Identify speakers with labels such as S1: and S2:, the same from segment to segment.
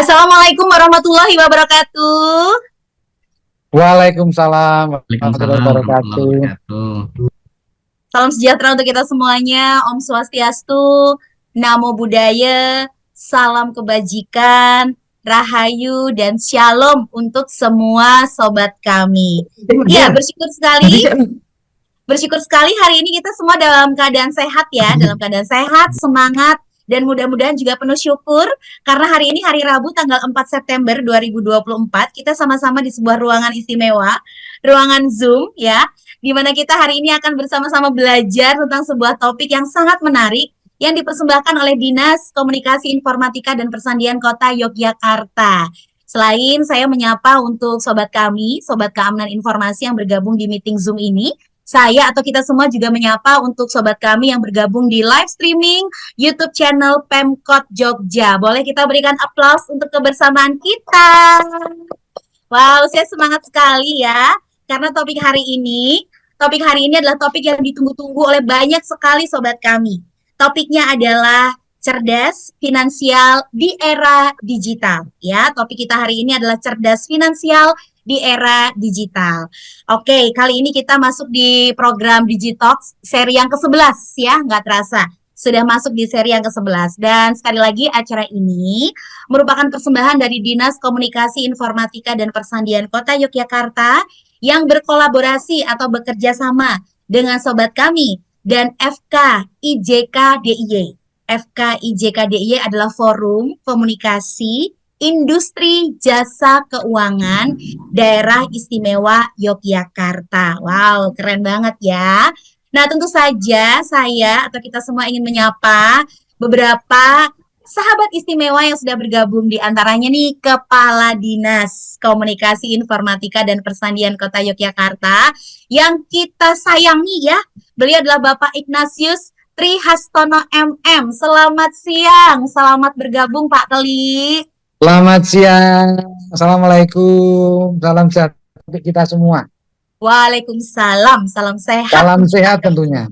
S1: Assalamualaikum warahmatullahi wabarakatuh.
S2: Waalaikumsalam warahmatullahi
S3: Waalaikumsalam warahmatullahi
S2: wabarakatuh.
S3: wabarakatuh.
S1: Salam sejahtera untuk kita semuanya. Om Swastiastu, Namo Buddhaya, salam kebajikan, rahayu, dan shalom untuk semua sobat kami. Ya, bersyukur sekali hari ini kita semua dalam keadaan sehat ya, dalam keadaan sehat, semangat, dan mudah-mudahan juga penuh syukur karena hari ini hari Rabu tanggal 4 September 2024 kita sama-sama di sebuah ruangan istimewa, ruangan Zoom ya, di mana kita hari ini akan bersama-sama belajar tentang sebuah topik yang sangat menarik yang dipersembahkan oleh Dinas Komunikasi Informatika dan Persandian Kota Yogyakarta. Selain saya menyapa untuk sobat kami, sobat keamanan informasi yang bergabung di meeting Zoom ini, saya atau kita semua juga menyapa untuk sobat kami yang bergabung di live streaming YouTube channel Pemkot Jogja. Boleh kita berikan aplaus untuk kebersamaan kita. Wow, saya semangat sekali ya, karena topik hari ini adalah topik yang ditunggu-tunggu oleh banyak sekali sobat kami. Topiknya adalah cerdas finansial di era digital. Ya, topik kita hari ini adalah cerdas finansial di era digital. Oke, kali ini kita masuk di program Digitalks seri yang ke-11 ya, nggak terasa. Sudah masuk di seri yang ke-11. Dan sekali lagi acara ini merupakan persembahan dari Dinas Komunikasi Informatika dan Persandian Kota Yogyakarta yang berkolaborasi atau bekerja sama dengan sobat kami dan FKIJKDIY. FKIJKDIY adalah Forum Komunikasi Industri Jasa Keuangan Daerah Istimewa Yogyakarta. Wow, keren banget ya. Nah, tentu saja saya atau kita semua ingin menyapa beberapa sahabat istimewa yang sudah bergabung, di antaranya nih Kepala Dinas Komunikasi Informatika dan Persandian Kota Yogyakarta yang kita sayangi ya. Beliau adalah Bapak Ignatius Trihastono MM. Selamat siang, selamat bergabung Pak Teli.
S2: Selamat siang, assalamualaikum, salam sehat untuk kita semua.
S1: Waalaikumsalam, salam sehat.
S2: Salam sehat tentunya.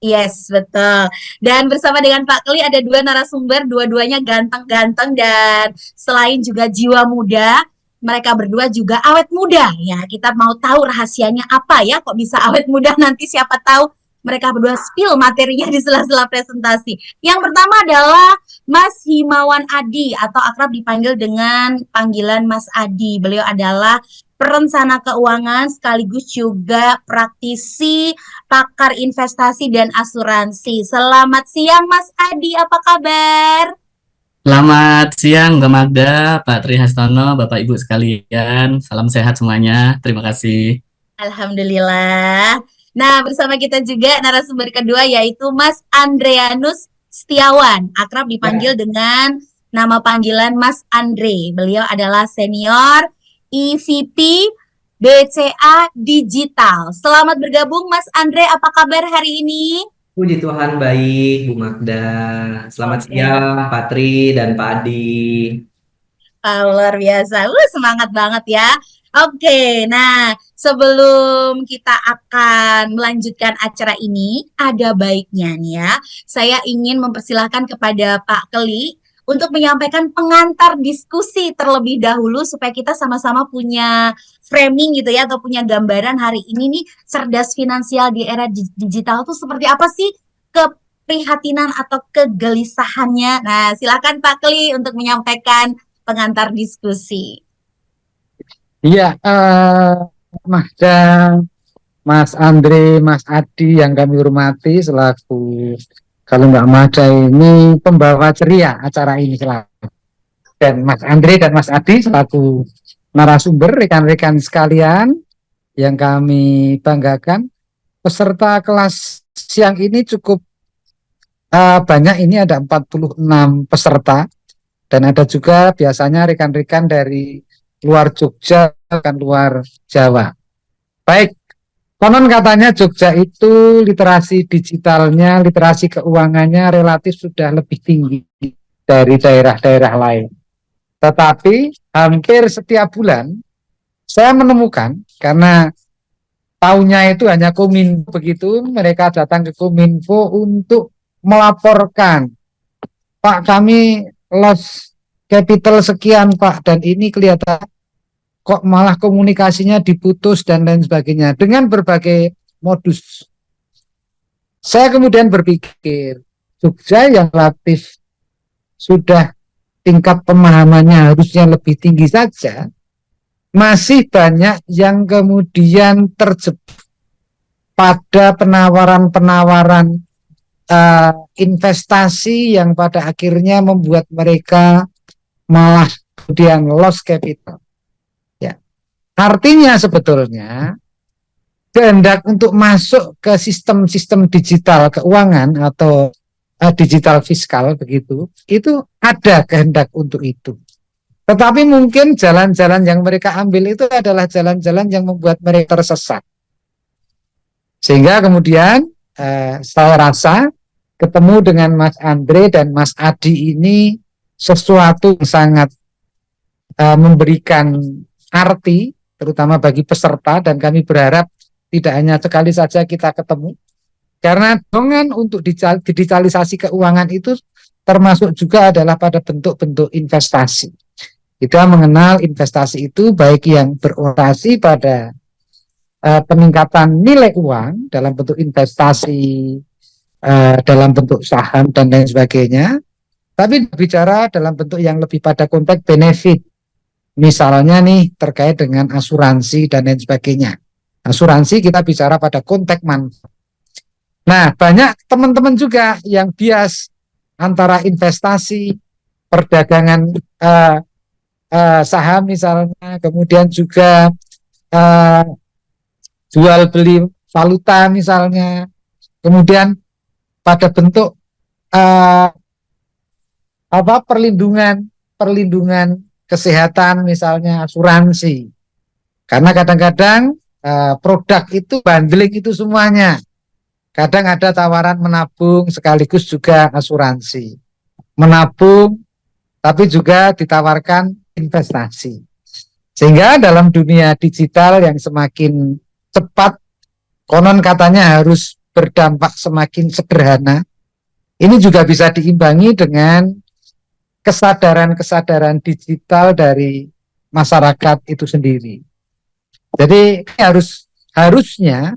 S1: Yes, betul. Dan bersama dengan Pak Keli ada dua narasumber, dua-duanya ganteng-ganteng dan selain juga jiwa muda, mereka berdua juga awet muda ya. Kita mau tahu rahasianya apa ya, kok bisa awet muda, nanti siapa tahu mereka berdua spill materinya di sela-sela presentasi. Yang pertama adalah Mas Himawan Adi atau akrab dipanggil dengan panggilan Mas Adi. Beliau adalah perencana keuangan sekaligus juga praktisi, pakar investasi dan asuransi. Selamat siang Mas Adi, apa kabar?
S3: Selamat siang Mbak Magda, Pak Trihastono, Bapak Ibu sekalian. Salam sehat semuanya. Terima kasih.
S1: Alhamdulillah. Nah, bersama kita juga narasumber kedua yaitu Mas Andreanus Setiawan, akrab dipanggil dengan nama panggilan Mas Andre. Beliau adalah senior EVP BCA Digital. Selamat bergabung Mas Andre, apa kabar hari ini?
S4: Puji Tuhan baik, Bu Magda. Selamat siang, Pak Tri dan Pak Adi.
S1: Luar biasa, semangat banget ya. Oke, nah sebelum kita akan melanjutkan acara ini, ada baiknya nih ya, saya ingin mempersilahkan kepada Pak Keli untuk menyampaikan pengantar diskusi terlebih dahulu supaya kita sama-sama punya framing gitu ya, atau punya gambaran hari ini nih cerdas finansial di era digital itu seperti apa sih, keprihatinan atau kegelisahannya. Nah, silakan Pak Keli untuk menyampaikan pengantar diskusi.
S2: Iya, Magda, Mas Andre, Mas Adi yang kami hormati selaku, kalau nggak Magda ini pembawa ceria acara ini selaku. Dan Mas Andre dan Mas Adi selaku narasumber, rekan-rekan sekalian yang kami banggakan. Peserta kelas siang ini cukup banyak, ini ada 46 peserta. Dan ada juga biasanya rekan-rekan dari luar Jogja, dan luar Jawa. Baik, konon katanya Jogja itu literasi digitalnya, literasi keuangannya relatif sudah lebih tinggi dari daerah-daerah lain. Tetapi hampir setiap bulan saya menemukan, karena tahunnya itu hanya Kominfo begitu, mereka datang ke Kominfo untuk melaporkan, Pak kami loss capital sekian Pak, dan ini kelihatan kok malah komunikasinya diputus dan lain sebagainya dengan berbagai modus. Saya kemudian berpikir, Jogja yang relatif sudah tingkat pemahamannya harusnya lebih tinggi saja, masih banyak yang kemudian terjebak pada penawaran-penawaran investasi yang pada akhirnya membuat mereka malah kemudian lost capital. Ya. Artinya sebetulnya kehendak untuk masuk ke sistem-sistem digital keuangan atau digital fiskal begitu, itu ada kehendak untuk itu. Tetapi mungkin jalan-jalan yang mereka ambil itu adalah jalan-jalan yang membuat mereka tersesat. Sehingga kemudian saya rasa ketemu dengan Mas Andre dan Mas Adi ini sesuatu yang sangat memberikan arti, terutama bagi peserta, dan kami berharap tidak hanya sekali saja kita ketemu, karena dorongan untuk digitalisasi keuangan itu termasuk juga adalah pada bentuk-bentuk investasi. Kita mengenal investasi itu baik yang berorientasi pada peningkatan nilai uang dalam bentuk investasi, dalam bentuk saham dan lain sebagainya, tapi bicara dalam bentuk yang lebih pada konteks benefit. Misalnya nih terkait dengan asuransi dan lain sebagainya. Asuransi kita bicara pada konteks manfaat. Nah, banyak teman-teman juga yang bias antara investasi, perdagangan saham misalnya, kemudian juga jual beli valuta misalnya, kemudian pada bentuk perlindungan kesehatan misalnya asuransi. Karena kadang-kadang produk itu bundling itu semuanya. Kadang ada tawaran menabung sekaligus juga asuransi. Menabung tapi juga ditawarkan investasi. Sehingga dalam dunia digital yang semakin cepat, konon katanya harus berdampak semakin sederhana, ini juga bisa diimbangi dengan kesadaran-kesadaran digital dari masyarakat itu sendiri. Jadi harusnya,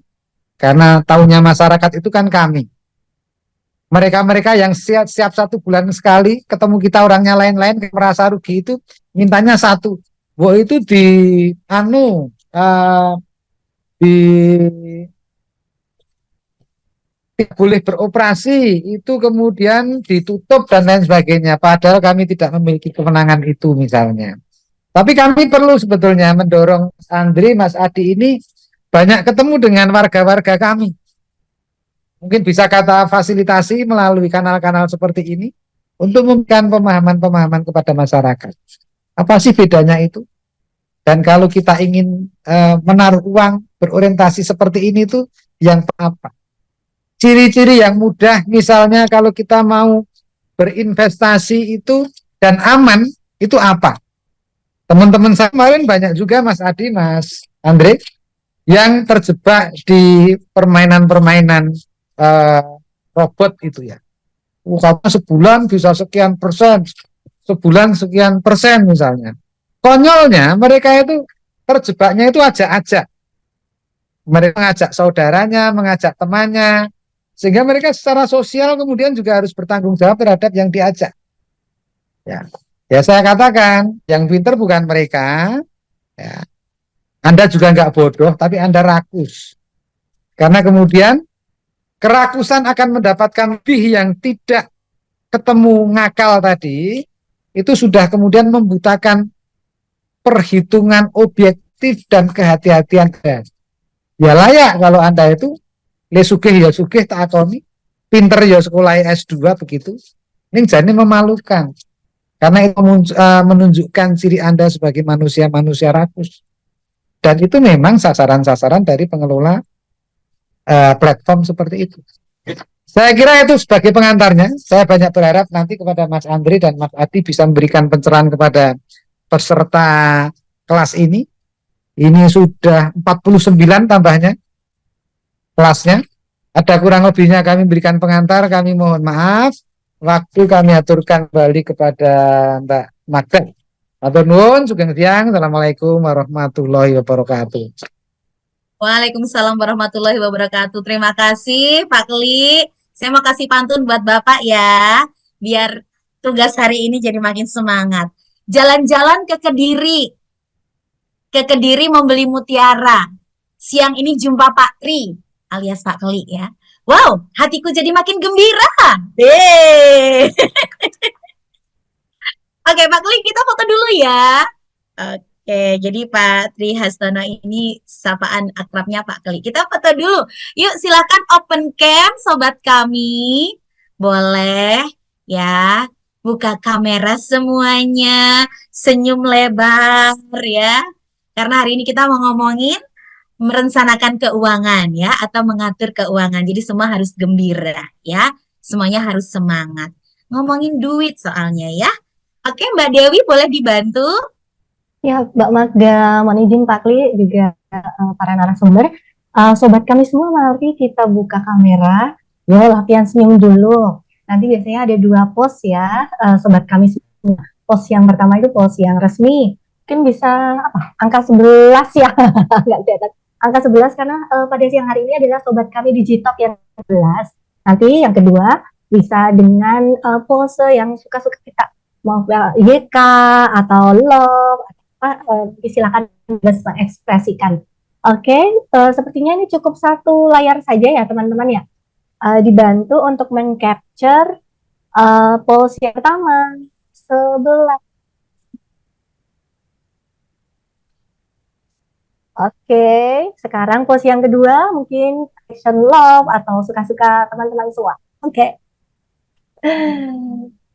S2: karena tahunya masyarakat itu kan kami, mereka-mereka yang siap 1 bulan sekali ketemu kita orangnya lain-lain merasa rugi itu mintanya 1, bahwa itu tidak boleh beroperasi, itu kemudian ditutup dan lain sebagainya, padahal kami tidak memiliki kewenangan itu misalnya. Tapi kami perlu sebetulnya mendorong Andri, Mas Adi ini banyak ketemu dengan warga-warga kami. Mungkin bisa kata fasilitasi melalui kanal-kanal seperti ini untuk memberikan pemahaman-pemahaman kepada masyarakat. Apa sih bedanya itu? Dan kalau kita ingin menaruh uang berorientasi seperti ini tuh yang apa? Ciri-ciri yang mudah, misalnya kalau kita mau berinvestasi itu dan aman, itu apa? Teman-teman saya kemarin banyak juga Mas Adi, Mas Andre, yang terjebak di permainan-permainan robot itu ya. Karena sebulan bisa sekian persen, sebulan sekian persen misalnya. Konyolnya mereka itu terjebaknya itu ajak-ajak. Mereka mengajak saudaranya, mengajak temannya, sehingga mereka secara sosial kemudian juga harus bertanggung jawab terhadap yang diajak. Ya saya katakan, yang pinter bukan mereka, ya. Anda juga nggak bodoh, tapi Anda rakus. Karena kemudian kerakusan akan mendapatkan lebih yang tidak ketemu ngakal tadi, itu sudah kemudian membutakan perhitungan objektif dan kehati-hatian. Ya layak kalau Anda itu le sugih ya sugih tak akoni, pinter ya sekolah S2 begitu. Ini jadi memalukan. Karena itu menunjukkan ciri Anda sebagai manusia-manusia rakus. Dan itu memang sasaran-sasaran dari pengelola platform seperti itu. Saya kira itu sebagai pengantarnya. Saya banyak berharap nanti kepada Mas Andri dan Mas Adi bisa memberikan pencerahan kepada peserta kelas ini. Ini sudah 49 tambahnya kelasnya. Ada kurang lebihnya kami berikan pengantar, kami mohon maaf. Waktu kami aturkan kembali kepada Mbak Magda. Matur nuwun, sugeng siang. Assalamualaikum warahmatullahi wabarakatuh.
S1: Waalaikumsalam warahmatullahi wabarakatuh. Terima kasih Pak Kli. Saya mau kasih pantun buat Bapak ya, biar tugas hari ini jadi makin semangat. Jalan-jalan ke Kediri membeli mutiara. Siang ini jumpa Pak Tri alias Pak Kli ya. Wow, hatiku jadi makin gembira. Deh. Oke, Pak Kli, kita foto dulu ya. Oke, jadi Pak Tri Hastono ini sapaan akrabnya Pak Kli. Kita foto dulu. Yuk, silakan open cam, sobat kami. Boleh ya. Buka kamera semuanya. Senyum lebar ya. Karena hari ini kita mau ngomongin merencanakan keuangan ya. Atau mengatur keuangan. Jadi semua harus gembira ya. Semuanya harus semangat. Ngomongin duit soalnya ya. Oke, Mbak Dewi boleh dibantu?
S5: Ya, Mbak Magda, mohon izin Pak Kli, juga para narasumber. Sobat kami semua, mari kita buka kamera. Yo, latihan senyum dulu. Nanti biasanya ada 2 pose ya, sobat kami semua. Pose yang pertama itu pose yang resmi. Mungkin bisa angka 11 ya, nggak kelihatan. Angka 11 karena pada siang hari ini adalah sobat kami Digitalk yang 11. Nanti yang kedua bisa dengan pose yang suka-suka kita. Mau YK atau love, silakan bebas mengekspresikan. Oke, sepertinya ini cukup 1 layar saja ya teman-teman ya. Dibantu untuk mengcapture pose yang pertama 11. Oke, sekarang pose yang kedua mungkin action love atau suka-suka teman-teman semua. Oke.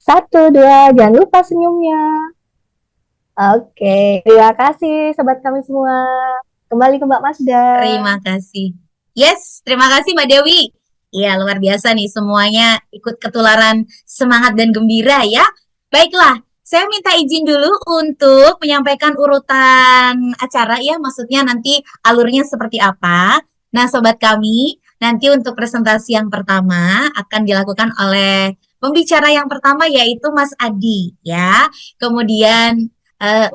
S5: 1, 2, jangan lupa senyumnya. Oke, terima kasih sobat kami semua. Kembali ke Mbak Masda.
S1: Terima kasih. Yes, terima kasih Mbak Dewi. Iya, luar biasa nih semuanya ikut ketularan semangat dan gembira ya. Baiklah, saya minta izin dulu untuk menyampaikan urutan acara ya, maksudnya nanti alurnya seperti apa. Nah, sobat kami, nanti untuk presentasi yang pertama akan dilakukan oleh pembicara yang pertama yaitu Mas Adi ya. Kemudian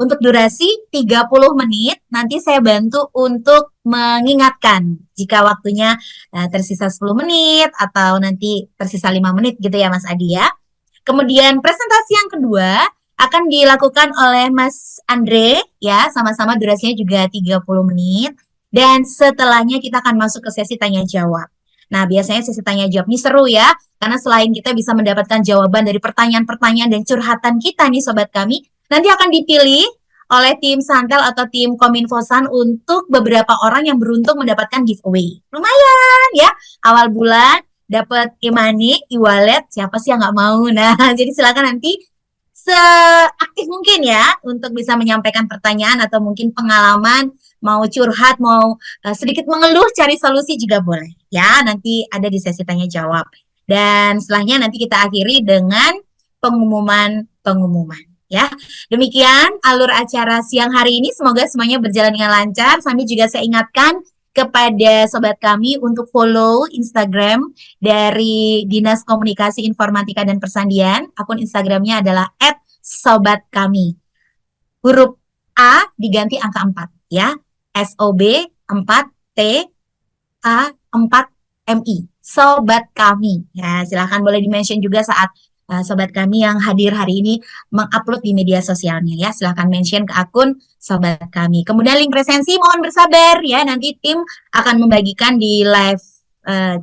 S1: untuk durasi 30 menit, nanti saya bantu untuk mengingatkan jika waktunya tersisa 10 menit atau nanti tersisa 5 menit gitu ya Mas Adi ya. Kemudian presentasi yang kedua akan dilakukan oleh Mas Andre ya, sama-sama durasinya juga 30 menit. Dan setelahnya kita akan masuk ke sesi tanya jawab. Nah, biasanya sesi tanya jawab ini seru ya, karena selain kita bisa mendapatkan jawaban dari pertanyaan-pertanyaan dan curhatan kita nih sobat kami, nanti akan dipilih oleh tim Santel atau tim Kominfosan untuk beberapa orang yang beruntung mendapatkan giveaway. Lumayan ya, awal bulan dapat e-money, e-wallet, siapa sih yang nggak mau? Nah, jadi silakan nanti seaktif mungkin ya untuk bisa menyampaikan pertanyaan atau mungkin pengalaman, mau curhat, mau sedikit mengeluh, cari solusi juga boleh ya. Nanti ada di sesi tanya jawab. Dan setelahnya nanti kita akhiri dengan pengumuman ya. Demikian alur acara siang hari ini, semoga semuanya berjalan dengan lancar. Sambil juga saya ingatkan kepada sobat kami untuk follow Instagram dari Dinas Komunikasi Informatika dan Persandian. Akun Instagramnya adalah @sobatkami. Huruf A diganti angka 4 ya. SOB 4 T A 4 MI. Sobat kami. Ya, silakan boleh di-mention juga saat sobat kami yang hadir hari ini mengupload di media sosialnya ya. Silahkan mention ke akun sobat kami. Kemudian link presensi mohon bersabar ya. Nanti tim akan membagikan di live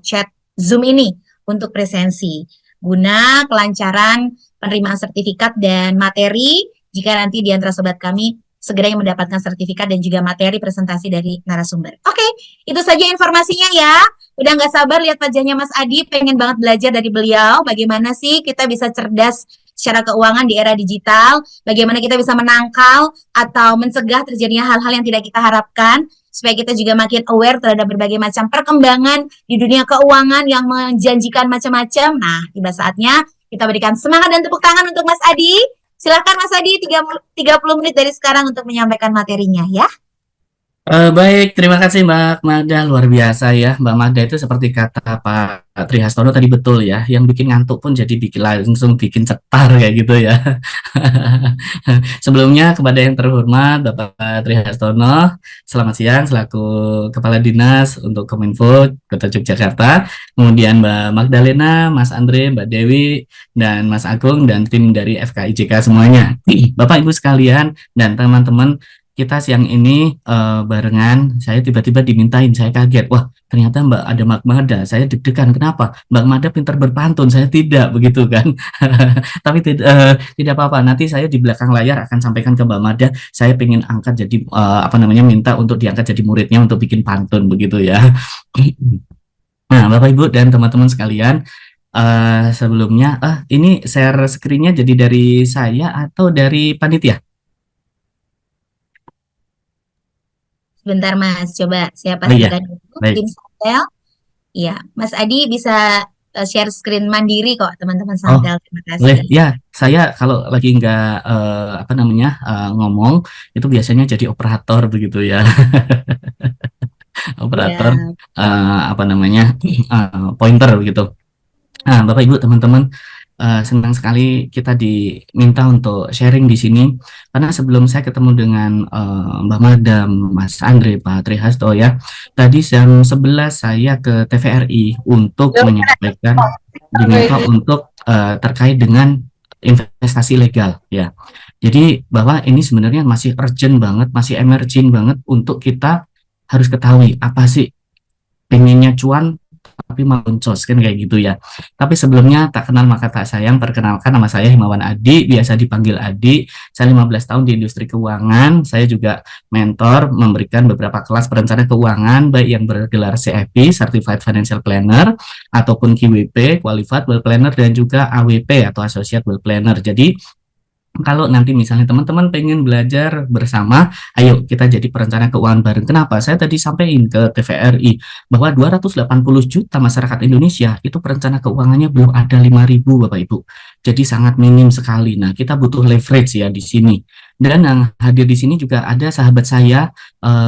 S1: chat Zoom ini untuk presensi. Guna kelancaran penerimaan sertifikat dan materi jika nanti di antara sobat kami segera yang mendapatkan sertifikat dan juga materi presentasi dari narasumber. Oke, itu saja informasinya ya. Udah nggak sabar lihat wajahnya Mas Adi, pengen banget belajar dari beliau. Bagaimana sih kita bisa cerdas secara keuangan di era digital? Bagaimana kita bisa menangkal atau mencegah terjadinya hal-hal yang tidak kita harapkan? Supaya kita juga makin aware terhadap berbagai macam perkembangan di dunia keuangan yang menjanjikan macam-macam. Nah, tiba saatnya kita berikan semangat dan tepuk tangan untuk Mas Adi. Silakan Mas Adi, 30 menit dari sekarang untuk menyampaikan materinya ya.
S3: Baik, terima kasih Mbak Magda, luar biasa ya. Mbak Magda itu seperti kata Pak Trihastono tadi betul ya, yang bikin ngantuk pun jadi bikin langsung bikin cetar kayak gitu ya. Sebelumnya kepada yang terhormat Bapak Trihastono, selamat siang selaku Kepala Dinas untuk Kominfo Kota Yogyakarta, kemudian Mbak Magdalena, Mas Andre, Mbak Dewi, dan Mas Agung, dan tim dari FKIJK semuanya. Bapak Ibu sekalian dan teman-teman, kita siang ini barengan, saya tiba-tiba dimintain, saya kaget, wah ternyata Mbak ada Mbak Mada, saya deg-degan, kenapa? Mbak Mada pintar berpantun, saya tidak, begitu kan? Tapi tidak apa-apa, nanti saya di belakang layar akan sampaikan ke Mbak Mada, saya pengen angkat jadi, apa namanya, minta untuk diangkat jadi muridnya untuk bikin pantun, begitu ya. Nah, Bapak Ibu dan teman-teman sekalian, sebelumnya, ini share screen-nya jadi dari saya atau dari panitia?
S1: Sebentar Mas, coba saya
S3: Oh iya,
S1: pastikan dulu
S3: baik.
S1: tim Samtel. Iya, Mas Adi bisa share screen mandiri kok teman-teman
S3: Oh,
S1: Samtel. Terima
S3: boleh.
S1: kasih.
S3: Ya, saya kalau lagi nggak apa namanya ngomong itu biasanya jadi operator begitu ya, operator
S1: Ya,
S3: apa namanya pointer begitu. Nah, Bapak Ibu teman-teman, senang sekali kita diminta untuk sharing di sini karena sebelum saya ketemu dengan Mbak Madam, Mas Andre, Pak Trihasto ya, tadi jam 11 saya ke TVRI untuk menyampaikan diminta untuk terkait dengan investasi legal ya. Jadi bahwa ini sebenarnya masih urgent banget, masih emerging banget untuk kita harus ketahui apa sih pengennya cuan tapi mau boncos kan kayak gitu ya. Tapi sebelumnya tak kenal maka tak sayang, perkenalkan nama saya Himawan Adi, biasa dipanggil Adi. Saya 15 tahun di industri keuangan. Saya juga mentor, memberikan beberapa kelas perencanaan keuangan baik yang bergelar CFP, Certified Financial Planner, ataupun QWP, Qualified Wealth Planner, dan juga AWP atau Associate Wealth Planner. Jadi kalau nanti misalnya teman-teman pengen belajar bersama, ayo kita jadi perencana keuangan bareng. Kenapa? Saya tadi sampaikan ke TVRI bahwa 280 juta masyarakat Indonesia itu perencana keuangannya belum ada 5.000 Bapak Ibu. Jadi sangat minim sekali. Nah, kita butuh leverage ya di sini. Dan yang hadir di sini juga ada sahabat saya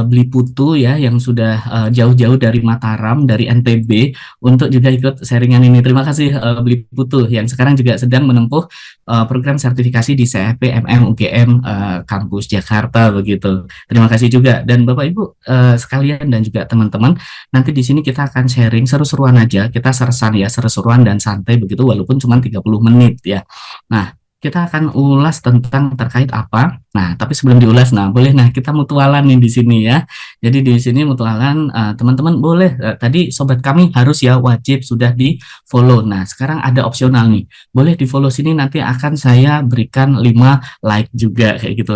S3: Beli Putu ya yang sudah jauh-jauh dari Mataram, dari NTB untuk juga ikut sharingan ini. Terima kasih Beli Putu yang sekarang juga sedang menempuh program sertifikasi di CFP MM UGM kampus Jakarta begitu. Terima kasih juga dan Bapak Ibu sekalian dan juga teman-teman, nanti di sini kita akan sharing seru-seruan aja, kita sersan ya, seru-seruan dan santai begitu walaupun cuma 30 menit ya. Nah, kita akan ulas tentang terkait apa. Nah, tapi sebelum diulas, nah boleh kita mutualan nih di sini ya. Jadi di sini mutualan teman-teman boleh tadi sobat kami harus ya wajib sudah di follow. Nah, sekarang ada opsional nih. Boleh di follow sini nanti akan saya berikan 5 like juga kayak gitu.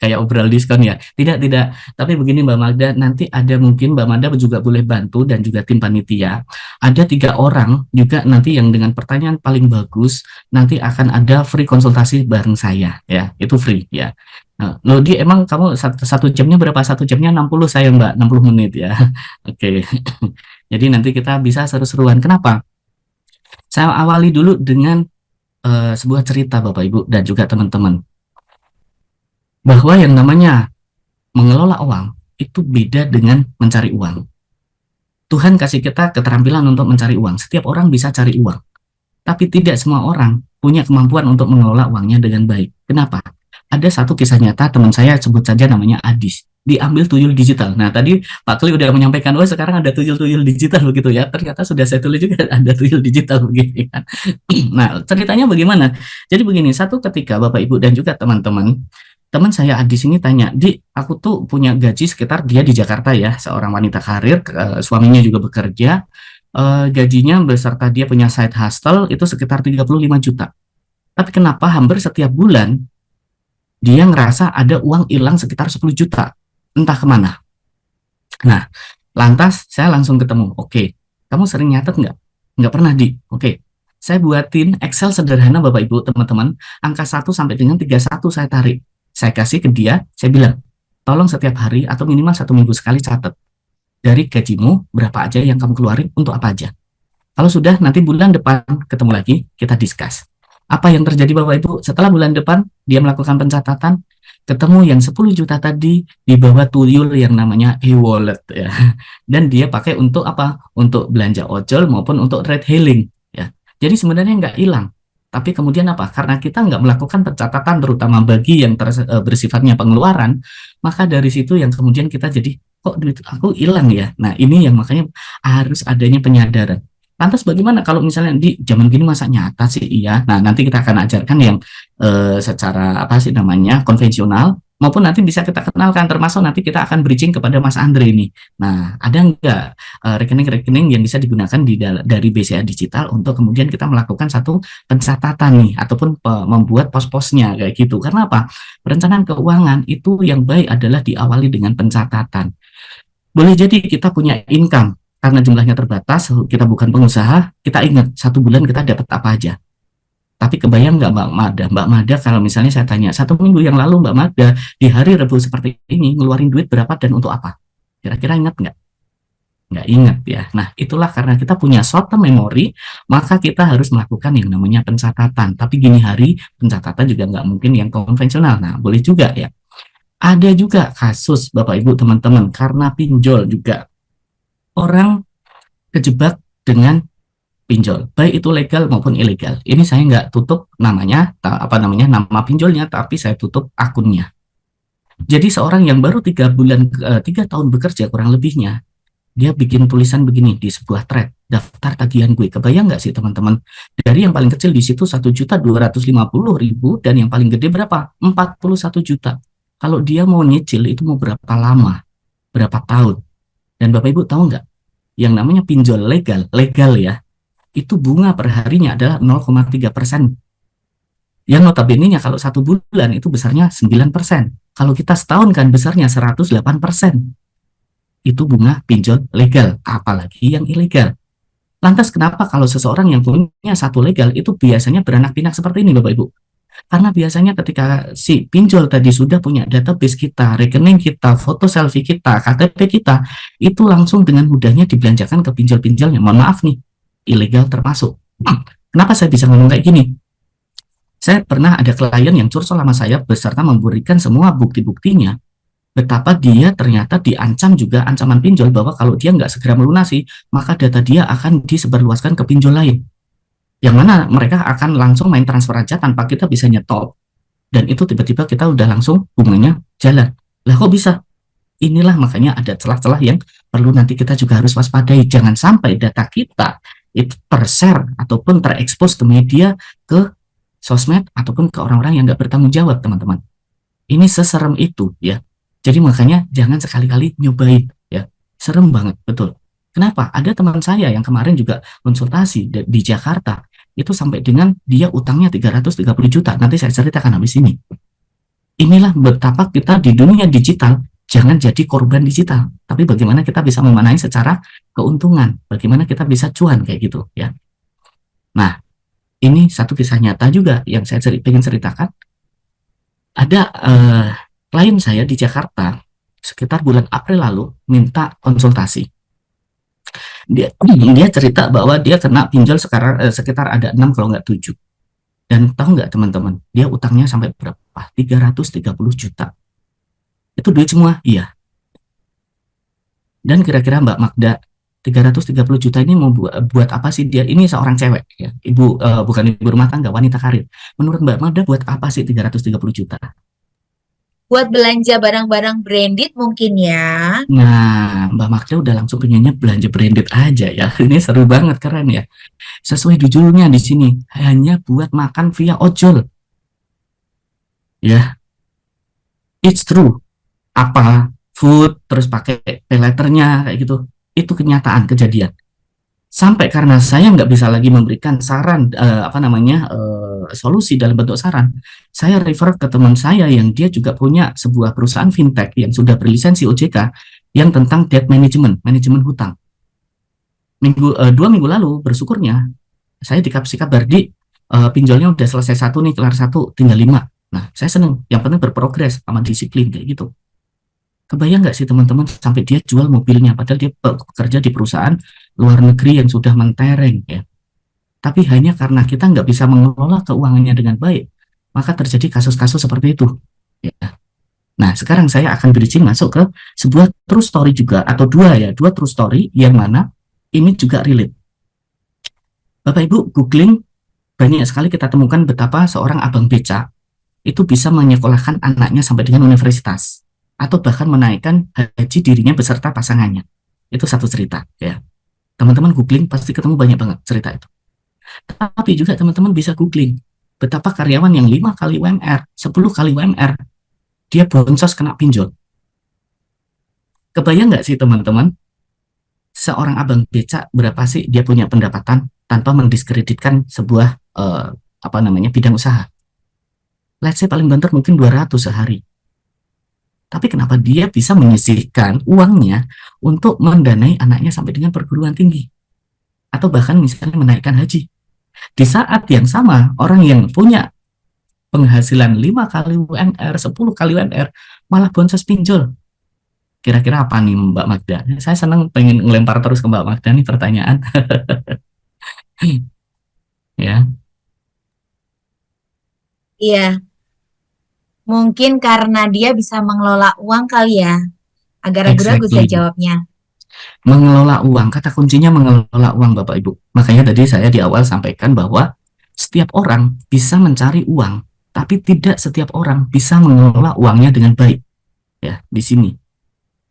S3: Kayak obral diskon ya. Tidak, tidak. Tapi begini Mbak Magda, nanti ada mungkin Mbak Magda juga boleh bantu dan juga tim panitia. Ada 3 orang juga nanti yang dengan pertanyaan paling bagus nanti akan ada free konsultasi bareng saya ya, itu free ya. Nah, Lodi emang kamu satu jamnya berapa? Satu jamnya 60 saya Mbak, 60 menit ya. Oke. Jadi nanti kita bisa seru-seruan. Kenapa? Saya awali dulu dengan sebuah cerita Bapak Ibu dan juga teman-teman. Bahwa yang namanya mengelola uang itu beda dengan mencari uang. Tuhan kasih kita keterampilan untuk mencari uang. Setiap orang bisa cari uang. Tapi tidak semua orang punya kemampuan untuk mengelola uangnya dengan baik. Kenapa? Ada satu kisah nyata teman saya sebut saja namanya Adis. Diambil tuyul digital. Nah tadi Pak Kli udah menyampaikan, oh sekarang ada tuyul-tuyul digital begitu ya. Ternyata sudah saya tulis juga ada tuyul digital begini kan. Nah ceritanya bagaimana? Jadi begini, satu ketika Bapak Ibu dan juga teman-teman, teman saya Adis ini tanya, Di, aku tuh punya gaji sekitar dia di Jakarta ya, seorang wanita karir, suaminya juga bekerja. Gajinya beserta dia punya side hustle itu sekitar 35 juta. Tapi kenapa hampir setiap bulan dia ngerasa ada uang hilang sekitar 10 juta. Entah kemana. Nah, lantas saya langsung ketemu. Oke, kamu sering nyatet nggak? Nggak pernah di. Oke, saya buatin Excel sederhana Bapak Ibu teman-teman. Angka 1 sampai dengan 31 saya tarik. Saya kasih ke dia, saya bilang, tolong setiap hari atau minimal 1 minggu sekali catat. Dari gajimu, berapa aja yang kamu keluarin, untuk apa aja. Kalau sudah, nanti bulan depan ketemu lagi, kita discuss. Apa yang terjadi Bapak Ibu? Setelah bulan depan, dia melakukan pencatatan, ketemu yang 10 juta tadi di bawah tuyul yang namanya e-wallet ya. Dan dia pakai untuk apa? Untuk belanja ojol maupun untuk ride hailing ya. Jadi sebenarnya nggak hilang. Tapi kemudian apa? Karena kita nggak melakukan pencatatan terutama bagi yang bersifatnya pengeluaran, maka dari situ yang kemudian kita jadi kok duit aku hilang ya. Nah, ini yang makanya harus adanya penyadaran. Lantas bagaimana kalau misalnya di zaman gini masa nyata sih iya. Nah, nanti kita akan ajarkan yang secara apa sih namanya konvensional maupun nanti bisa kita kenalkan termasuk nanti kita akan bridging kepada Mas Andre ini. Nah, ada nggak rekening-rekening yang bisa digunakan dari BCA Digital untuk kemudian kita melakukan satu pencatatan nih ataupun membuat pos-posnya kayak gitu. Karena apa? Perencanaan keuangan itu yang baik adalah diawali dengan pencatatan. Boleh jadi kita punya income karena jumlahnya terbatas, kita bukan pengusaha, kita ingat 1 bulan kita dapat apa aja. Tapi kebayang nggak Mbak Mada? Mbak Mada kalau misalnya saya tanya, 1 minggu yang lalu Mbak Mada di hari Rabu seperti ini ngeluarin duit berapa dan untuk apa? Kira-kira ingat nggak? Nggak ingat ya. Nah, itulah karena kita punya short term memory, maka kita harus melakukan yang namanya pencatatan. Tapi gini hari, pencatatan juga nggak mungkin yang konvensional. Nah, boleh juga ya. Ada juga kasus Bapak Ibu teman-teman, karena pinjol juga. Orang kejebak dengan pinjol, baik itu legal maupun ilegal. Ini saya nggak tutup namanya, nama pinjolnya, tapi saya tutup akunnya. Jadi seorang yang baru 3 tahun bekerja kurang lebihnya, dia bikin tulisan begini di sebuah thread, daftar tagihan gue. Kebayang nggak sih teman-teman? Dari yang paling kecil di situ 1.250.000 dan yang paling gede berapa? 41 juta. Kalau dia mau nyicil itu mau berapa lama? Berapa tahun? Dan Bapak Ibu tahu nggak, yang namanya pinjol legal ya, itu bunga per harinya adalah 0,3%. Yang notabene-nya kalau 1 bulan itu besarnya 9%. Kalau kita setahun kan besarnya 108%. Itu bunga pinjol legal, apalagi yang ilegal. Lantas kenapa kalau seseorang yang punya satu legal itu biasanya beranak pinak seperti ini Bapak Ibu? Karena biasanya ketika si pinjol tadi sudah punya database kita, rekening kita, foto selfie kita, KTP kita, itu langsung dengan mudahnya dibelanjakan ke pinjol-pinjolnya. Mohon maaf nih, ilegal termasuk. Kenapa saya bisa ngomong kayak gini? Saya pernah ada klien yang curcol sama saya beserta memberikan semua bukti-buktinya, betapa dia ternyata diancam juga ancaman pinjol bahwa kalau dia nggak segera melunasi, maka data dia akan disebarluaskan ke pinjol lain. Yang mana mereka akan langsung main transfer aja tanpa kita bisa nyetop. Dan itu tiba-tiba kita udah langsung bunganya jalan. Lah kok bisa? Inilah makanya ada celah-celah yang perlu nanti kita juga harus waspadai. Jangan sampai data kita itu tershare ataupun terekspos ke media, ke sosmed, ataupun ke orang-orang yang nggak bertanggung jawab, teman-teman. Ini seserem itu ya. Jadi makanya jangan sekali-kali nyobain ya. Serem banget, betul. Kenapa? Ada teman saya yang kemarin juga konsultasi di Jakarta. Itu sampai dengan dia utangnya 330 juta. Nanti saya ceritakan habis ini. Inilah betapa kita di dunia digital jangan jadi korban digital. Tapi bagaimana kita bisa memanai secara keuntungan. Bagaimana kita bisa cuan kayak gitu ya. Nah, ini satu kisah nyata juga yang saya ingin ceritakan. Ada klien saya di Jakarta sekitar bulan April lalu minta konsultasi. Dia cerita bahwa dia kena pinjol sekitar ada 6 kalau nggak 7. Dan tahu nggak teman-teman, dia utangnya sampai berapa? 330 juta. Itu duit semua? Iya. Dan kira-kira Mbak Magda, 330 juta ini mau buat apa sih dia? Ini seorang cewek ya, bukan ibu rumah tangga, wanita karir. Menurut Mbak Magda buat apa sih 330 juta?
S1: Buat belanja barang-barang branded mungkin ya.
S3: Nah, Mbak Magda udah langsung pengennya belanja branded aja ya. Ini seru banget, keren ya. Sesuai judulnya di sini, hanya buat makan via ojol. Ya, it's true. Apa food terus pakai pay letternya kayak gitu. Itu kenyataan kejadian. Sampai karena saya nggak bisa lagi memberikan saran solusi dalam bentuk saran, saya refer ke teman saya yang dia juga punya sebuah perusahaan fintech yang sudah berlisensi OJK yang tentang debt management, manajemen hutang. 2 minggu lalu bersyukurnya saya dikasih kabar pinjolnya udah selesai 1 nih, kelar 1, tinggal 5. Nah, saya seneng, yang penting berprogres sama disiplin kayak gitu. Kebayang nggak sih teman-teman sampai dia jual mobilnya padahal dia bekerja di perusahaan luar negeri yang sudah mentereng ya. Tapi hanya karena kita nggak bisa mengelola keuangannya dengan baik, maka terjadi kasus-kasus seperti itu. Ya. Nah, sekarang saya akan bridging masuk ke sebuah true story juga, atau dua true story yang mana ini juga relate. Bapak Ibu googling, banyak sekali kita temukan betapa seorang abang beca itu bisa menyekolahkan anaknya sampai dengan universitas, atau bahkan menaikkan haji dirinya beserta pasangannya. Itu satu cerita ya. Teman-teman googling pasti ketemu banyak banget cerita itu. Tapi juga teman-teman bisa googling betapa karyawan yang 5 kali UMR, 10 kali UMR, dia boncos kena pinjol. Kebayang nggak sih teman-teman, seorang abang becak berapa sih dia punya pendapatan tanpa mendiskreditkan sebuah bidang usaha? Let's say paling banter mungkin 200 sehari. Tapi kenapa dia bisa menyisihkan uangnya untuk mendanai anaknya sampai dengan perguruan tinggi? Atau bahkan misalnya menaikkan haji. Di saat yang sama, orang yang punya penghasilan 5 kali UMR, 10 kali UMR, malah boncos pinjol. Kira-kira apa nih Mbak Magda? Saya senang pengen ngelempar terus ke Mbak Magda nih pertanyaan. Ya,
S1: Iya, mungkin karena dia bisa mengelola uang kali ya. Agak ragu-ragu saya
S3: exactly.
S1: jawabnya.
S3: Mengelola uang, kata kuncinya mengelola uang Bapak Ibu. Makanya tadi saya di awal sampaikan bahwa setiap orang bisa mencari uang, tapi tidak setiap orang bisa mengelola uangnya dengan baik. Ya, di sini.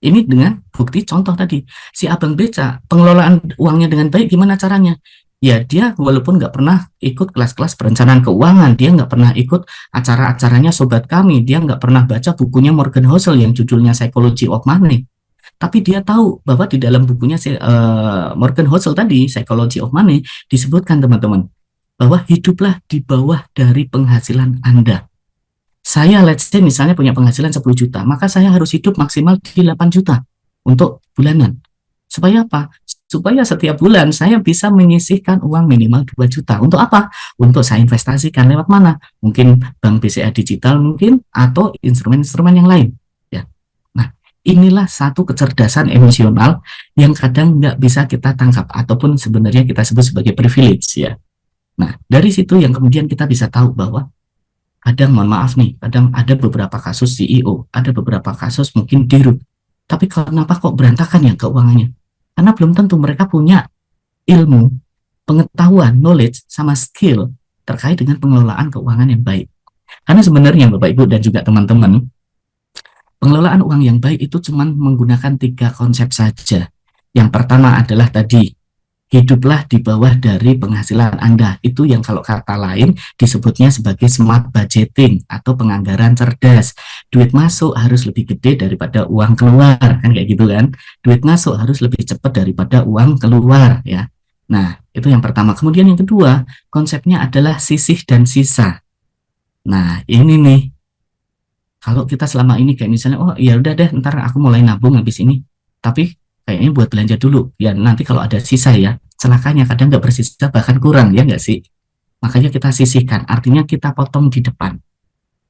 S3: Ini dengan bukti contoh tadi. Si abang beca, pengelolaan uangnya dengan baik gimana caranya? Ya dia walaupun nggak pernah ikut kelas-kelas perencanaan keuangan, dia nggak pernah ikut acara-acaranya Sobat Kami, dia nggak pernah baca bukunya Morgan Housel yang judulnya Psychology of Money. Tapi dia tahu bahwa di dalam bukunya Morgan Housel tadi, Psychology of Money, disebutkan teman-teman, bahwa hiduplah di bawah dari penghasilan Anda. Saya let's say misalnya punya penghasilan 10 juta, maka saya harus hidup maksimal di 8 juta untuk bulanan. Supaya apa? Supaya setiap bulan saya bisa menyisihkan uang minimal 2 juta. Untuk apa? Untuk saya investasikan lewat mana? Mungkin bank BCA digital mungkin, atau instrumen-instrumen yang lain. Ya. Nah, inilah satu kecerdasan emosional yang kadang nggak bisa kita tangkap, ataupun sebenarnya kita sebut sebagai privilege ya. Nah, dari situ yang kemudian kita bisa tahu bahwa kadang, mohon maaf nih, kadang ada beberapa kasus CEO, ada beberapa kasus mungkin dirut. Tapi kenapa kok berantakan ya keuangannya? Karena belum tentu mereka punya ilmu, pengetahuan, knowledge, sama skill terkait dengan pengelolaan keuangan yang baik. Karena sebenarnya Bapak Ibu dan juga teman-teman, pengelolaan uang yang baik itu cuma menggunakan 3 konsep saja. Yang pertama adalah tadi, hiduplah di bawah dari penghasilan Anda. Itu yang kalau kata lain disebutnya sebagai smart budgeting atau penganggaran cerdas. Duit masuk harus lebih gede daripada uang keluar, kan kayak gitu kan. Duit masuk harus lebih cepat daripada uang keluar ya. Nah, itu yang pertama. Kemudian yang kedua, konsepnya adalah sisih dan sisa. Nah, ini nih. Kalau kita selama ini kayak misalnya, oh ya udah deh, ntar aku mulai nabung habis ini. Tapi kayaknya buat belanja dulu. Ya nanti kalau ada sisa ya, celakanya kadang nggak bersisa bahkan kurang, ya nggak sih? Makanya kita sisihkan, artinya kita potong di depan.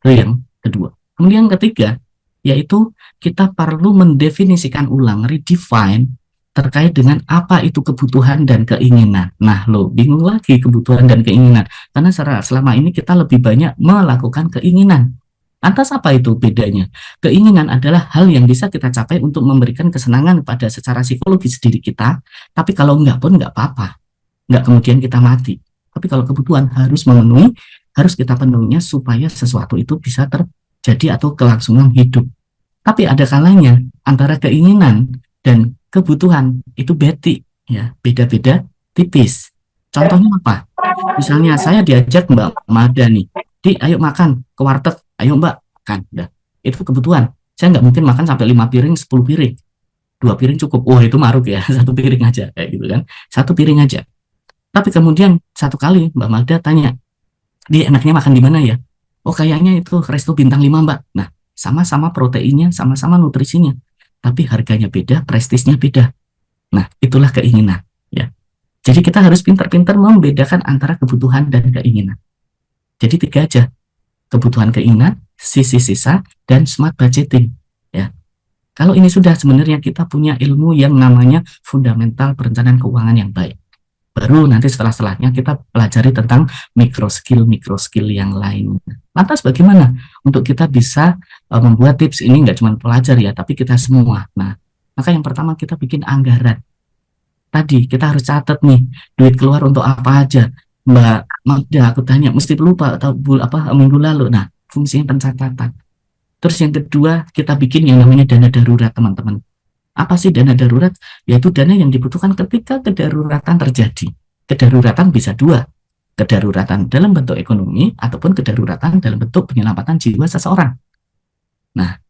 S3: Itu yang kedua. Kemudian yang ketiga, yaitu kita perlu mendefinisikan ulang, redefine terkait dengan apa itu kebutuhan dan keinginan. Nah lo bingung lagi kebutuhan dan keinginan, karena selama ini kita lebih banyak melakukan keinginan. Lantas apa itu bedanya? Keinginan adalah hal yang bisa kita capai untuk memberikan kesenangan pada secara psikologis diri kita, tapi kalau enggak pun enggak apa-apa. Enggak kemudian kita mati. Tapi kalau kebutuhan harus memenuhi, harus kita penuhinya supaya sesuatu itu bisa terjadi atau kelangsungan hidup. Tapi ada kalanya antara keinginan dan kebutuhan itu ya, beda-beda tipis. Contohnya apa? Misalnya saya diajak Mbak Mada nih, Di, ayo makan ke warteg. Ayo Mbak, makan. Udah. Itu kebutuhan. Saya nggak mungkin makan sampai 5 piring, 10 piring. 2 piring cukup. Wah, itu maruk ya. 1 piring aja. Kayak gitu kan. 1 piring aja. Tapi kemudian satu kali Mbak Magda tanya, Di enaknya makan di mana ya? Oh, kayaknya itu resto bintang 5 Mbak. Nah, sama-sama proteinnya, sama-sama nutrisinya. Tapi harganya beda, prestisnya beda. Nah, itulah keinginan. Ya. Jadi kita harus pintar-pintar membedakan antara kebutuhan dan keinginan. Jadi 3 aja. Kebutuhan, keinginan, sisa, dan smart budgeting. Ya. Kalau ini sudah, sebenarnya kita punya ilmu yang namanya fundamental perencanaan keuangan yang baik. Baru nanti setelah-setelahnya kita pelajari tentang micro skill yang lain. Lantas bagaimana untuk kita bisa membuat tips ini, nggak cuma pelajar ya, tapi kita semua. Nah, maka yang pertama kita bikin anggaran. Tadi kita harus catat nih, duit keluar untuk apa aja. Mbak Magda, aku tanya, mesti lupa atau minggu lalu. Nah, fungsinya pencatatan. Terus yang kedua, kita bikin yang namanya dana darurat, teman-teman. Apa sih dana darurat? Yaitu dana yang dibutuhkan ketika kedaruratan terjadi. Kedaruratan bisa dua, kedaruratan dalam bentuk ekonomi ataupun kedaruratan dalam bentuk penyelamatan jiwa seseorang. Nah,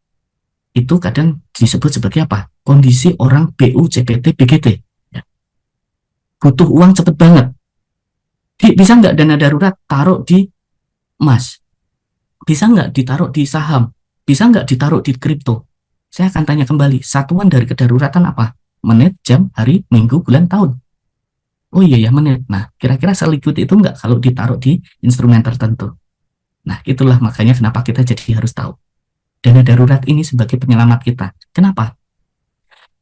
S3: itu kadang disebut sebagai apa? Kondisi orang BU, CPT, BGT. Ya. Butuh uang cepet banget. Bisa nggak dana darurat taruh di emas? Bisa nggak ditaruh di saham? Bisa nggak ditaruh di kripto? Saya akan tanya kembali, satuan dari kedaruratan apa? Menit, jam, hari, minggu, bulan, tahun. Oh iya ya, menit. Nah, kira-kira seliquid itu nggak kalau ditaruh di instrumen tertentu? Nah, itulah makanya kenapa kita jadi harus tahu. Dana darurat ini sebagai penyelamat kita. Kenapa?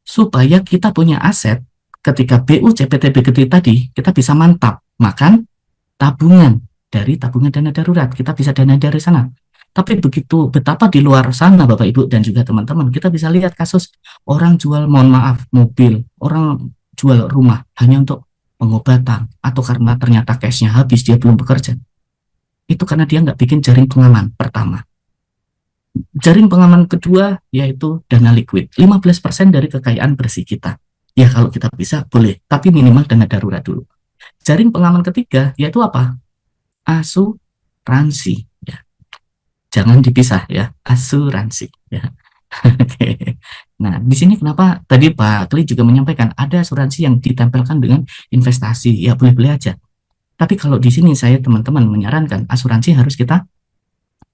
S3: Supaya kita punya aset, ketika BU, CPT, BGT tadi, kita bisa mantap. Makan tabungan dari tabungan dana darurat. Kita bisa dana dari sana. Tapi begitu betapa di luar sana Bapak Ibu dan juga teman-teman, kita bisa lihat kasus orang jual, mohon maaf, mobil, orang jual rumah hanya untuk pengobatan atau karena ternyata cashnya habis, dia belum bekerja. Itu karena dia nggak bikin jaring pengaman pertama. Jaring pengaman kedua yaitu dana liquid, 15% dari kekayaan bersih kita. Ya kalau kita bisa boleh, tapi minimal dana darurat dulu. Jaring pengaman ketiga yaitu apa? Asuransi. Ya. Jangan dipisah ya, asuransi ya. Oke. Nah, di sini kenapa tadi Pak Kli juga menyampaikan ada asuransi yang ditempelkan dengan investasi, ya boleh-boleh aja. Tapi kalau di sini saya teman-teman menyarankan asuransi harus kita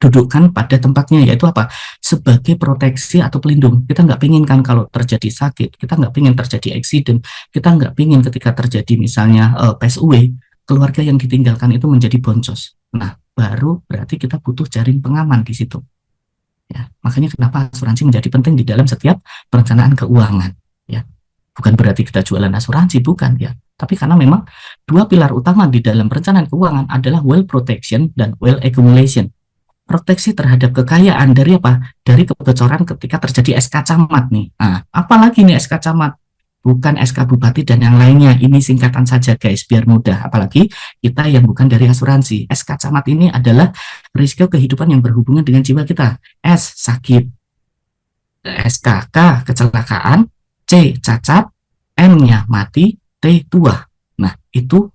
S3: dudukkan pada tempatnya, yaitu apa? Sebagai proteksi atau pelindung. Kita nggak pingin kan kalau terjadi sakit, kita nggak pingin terjadi accident, kita nggak pingin ketika terjadi misalnya pass away, keluarga yang ditinggalkan itu menjadi boncos. Nah, baru berarti kita butuh jaring pengaman di situ. Ya, makanya kenapa asuransi menjadi penting di dalam setiap perencanaan keuangan. Ya, bukan berarti kita jualan asuransi, bukan ya. Tapi karena memang dua pilar utama di dalam perencanaan keuangan adalah wealth protection dan wealth accumulation. Proteksi terhadap kekayaan dari apa? Dari kebocoran ketika terjadi SK Camat nih. Nah, apalagi nih SK Camat? Bukan SK Bupati dan yang lainnya. Ini singkatan saja guys, biar mudah. Apalagi kita yang bukan dari asuransi. SK Camat ini adalah risiko kehidupan yang berhubungan dengan jiwa kita. S, sakit. SKK, kecelakaan. C, cacat. M-nya mati. T, tua. Nah, itu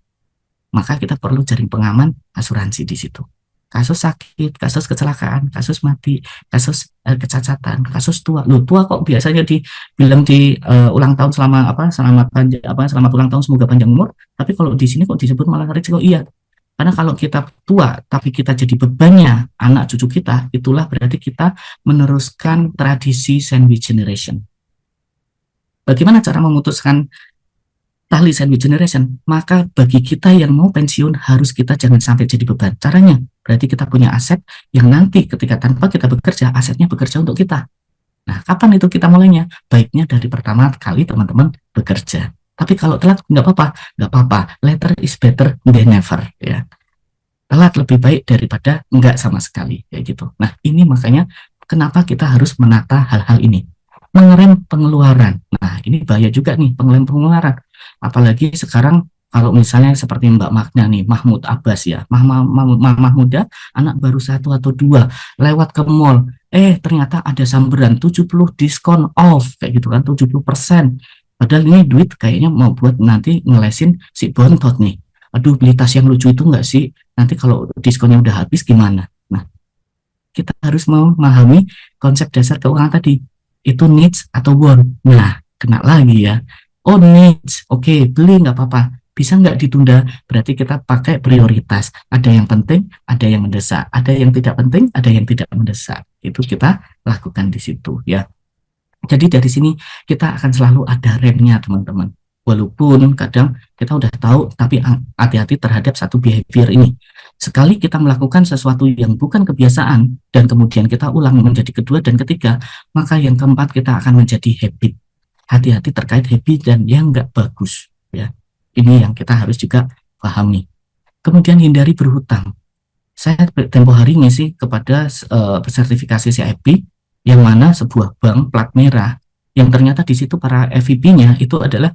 S3: maka kita perlu jaring pengaman asuransi di situ. Kasus sakit, kasus kecelakaan, kasus mati, kasus kecacatan, kasus tua. Loh, tua kok biasanya dibilang di ulang tahun selamat ulang tahun semoga panjang umur. Tapi kalau di sini kok disebut malah risiko? Iya. Karena kalau kita tua tapi kita jadi bebannya anak cucu kita, itulah berarti kita meneruskan tradisi sandwich generation. Bagaimana cara memutuskan tali sandwich generation? Maka bagi kita yang mau pensiun harus kita jangan sampai jadi beban. Caranya berarti kita punya aset yang nanti ketika tanpa kita bekerja, asetnya bekerja untuk kita. Nah, kapan itu kita mulainya? Baiknya dari pertama kali teman-teman bekerja. Tapi kalau telat nggak apa-apa. Later is better than never ya. Telat lebih baik daripada nggak sama sekali kayak gitu. Nah, ini makanya kenapa kita harus menata hal-hal ini. Mengerem pengeluaran. Nah, ini bahaya juga nih pengerem pengeluaran. Apalagi sekarang kalau misalnya seperti Mbak Magda nih, Mahmud Abbas ya, Mahmuda, anak baru 1 atau 2, lewat ke mall, ternyata ada samberan 70 diskon off, kayak gitu kan, 70%. Padahal ini duit kayaknya mau buat nanti ngelesin si bontot nih. Aduh, beli tas yang lucu itu enggak sih? Nanti kalau diskonnya udah habis gimana? Nah, kita harus memahami konsep dasar keuangan tadi. Itu needs atau want. Nah, kena lagi ya. Oh, needs, oke, beli nggak apa-apa. Bisa nggak ditunda? Berarti kita pakai prioritas. Ada yang penting, ada yang mendesak. Ada yang tidak penting, ada yang tidak mendesak. Itu kita lakukan di situ ya. Jadi dari sini kita akan selalu ada remnya teman-teman. Walaupun kadang kita udah tahu, tapi hati-hati terhadap satu behavior ini. Sekali kita melakukan sesuatu yang bukan kebiasaan, dan kemudian kita ulang menjadi kedua dan ketiga, maka yang keempat kita akan menjadi habit. Hati-hati terkait habit dan yang nggak bagus ya. Ini yang kita harus juga pahami. Kemudian hindari berhutang. Saya tempo hari ngisi kepada sertifikasi CIP, yang mana sebuah bank plat merah, yang ternyata di situ para FIP-nya itu adalah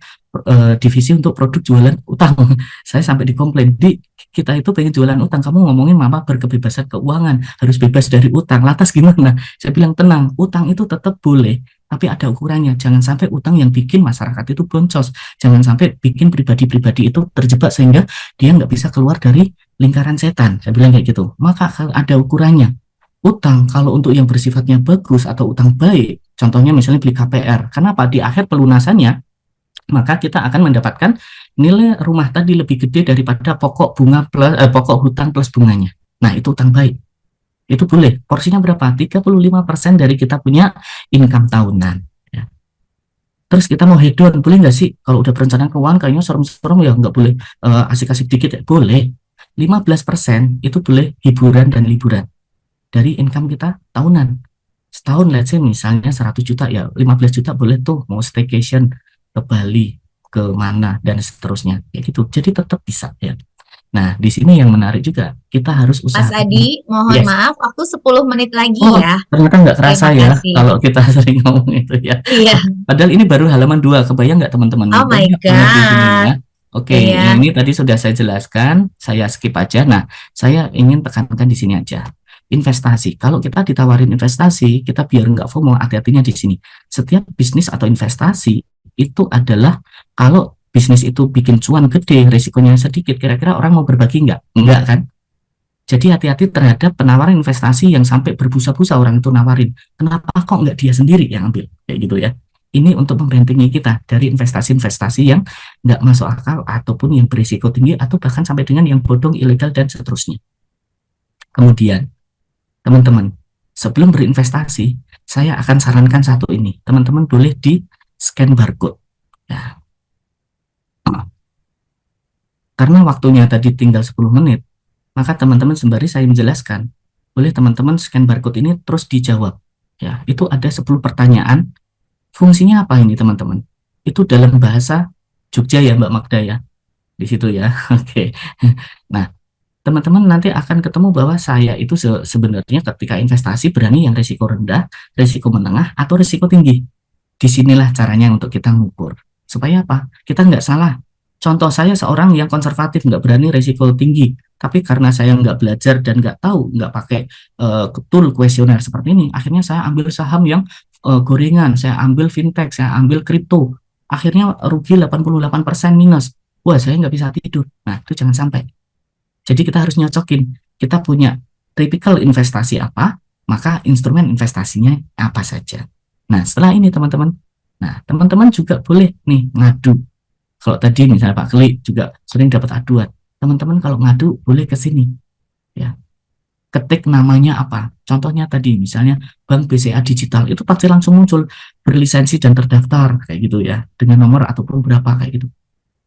S3: divisi untuk produk jualan utang. Saya sampai dikomplain, di kita itu pengen jualan utang, kamu ngomongin mama berkebebasan keuangan, harus bebas dari utang, lantas gimana? Saya bilang tenang, utang itu tetap boleh, tapi ada ukurannya. Jangan sampai utang yang bikin masyarakat itu boncos, jangan sampai bikin pribadi-pribadi itu terjebak sehingga dia nggak bisa keluar dari lingkaran setan. Saya bilang kayak gitu. Maka ada ukurannya. Utang kalau untuk yang bersifatnya bagus atau utang baik, contohnya misalnya beli KPR, kenapa? Di akhir pelunasannya maka kita akan mendapatkan nilai rumah tadi lebih gede daripada pokok bunga plus pokok hutang plus bunganya. Nah, itu utang baik. Itu boleh. Porsinya berapa? 35% dari kita punya income tahunan. Ya. Terus kita mau hedon, boleh nggak sih? Kalau udah perencanaan keuangan kayaknya serem-serem ya, nggak boleh asik-asik dikit ya? Boleh. 15% itu boleh hiburan dan liburan dari income kita tahunan. Setahun let's say misalnya 100 juta ya, 15 juta boleh tuh mau staycation ke Bali, ke mana dan seterusnya kayak gitu. Jadi tetap bisa ya. Nah, di sini yang menarik juga, kita harus
S1: Mas
S3: usahakan.
S1: Adi, mohon
S3: Yes.
S1: maaf, waktu 10 menit lagi
S3: Oh,
S1: ya.
S3: ternyata nggak kerasa
S1: Terima
S3: ya
S1: kasih.
S3: kalau kita sering ngomong itu ya.
S1: Iya.
S3: Padahal ini baru halaman 2, kebayang nggak teman-teman?
S1: Oh my
S3: Banyak banget di sini
S1: God.
S3: ya. Oke,
S1: Iya.
S3: yang ini tadi sudah saya jelaskan, saya skip aja. Nah, saya ingin tekankan di sini aja. Investasi. Kalau kita ditawarin investasi, kita biar nggak FOMO, hati-hatinya di sini. Setiap bisnis atau investasi itu adalah kalau bisnis itu bikin cuan gede, risikonya sedikit, kira-kira orang mau berbagi nggak? Enggak kan? Jadi hati-hati terhadap penawaran investasi yang sampai berbusa-busa orang itu nawarin. Kenapa kok nggak dia sendiri yang ambil? Kayak gitu ya. Ini untuk membentengi kita dari investasi-investasi yang nggak masuk akal ataupun yang berisiko tinggi atau bahkan sampai dengan yang bodong, ilegal, dan seterusnya. Kemudian, teman-teman, sebelum berinvestasi, saya akan sarankan satu ini. Teman-teman boleh di scan barcode. Ya. Karena waktunya tadi tinggal 10 menit, maka teman-teman sembari saya menjelaskan, boleh teman-teman scan barcode ini terus dijawab. Ya, itu ada 10 pertanyaan. Fungsinya apa ini teman-teman? Itu dalam bahasa Jogja ya Mbak Magda ya. Di situ ya. Oke. Nah, teman-teman nanti akan ketemu bahwa saya itu sebenarnya ketika investasi berani yang risiko rendah, risiko menengah, atau risiko tinggi. Disinilah caranya untuk kita ngukur. Supaya apa? Kita nggak salah. Contoh saya seorang yang konservatif, nggak berani risiko tinggi. Tapi karena saya nggak belajar dan nggak tahu, nggak pakai tool kuesioner seperti ini, akhirnya saya ambil saham yang gorengan, saya ambil fintech, saya ambil kripto. Akhirnya rugi 88% minus. Wah, saya nggak bisa tidur. Nah, itu jangan sampai. Jadi kita harus nyocokin, kita punya tipikal investasi apa, maka instrumen investasinya apa saja. Nah, setelah ini teman-teman, teman-teman juga boleh nih ngadu. Kalau tadi misalnya Pak Kli juga sering dapat aduan, teman-teman kalau ngadu boleh ke sini. Ya. Ketik namanya apa. Contohnya tadi misalnya Bank BCA Digital, itu pasti langsung muncul berlisensi dan terdaftar kayak gitu ya, dengan nomor ataupun berapa kayak gitu.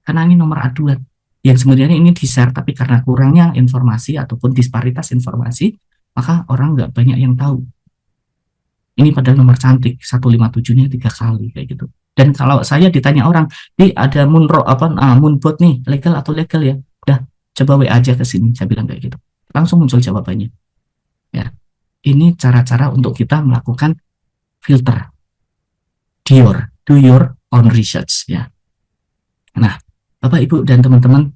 S3: Karena ini nomor aduan. Yang sebenarnya ini di-share, tapi karena kurangnya informasi ataupun disparitas informasi, maka orang nggak banyak yang tahu. Ini padahal nomor cantik, 157-nya 3 kali, kayak gitu. Dan kalau saya ditanya orang, ada moonbot nih, legal atau legal ya? Udah, coba WA aja ke sini, saya bilang kayak gitu. Langsung muncul jawabannya. Ya, ini cara-cara untuk kita melakukan filter. Do your own research, ya. Nah, Bapak, Ibu, dan teman-teman,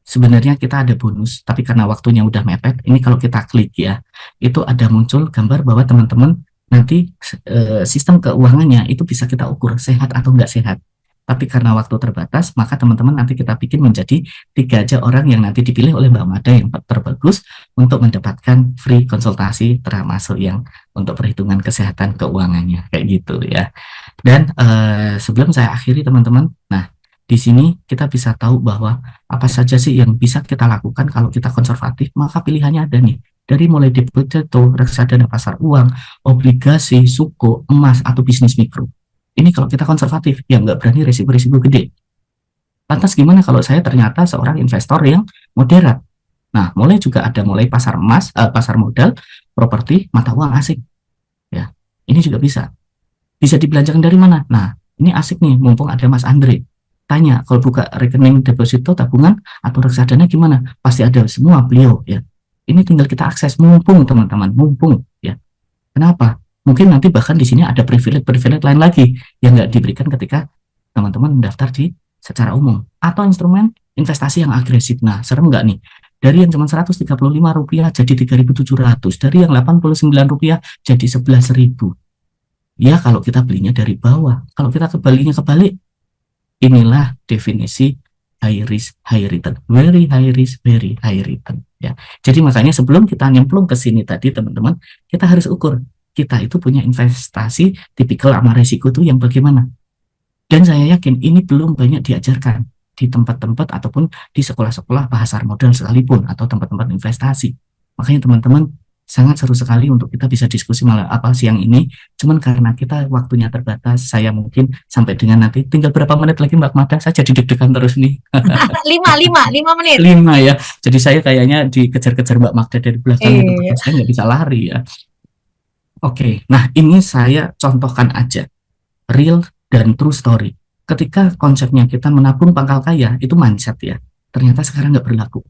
S3: sebenarnya kita ada bonus, tapi karena waktunya udah mepet, ini kalau kita klik ya, itu ada muncul gambar bahwa teman-teman nanti sistem keuangannya itu bisa kita ukur sehat atau enggak sehat. Tapi karena waktu terbatas, maka teman-teman nanti kita bikin menjadi 3 aja orang yang nanti dipilih oleh Mbak Mada yang terbagus untuk mendapatkan free konsultasi termasuk yang untuk perhitungan kesehatan keuangannya, kayak gitu ya. Dan sebelum saya akhiri teman-teman, di sini kita bisa tahu bahwa apa saja sih yang bisa kita lakukan kalau kita konservatif, maka pilihannya ada nih. Dari mulai deposito, reksadana pasar uang, obligasi, suku, emas, atau bisnis mikro. Ini kalau kita konservatif, ya nggak berani risiko-risiko gede. Lantas gimana kalau saya ternyata seorang investor yang moderat? Nah, mulai pasar emas, pasar modal, properti, mata uang asing. Ya, ini juga bisa. Bisa dibelanjakan dari mana? Nah, ini asik nih, mumpung ada Mas Andre. tanya kalau buka rekening deposito tabungan atau reksadana gimana, pasti ada semua beliau ya. Ini tinggal kita akses, mumpung teman-teman, mumpung ya. Kenapa? Mungkin nanti bahkan di sini ada privilege lain lagi yang nggak diberikan ketika teman-teman mendaftar di secara umum, atau instrumen investasi yang agresif. Nah, serem nggak nih? Dari yang cuma Rp135 jadi Rp3.700, dari yang Rp89 jadi Rp11.000. Ya, kalau kita belinya dari bawah. Kalau kita kebalik, inilah definisi high risk, high return. Very high risk, very high return. Ya. Jadi makanya sebelum kita nyemplung ke sini tadi, teman-teman, kita harus ukur kita itu punya investasi tipikal sama resiko itu yang bagaimana. Dan saya yakin ini belum banyak diajarkan di tempat-tempat ataupun di sekolah-sekolah pasar modal sekalipun atau tempat-tempat investasi. Makanya teman-teman sangat seru sekali untuk kita bisa diskusi malah apa siang ini. Cuman karena kita waktunya terbatas, saya mungkin sampai dengan nanti tinggal berapa menit lagi Mbak Mada, saya jadi deg-degan terus nih.
S1: 5 menit.
S3: 5 ya. Jadi saya kayaknya dikejar-kejar Mbak Magda dari belakang gitu.
S1: Iya.
S3: Saya nggak bisa lari ya. Oke, nah ini saya contohkan aja real dan true story. Ketika konsepnya kita menabung pangkal kaya itu mindset ya. Ternyata sekarang nggak berlaku.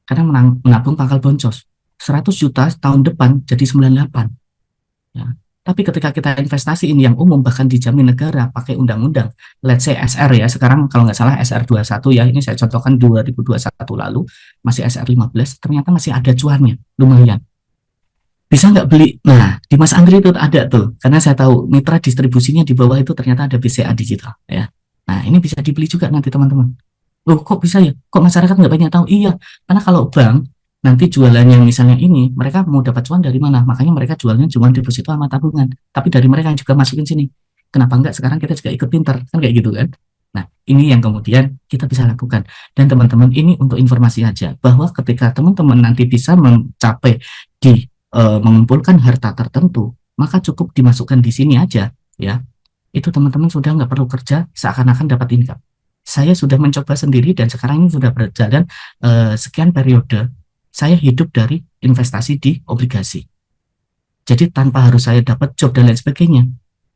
S3: Karena menabung pangkal boncos. 100 juta tahun depan jadi 98. Ya. Tapi ketika kita investasi ini yang umum bahkan dijamin negara pakai undang-undang, let's say SR ya, sekarang kalau nggak salah SR 21 ya, ini saya contohkan 2021 lalu, masih SR 15, ternyata masih ada cuannya, lumayan. Bisa nggak beli? Nah, di Mas Andri itu ada tuh, karena saya tahu mitra distribusinya di bawah itu ternyata ada BCA Digital ya. Nah, ini bisa dibeli juga nanti teman-teman. Loh, kok bisa ya? Kok masyarakat nggak banyak tahu? Iya, karena kalau bank nanti jualannya misalnya ini, mereka mau dapat cuan dari mana? Makanya mereka jualnya cuma deposito sama tabungan. Tapi dari mereka yang juga masukin sini. Kenapa enggak sekarang kita juga ikut pintar? Kan kayak gitu kan? Nah, ini yang kemudian kita bisa lakukan. Dan teman-teman, ini untuk informasi aja, bahwa ketika teman-teman nanti bisa mencapai di mengumpulkan harta tertentu, maka cukup dimasukkan di sini aja ya. Itu teman-teman sudah nggak perlu kerja, seakan-akan dapat income. Saya sudah mencoba sendiri dan sekarang ini sudah berjalan sekian periode. Saya hidup dari investasi di obligasi. Jadi tanpa harus saya dapat job dan lain sebagainya.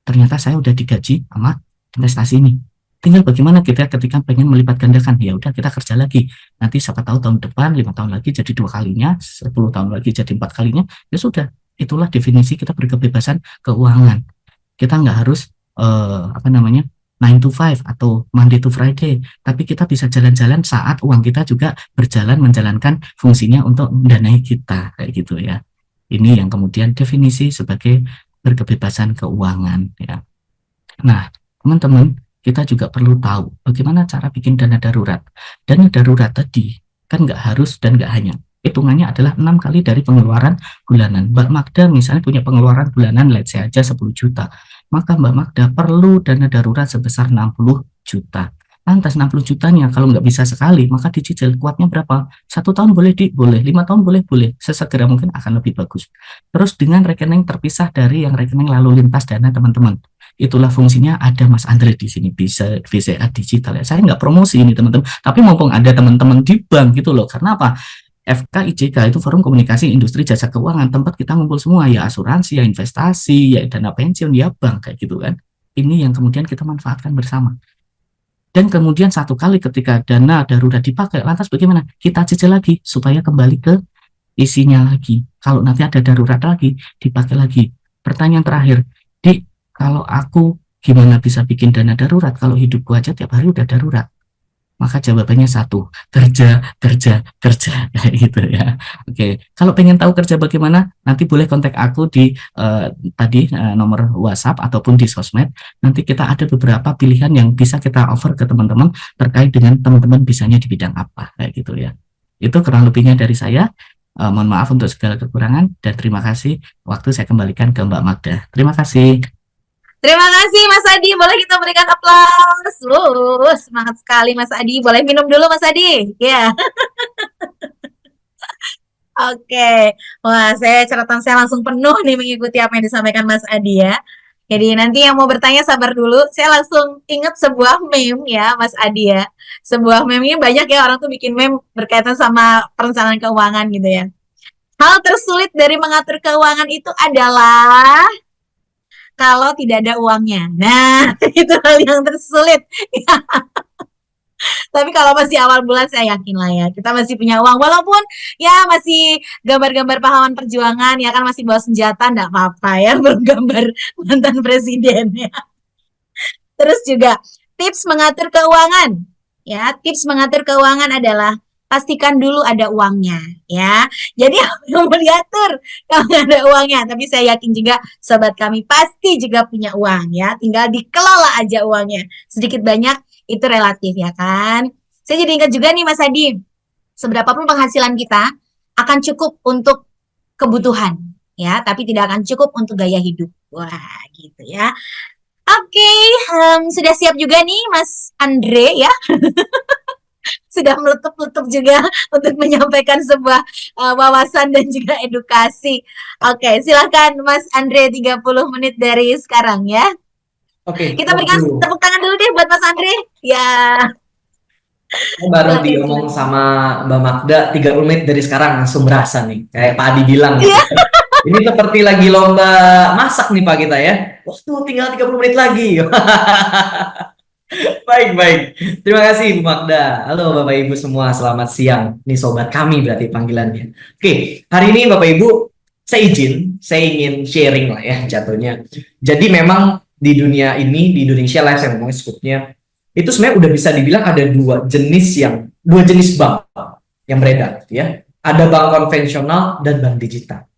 S3: Ternyata saya udah digaji sama investasi ini. Tinggal bagaimana kita ketika pengen melipat gandakan, ya udah kita kerja lagi. Nanti siapa tahu tahun depan 5 tahun lagi jadi 2 kalinya, 10 tahun lagi jadi 4 kalinya. Ya sudah, itulah definisi kita berkebebasan keuangan. Kita nggak harus 9 to 5 atau Monday to Friday, tapi kita bisa jalan-jalan saat uang kita juga berjalan menjalankan fungsinya untuk mendanai kita kayak gitu ya. Ini yang kemudian definisi sebagai berkebebasan keuangan ya. Nah, teman-teman, kita juga perlu tahu bagaimana cara bikin dana darurat. Dana darurat tadi kan nggak harus dan nggak hanya. Hitungannya adalah 6 kali dari pengeluaran bulanan. Mbak Magda misalnya punya pengeluaran bulanan, let's say aja 10 juta. Maka Mbak Magda perlu dana darurat sebesar 60 juta. Lantas 60 jutanya kalau nggak bisa sekali, maka dicicil. Kuatnya berapa? 1 tahun boleh, boleh. 5 tahun boleh. Sesegera mungkin akan lebih bagus. Terus dengan rekening terpisah dari yang rekening lalu lintas dana teman-teman. Itulah fungsinya ada Mas Andre di sini, bisa BCA Digital ya. Saya nggak promosi ini teman-teman, tapi mumpung ada teman-teman di bank gitu loh. Karena apa? FKIJK itu Forum Komunikasi Industri Jasa Keuangan, tempat kita ngumpul semua ya, asuransi, ya investasi, ya dana pensiun, ya bank kayak gitu kan. Ini yang kemudian kita manfaatkan bersama. Dan kemudian satu kali ketika dana darurat dipakai, lantas bagaimana? Kita cicil lagi supaya kembali ke isinya lagi. Kalau nanti ada darurat lagi, dipakai lagi. Pertanyaan terakhir, kalau aku gimana bisa bikin dana darurat kalau hidupku aja tiap hari udah darurat? Maka jawabannya satu, kerja kayak gitu ya. Oke, kalau pengen tahu kerja bagaimana, nanti boleh kontak aku di nomor WhatsApp ataupun di sosmed. Nanti kita ada beberapa pilihan yang bisa kita offer ke teman-teman terkait dengan teman-teman bisanya di bidang apa kayak gitu ya. Itu kurang lebihnya dari saya. Mohon maaf untuk segala kekurangan dan terima kasih. Waktu saya kembalikan ke Mbak Magda. Terima kasih.
S1: Terima kasih Mas Adi, boleh kita berikan aplaus. Semangat sekali Mas Adi. Boleh minum dulu Mas Adi? Ya. Oke. Wah, catatan saya langsung penuh nih mengikuti apa yang disampaikan Mas Adi ya. Jadi nanti yang mau bertanya sabar dulu. Saya langsung ingat sebuah meme ya Mas Adi ya. Sebuah meme ini banyak ya orang tuh bikin meme berkaitan sama perencanaan keuangan gitu ya. Hal tersulit dari mengatur keuangan itu adalah kalau tidak ada uangnya. Nah, itu hal yang tersulit. Tapi kalau masih awal bulan saya yakin lah ya, kita masih punya uang. Walaupun ya masih gambar-gambar pahlawan perjuangan, ya kan masih bawa senjata, enggak apa-apa ya, belum gambar mantan presiden ya. Terus juga tips mengatur keuangan. Ya, tips mengatur keuangan adalah pastikan dulu ada uangnya ya. Jadi yang mau diatur kalau nggak ada uangnya. Tapi saya yakin juga sobat kami pasti juga punya uang ya. Tinggal dikelola aja uangnya. Sedikit banyak itu relatif ya kan. Saya jadi ingat juga nih Mas Adi, seberapa pun penghasilan kita akan cukup untuk kebutuhan ya, tapi tidak akan cukup untuk gaya hidup. Wah, gitu ya. Oke, sudah siap juga nih Mas Andre ya, sudah meletup-letup juga untuk menyampaikan sebuah wawasan dan juga edukasi. Oke, silakan Mas Andre 30 menit dari sekarang ya.
S4: Oke,
S1: Kita berikan
S4: waduh.
S1: tepuk tangan dulu deh buat Mas Andre. Ya,
S4: Saya baru
S1: silakan
S4: diomong
S1: silakan.
S4: sama Mbak Magda 30 menit dari sekarang langsung berasa nih. Kayak Pak Adi bilang gitu.
S1: Iya.
S4: Ini seperti lagi lomba masak nih Pak kita ya. Waktu tinggal 30 menit lagi. Baik, baik. Terima kasih Bu Magda. Halo Bapak Ibu semua, selamat siang. Ini sobat kami berarti panggilannya. Oke, hari ini Bapak Ibu, saya ingin sharing lah ya jatuhnya. Jadi memang di dunia ini, di Indonesia lah saya ngomongin skupnya, itu sebenarnya udah bisa dibilang ada dua jenis bank yang beredar gitu ya. Ada bank konvensional dan bank digital.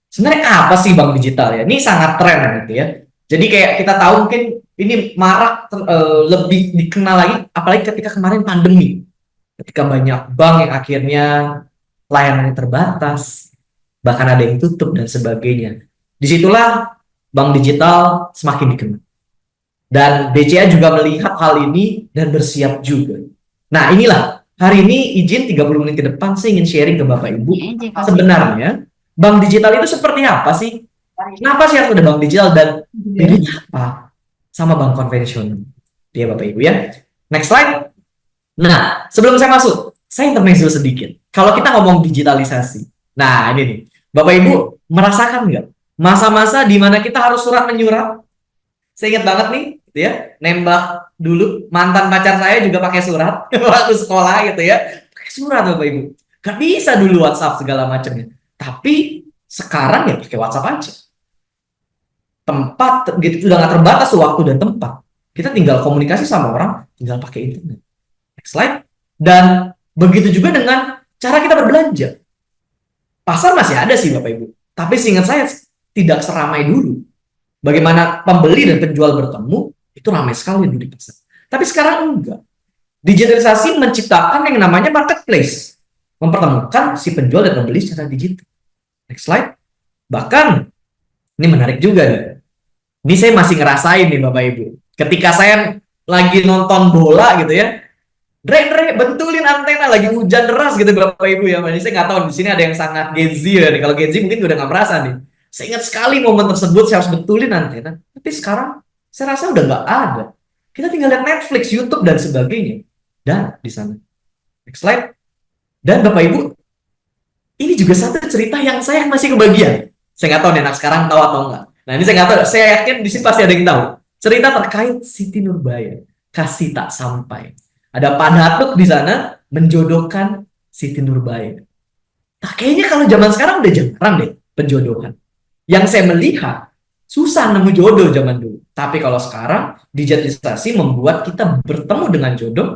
S4: Sebenarnya apa sih bank digital ya? Ini sangat tren gitu ya. Jadi kayak kita tahu mungkin ini marak lebih dikenal lagi apalagi ketika kemarin pandemi. Ketika banyak bank yang akhirnya layanannya terbatas, bahkan ada yang tutup dan sebagainya. Disitulah bank digital semakin dikenal. Dan BCA juga melihat hal ini dan bersiap juga. Nah, inilah hari ini izin 30 menit ke depan saya ingin sharing ke Bapak Ibu. Sebenarnya bank digital itu seperti apa sih? Kenapa sih harus ada bank digital dan bedanya apa sama bank konvensional? Ya Bapak Ibu ya. Next slide. Nah, sebelum saya masuk, saya intermezzo sedikit. Kalau kita ngomong digitalisasi, nah ini nih, Bapak Ibu merasakan nggak masa-masa di mana kita harus surat menyurat? Saya ingat banget nih, gitu ya, nembak dulu mantan pacar saya juga pakai surat waktu sekolah gitu ya, pakai surat Bapak Ibu. Gak bisa dulu WhatsApp segala macamnya. Tapi sekarang ya pakai WhatsApp aja. Tempat gitu sudah nggak terbatas waktu dan tempat. Kita tinggal komunikasi sama orang, tinggal pakai internet. Next slide. Dan begitu juga dengan cara kita berbelanja. Pasar masih ada sih Bapak Ibu, tapi seingat saya tidak seramai dulu. Bagaimana pembeli dan penjual bertemu, itu ramai sekali dulu di pasar. Tapi sekarang enggak. Digitalisasi menciptakan yang namanya marketplace. Mempertemukan si penjual dan pembeli secara digital. Next slide. Bahkan, ini menarik juga nih. Ini saya masih ngerasain nih Bapak Ibu. Ketika saya lagi nonton bola gitu ya, Dre, bentulin antena lagi hujan deras gitu Bapak Ibu ya. Ini saya nggak tahu di sini ada yang sangat Gen Z ya. Kalau Gen Z mungkin udah nggak merasa nih. Saya ingat sekali momen tersebut saya harus betulin antena. Tapi sekarang saya rasa udah nggak ada. Kita tinggal lihat Netflix, YouTube dan sebagainya. Dan di sana. Next slide. Dan Bapak Ibu, ini juga satu cerita yang saya masih kebagian. Saya nggak tahu nih anak sekarang tahu atau enggak. Nah ini saya nggak tahu. Saya yakin di sini pasti ada yang tahu. Cerita terkait Siti Nurbaya, kasih tak sampai. Ada Pak Datuk di sana menjodohkan Siti Nurbaya. Nah, kayaknya kalau zaman sekarang udah jarang deh penjodohan. Yang saya melihat susah nemu jodoh zaman dulu. Tapi kalau sekarang digitalisasi membuat kita bertemu dengan jodoh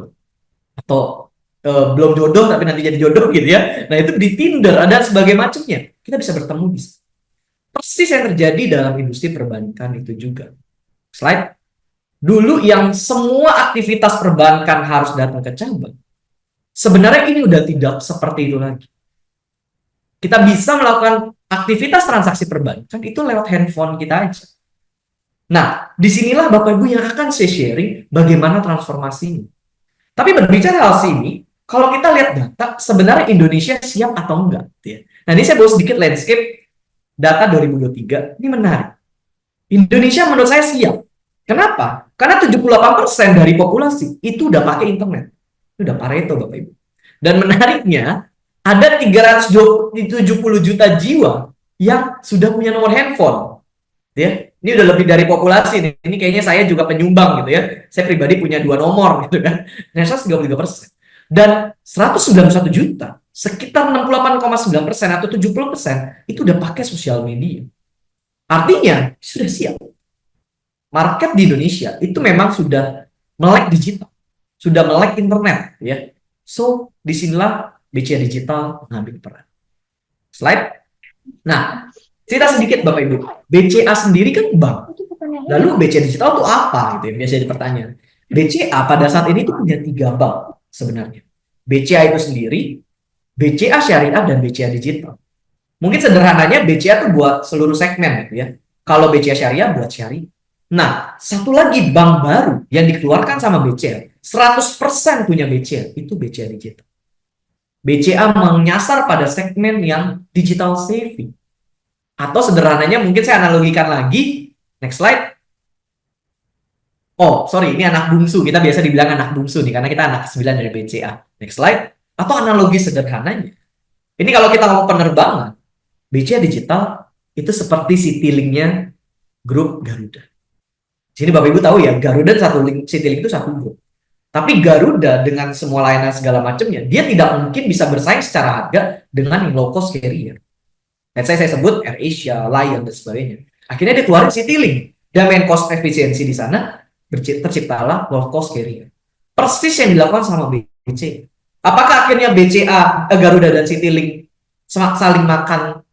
S4: atau belum jodoh tapi nanti jadi jodoh gitu ya. Nah itu di Tinder ada sebagai macamnya. Kita bisa bertemu di sana. Persis yang terjadi dalam industri perbankan itu juga. Slide. Dulu yang semua aktivitas perbankan harus datang ke cabang. Sebenarnya ini udah tidak seperti itu lagi. Kita bisa melakukan aktivitas transaksi perbankan itu lewat handphone kita aja. Nah, disinilah Bapak Ibu yang akan saya sharing bagaimana transformasi ini. Tapi berbicara hal sini, kalau kita lihat data, sebenarnya Indonesia siap atau enggak? Nah, ini saya bawa sedikit landscape data 2023. Ini menarik. Indonesia menurut saya siap. Kenapa? Karena 78% dari populasi itu udah pakai internet. Itu udah Pareto, Bapak Ibu. Dan menariknya, ada 370 juta jiwa yang sudah punya nomor handphone. Ya. Ini udah lebih dari populasi nih. Ini kayaknya saya juga penyumbang gitu ya. Saya pribadi punya 2 nomor gitu kan. Nesos 33%. Dan 191 juta, sekitar 68,9% atau 70% itu udah pakai sosial media. Artinya sudah siap. Market di Indonesia itu memang sudah melek digital, sudah melek internet ya. So disinilah BCA Digital mengambil peran. Slide. Nah, cerita sedikit Bapak Ibu. BCA sendiri kan bank. Lalu BCA Digital itu apa gitu ya, biasanya dipertanyaan. BCA pada saat ini itu punya 3 bank sebenarnya. BCA itu sendiri, BCA Syariah, dan BCA Digital. Mungkin sederhananya BCA itu buat seluruh segmen gitu ya. Kalau BCA Syariah buat syariah. Nah, satu lagi bank baru yang dikeluarkan sama BCA, 100% punya BCA, itu BCA Digital. BCA menyasar pada segmen yang digital savvy. Atau sederhananya mungkin saya analogikan lagi, next slide. Oh, sorry, ini anak bungsu. Kita biasa dibilang anak bungsu nih, karena kita anak ke-9 dari BCA. Next slide. Atau analogi sederhananya. Ini kalau kita ngomong penerbangan, BCA Digital itu seperti Citylink-nya grup Garuda. Sini Bapak Ibu tahu ya, Garuda satu link, Citylink itu satu grup. Tapi Garuda dengan semua layanan segala macamnya, dia tidak mungkin bisa bersaing secara harga dengan yang low cost carrier. Let's say saya sebut AirAsia, Lion, dan sebagainya. Akhirnya dia keluarin Citylink. Dan main cost efisiensi di sana, terciptalah low cost carrier. Persis yang dilakukan sama BCA. Apakah akhirnya BCA, Garuda, dan Citylink saling makan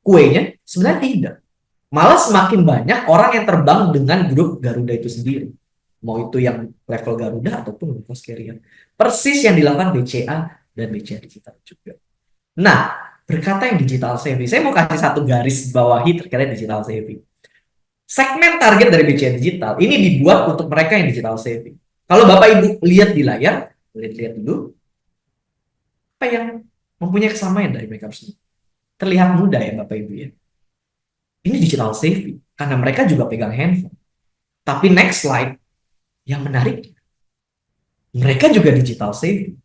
S4: kuenya? Sebenarnya tidak. Malah semakin banyak orang yang terbang dengan grup Garuda itu sendiri. Mau itu yang level Garuda ataupun low cost carrier. Persis yang dilakukan BCA dan BCA Digital juga. Nah, berkata yang digital savvy, saya mau kasih satu garis bawahi terkait digital savvy. Segmen target dari BCA Digital ini dibuat untuk mereka yang digital savvy. Kalau Bapak Ibu lihat di layar, lihat dulu, apa yang mempunyai kesamaan dari mereka semua? Terlihat mudah ya Bapak Ibu ya. Ini digital savvy, karena mereka juga pegang handphone. Tapi next slide, yang menarik, mereka juga digital savvy.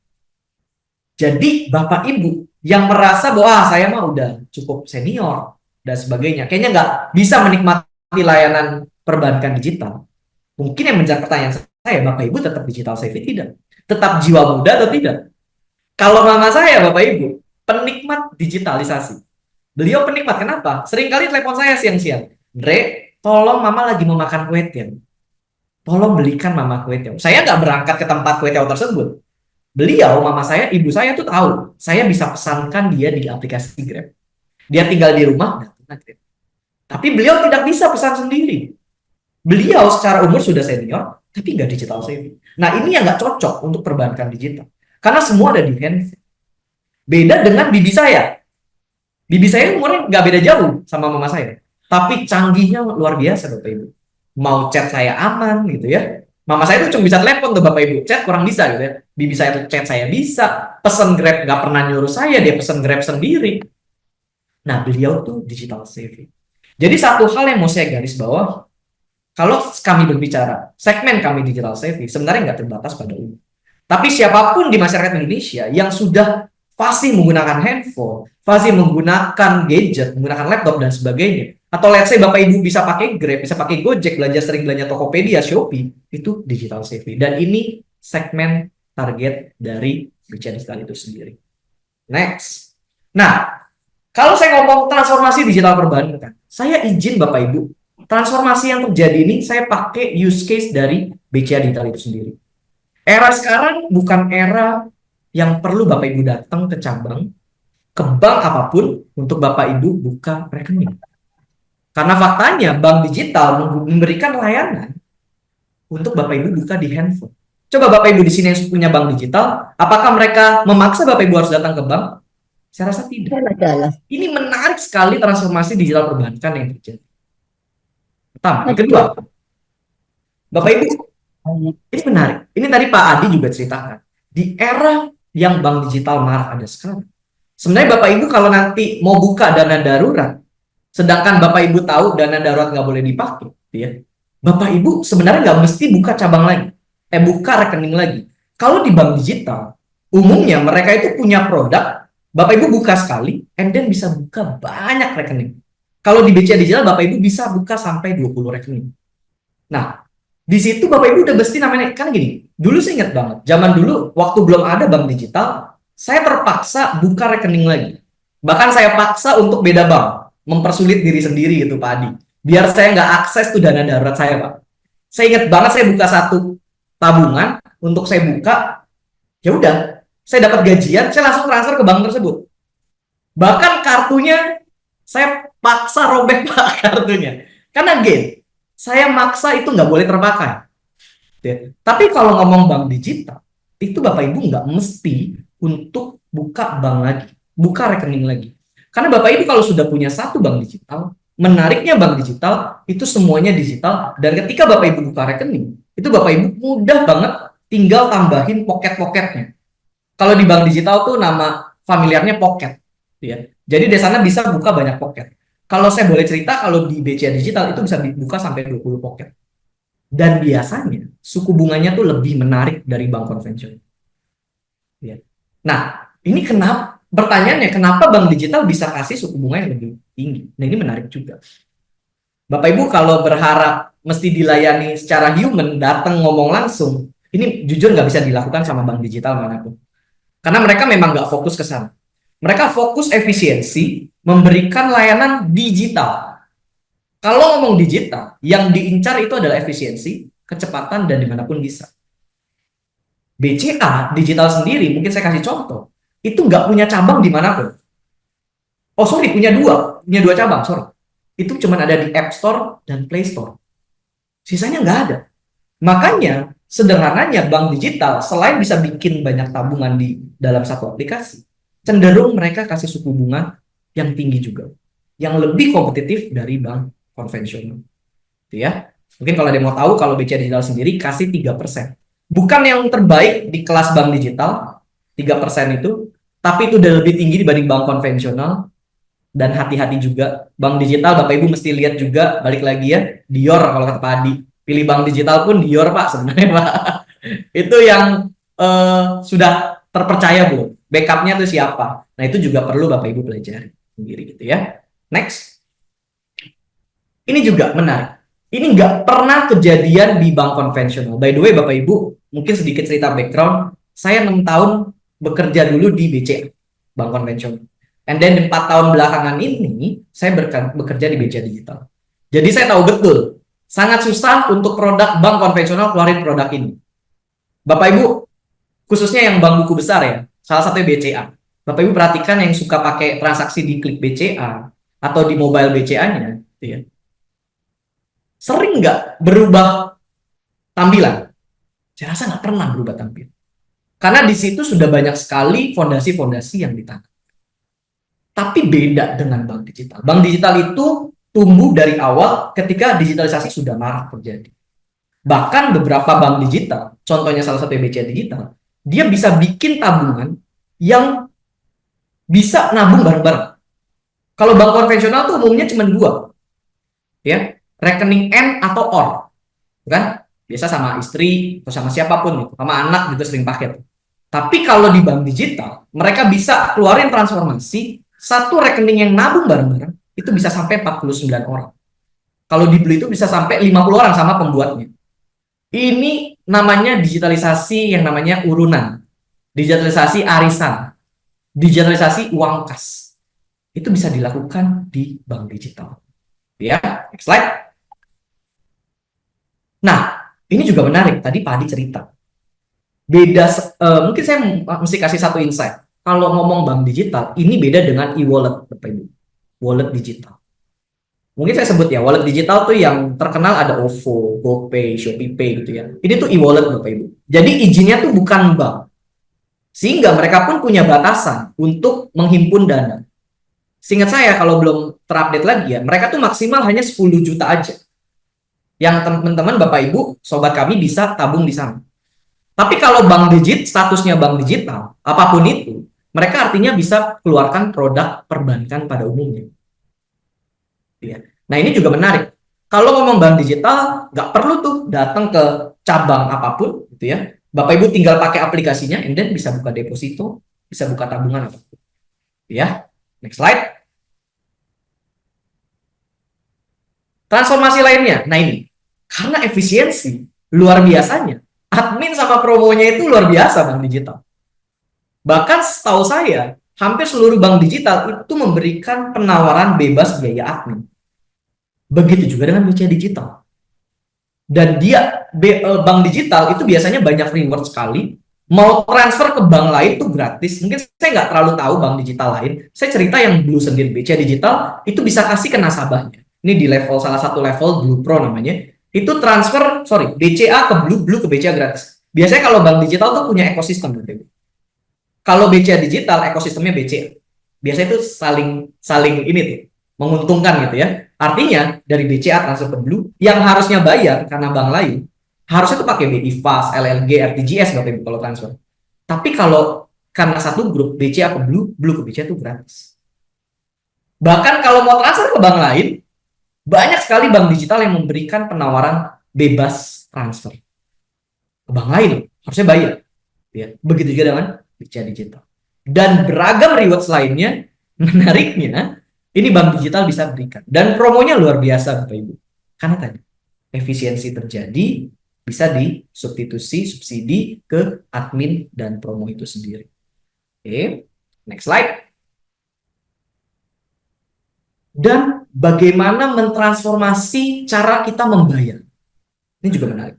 S4: Jadi Bapak Ibu yang merasa bahwa saya mah udah cukup senior dan sebagainya, kayaknya nggak bisa menikmati layanan perbankan digital. Mungkin yang menjadi pertanyaan saya, Bapak Ibu tetap digital savvy tidak? Tetap jiwa muda atau tidak? Kalau mama saya, Bapak Ibu, penikmat digitalisasi. Beliau penikmat, kenapa? Seringkali telepon saya siang-siang. Dre, tolong mama lagi mau makan kue tiaw. Tolong belikan mama kue tiaw. Saya nggak berangkat ke tempat kue tiaw tersebut. Beliau, mama saya, ibu saya tuh tahu. Saya bisa pesankan dia di aplikasi Grab. Dia tinggal di rumah, datang Grab. Tapi beliau tidak bisa pesan sendiri. Beliau secara umur sudah senior, tapi nggak digital savvy. Nah, ini yang nggak cocok untuk perbankan digital. Karena semua ada di handphone. Beda dengan bibi saya. Bibi saya umurnya nggak beda jauh sama mama saya. Tapi canggihnya luar biasa Bapak Ibu. Mau chat saya aman gitu ya. Mama saya tuh cuma bisa telepon tuh Bapak Ibu. Chat kurang bisa gitu ya. Bibi saya tuh chat saya bisa. Pesen Grab nggak pernah nyuruh saya. Dia pesen Grab sendiri. Nah beliau tuh digital savvy. Jadi satu hal yang mau saya garis bawah. Kalau kami berbicara segmen kami digital savvy, sebenarnya nggak terbatas pada umur. Tapi siapapun di masyarakat Indonesia yang sudah fasih menggunakan handphone, fasih menggunakan gadget, menggunakan laptop dan sebagainya. Atau let's say Bapak Ibu bisa pakai Grab, bisa pakai Gojek, sering belanja Tokopedia, Shopee, itu digital savvy. Dan ini segmen target dari BCA Digital itu sendiri. Next. Nah, kalau saya ngomong transformasi digital perbankan, saya izin Bapak Ibu, transformasi yang terjadi ini saya pakai use case dari BCA Digital itu sendiri. Era sekarang bukan era yang perlu Bapak Ibu datang ke cabang, ke bank apapun untuk Bapak Ibu buka rekening. Karena faktanya bank digital memberikan layanan untuk Bapak Ibu buka di handphone. Coba Bapak Ibu di sini yang punya bank digital, apakah mereka memaksa Bapak Ibu harus datang ke bank? Saya rasa tidak. Ini menarik sekali transformasi digital perbankan yang terjadi. Pertama, yang kedua, Bapak Ibu, ini menarik. Ini tadi Pak Adi juga ceritakan. Di era yang bank digital marak ada sekarang. Sebenarnya Bapak Ibu kalau nanti mau buka dana darurat, sedangkan Bapak Ibu tahu dana darurat nggak boleh dipakai, ya, Bapak Ibu sebenarnya nggak mesti buka cabang lagi, buka rekening lagi. Kalau di bank digital, umumnya mereka itu punya produk, Bapak Ibu buka sekali, and then bisa buka banyak rekening. Kalau di BCA Digital Bapak Ibu bisa buka sampai 20 rekening. Nah, di situ Bapak Ibu udah mesti namanya, kan gini, dulu saya ingat banget, zaman dulu waktu belum ada bank digital, saya terpaksa buka rekening lagi. Bahkan saya paksa untuk beda bank, mempersulit diri sendiri gitu Pak Adi. Biar saya nggak akses tuh dana darurat saya Pak. Saya ingat banget saya buka satu tabungan, untuk saya buka, ya udah, saya dapat gajian, saya langsung transfer ke bank tersebut. Bahkan kartunya saya paksa robek Pak kartunya. Karena saya maksa itu nggak boleh terpakai. Ya. Tapi kalau ngomong bank digital, itu Bapak Ibu nggak mesti untuk buka bank lagi, buka rekening lagi. Karena Bapak Ibu kalau sudah punya satu bank digital, menariknya bank digital itu semuanya digital, dan ketika Bapak Ibu buka rekening, itu Bapak Ibu mudah banget tinggal tambahin pocket-pocketnya. Kalau di bank digital tuh nama familiarnya pocket. Ya. Jadi di sana bisa buka banyak pocket. Kalau saya boleh cerita, kalau di BCA Digital itu bisa dibuka sampai 20 pocket. Dan biasanya suku bunganya tuh lebih menarik dari bank konvensional. Ya. Nah, ini kenapa? Pertanyaannya, kenapa bank digital bisa kasih suku bunga yang lebih tinggi? Nah, ini menarik juga. Bapak Ibu kalau berharap mesti dilayani secara human, datang ngomong langsung, ini jujur nggak bisa dilakukan sama bank digital manapun. Karena mereka memang nggak fokus ke sana. Mereka fokus efisiensi, memberikan layanan digital. Kalau ngomong digital, yang diincar itu adalah efisiensi, kecepatan, dan dimanapun bisa. BCA, digital sendiri, mungkin saya kasih contoh, itu nggak punya cabang dimanapun. Oh sorry, punya dua cabang, sorry. Itu cuma ada di App Store dan Play Store. Sisanya nggak ada. Makanya, sederhananya bank digital, selain bisa bikin banyak tabungan di dalam satu aplikasi, cenderung mereka kasih suku bunga yang tinggi juga, yang lebih kompetitif dari bank konvensional. Gitu ya. Mungkin kalau ada yang mau tahu, kalau BCA Digital sendiri kasih 3%. Bukan yang terbaik di kelas bank digital, 3% itu, tapi itu udah lebih tinggi dibanding bank konvensional. Dan hati-hati juga, bank digital Bapak Ibu mesti lihat juga, balik lagi ya, Dior kalau kata Pak Adi. Pilih bank digital pun Dior Pak sebenarnya Pak. Itu yang sudah terpercaya belum? Backupnya itu siapa? Nah itu juga perlu Bapak Ibu pelajari sendiri gitu ya. Next. Ini juga menarik. Ini nggak pernah kejadian di bank konvensional. By the way Bapak Ibu, mungkin sedikit cerita background. Saya 6 tahun bekerja dulu di BCA, bank konvensional. And then 4 tahun belakangan ini, saya bekerja di BCA Digital. Jadi saya tahu betul, sangat susah untuk produk bank konvensional keluarin produk ini. Bapak Ibu, khususnya yang bank buku besar ya, salah satunya BCA. Bapak Ibu perhatikan yang suka pakai transaksi di klik BCA atau di mobile BCA-nya, gitu ya. Sering nggak berubah tampilan? Saya rasa nggak pernah berubah tampilan. Karena di situ sudah banyak sekali fondasi-fondasi yang ditanam. Tapi beda dengan bank digital. Bank digital itu tumbuh dari awal ketika digitalisasi sudah marak terjadi. Bahkan beberapa bank digital, contohnya salah satu BCA Digital, dia bisa bikin tabungan yang bisa nabung bareng-bareng. Kalau bank konvensional tuh umumnya cuma 2. Ya, rekening N atau OR. Kan? Biasa sama istri atau sama siapapun gitu. Sama anak juga sering pakai. Tapi kalau di bank digital, mereka bisa keluarin transformasi satu rekening yang nabung bareng-bareng itu bisa sampai 49 orang. Kalau dibeli itu bisa sampai 50 orang sama pembuatnya. Ini namanya digitalisasi yang namanya urunan. Digitalisasi arisan. Digitalisasi uang kas. Itu bisa dilakukan di bank digital. Ya, next slide. Nah, ini juga menarik. Tadi Pak Adi cerita. Beda, mungkin saya mesti kasih satu insight. Kalau ngomong bank digital, ini beda dengan e-wallet, Bapak Ibu. Wallet digital. Mungkin saya sebut ya, wallet digital tuh yang terkenal ada OVO, GoPay, ShopeePay gitu ya. Ini tuh e-wallet Bapak Ibu. Jadi izinnya tuh bukan bank. Sehingga mereka pun punya batasan untuk menghimpun dana. Seingat saya kalau belum terupdate lagi ya, mereka tuh maksimal hanya 10 juta aja. Yang teman-teman Bapak Ibu, sobat kami bisa tabung di sana. Tapi kalau bank digital, statusnya bank digital, apapun itu, mereka artinya bisa keluarkan produk perbankan pada umumnya. Ya. Nah ini juga menarik. Kalau ngomong bank digital, nggak perlu tuh datang ke cabang apapun, gitu ya. Bapak Ibu tinggal pakai aplikasinya, and then bisa buka deposito, bisa buka tabungan apapun. Ya, next slide. Transformasi lainnya, nah ini, karena efisiensi luar biasanya, admin sama promonya itu luar biasa bank digital. Bahkan setahu saya, hampir seluruh bank digital itu memberikan penawaran bebas biaya admin. Begitu juga dengan BCA Digital. Dan bank digital itu biasanya banyak reward sekali. Mau transfer ke bank lain itu gratis. Mungkin saya nggak terlalu tahu bank digital lain. Saya cerita yang Blue sendiri, BCA Digital itu bisa kasih ke nasabahnya. Ini di level salah satu level Blue Pro namanya. Itu transfer, BCA ke Blue, Blue ke BCA gratis. Biasanya kalau bank digital tuh punya ekosistem gitu. Kalau BCA Digital ekosistemnya BCA. Biasanya itu saling ini tuh menguntungkan gitu ya. Artinya dari BCA transfer ke Blue yang harusnya bayar karena bank lain harusnya tuh pakai BI Fast, LLG, RTGS Bapak Ibu kalau transfer. Tapi kalau karena satu grup BCA ke Blue, Blue ke BCA itu gratis. Bahkan kalau mau transfer ke bank lain, banyak sekali bank digital yang memberikan penawaran bebas transfer ke bank lain, harusnya bayar. Ya, begitu juga dengan BCA Digital. Dan beragam rewards lainnya, menariknya, ini bank digital bisa berikan. Dan promonya luar biasa, Bapak Ibu. Karena tadi, efisiensi terjadi, bisa disubstitusi, subsidi ke admin dan promo itu sendiri. Oke, next slide. Dan bagaimana mentransformasi cara kita membayar. Ini juga menarik.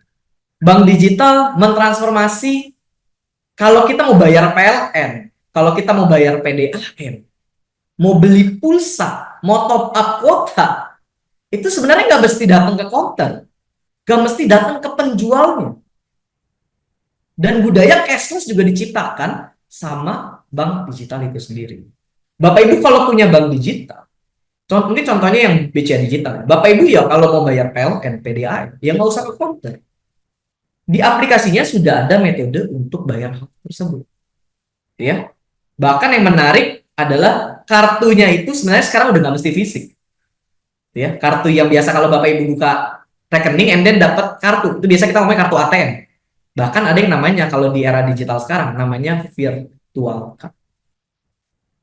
S4: Bank digital mentransformasi kalau kita mau bayar PLN, kalau kita mau bayar PDAM, mau beli pulsa, mau top up kuota, itu sebenarnya nggak mesti datang ke counter, nggak mesti datang ke penjualnya. Dan budaya cashless juga diciptakan sama bank digital itu sendiri. Bapak Ibu kalau punya bank digital, mungkin contohnya yang BCA Digital, Bapak Ibu ya kalau mau bayar PLN, PDAM, ya nggak usah ke counter. Di aplikasinya sudah ada metode untuk bayar hal tersebut. Ya. Bahkan yang menarik adalah kartunya itu sebenarnya sekarang udah nggak mesti fisik. Ya, kartu yang biasa kalau Bapak Ibu buka rekening and then dapat kartu, itu biasa kita ngomongin kartu ATM. Bahkan ada yang namanya kalau di era digital sekarang namanya virtual card.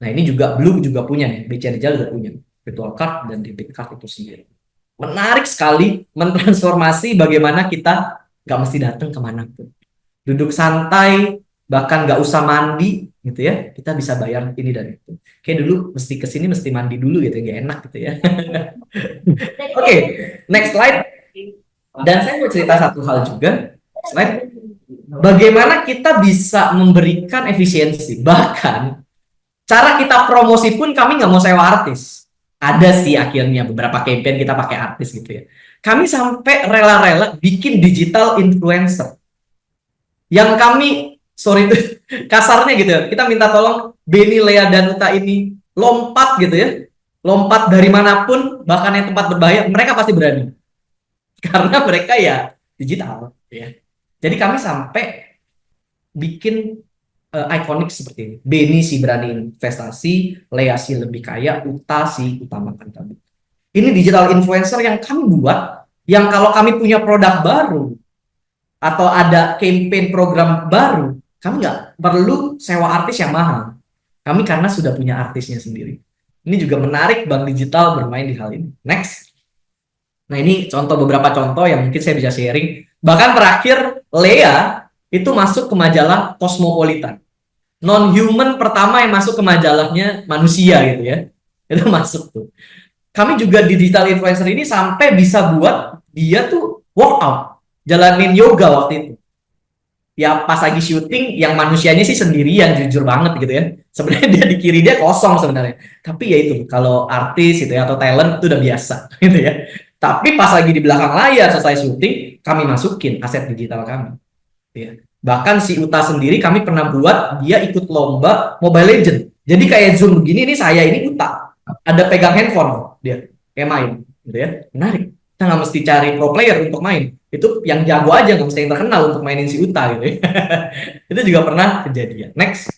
S4: Nah, ini juga Blue juga punya nih, BCA Digital juga punya virtual card dan debit card itu sendiri. Menarik sekali mentransformasi bagaimana kita nggak mesti datang kemanapun, duduk santai, bahkan nggak usah mandi gitu ya, kita bisa bayar ini dan itu. Kayak dulu mesti kesini mesti mandi dulu gitu, nggak enak gitu ya. Oke, next slide. Dan saya mau cerita satu hal juga, slide. Bagaimana kita bisa memberikan efisiensi, bahkan cara kita promosi pun kami nggak mau sewa artis. Ada sih akhirnya beberapa campaign kita pakai artis gitu ya. Kami sampai rela-rela bikin digital influencer. Yang kami, sorry itu kasarnya gitu ya, kita minta tolong Beni, Lea, Danuta ini lompat gitu ya. Lompat dari manapun, bahkan yang tempat berbahaya, mereka pasti berani. Karena mereka ya digital. Ya. Jadi kami sampai bikin ikonik seperti ini. Beni si berani investasi, Lea si lebih kaya, Uta si utamakan tadi. Ini digital influencer yang kami buat, yang kalau kami punya produk baru, atau ada campaign program baru, kami nggak perlu sewa artis yang mahal. Kami karena sudah punya artisnya sendiri. Ini juga menarik bank digital bermain di hal ini. Next. Nah ini beberapa contoh yang mungkin saya bisa sharing. Bahkan terakhir, Lea itu masuk ke majalah Cosmopolitan. Non-human pertama yang masuk ke majalahnya manusia gitu ya. Itu masuk tuh. Kami juga di digital influencer ini sampai bisa buat dia tuh workout, jalanin yoga waktu itu. Ya pas lagi syuting, yang manusianya sih sendirian, jujur banget gitu ya. Sebenarnya dia di kiri dia kosong sebenarnya. Tapi ya itu, kalau artis gitu ya, atau talent itu udah biasa gitu ya. Tapi pas lagi di belakang layar selesai syuting, kami masukin aset digital kami. Ya. Bahkan si Uta sendiri kami pernah buat dia ikut lomba Mobile Legend. Jadi kayak Zoom begini, ini saya, ini Uta. Ada pegang handphone dia kayak main gitu ya, menarik. Kita nggak mesti cari pro player untuk main, itu yang jago aja, nggak mesti yang terkenal untuk mainin si Uta gitu ya. Itu juga pernah kejadian. Next.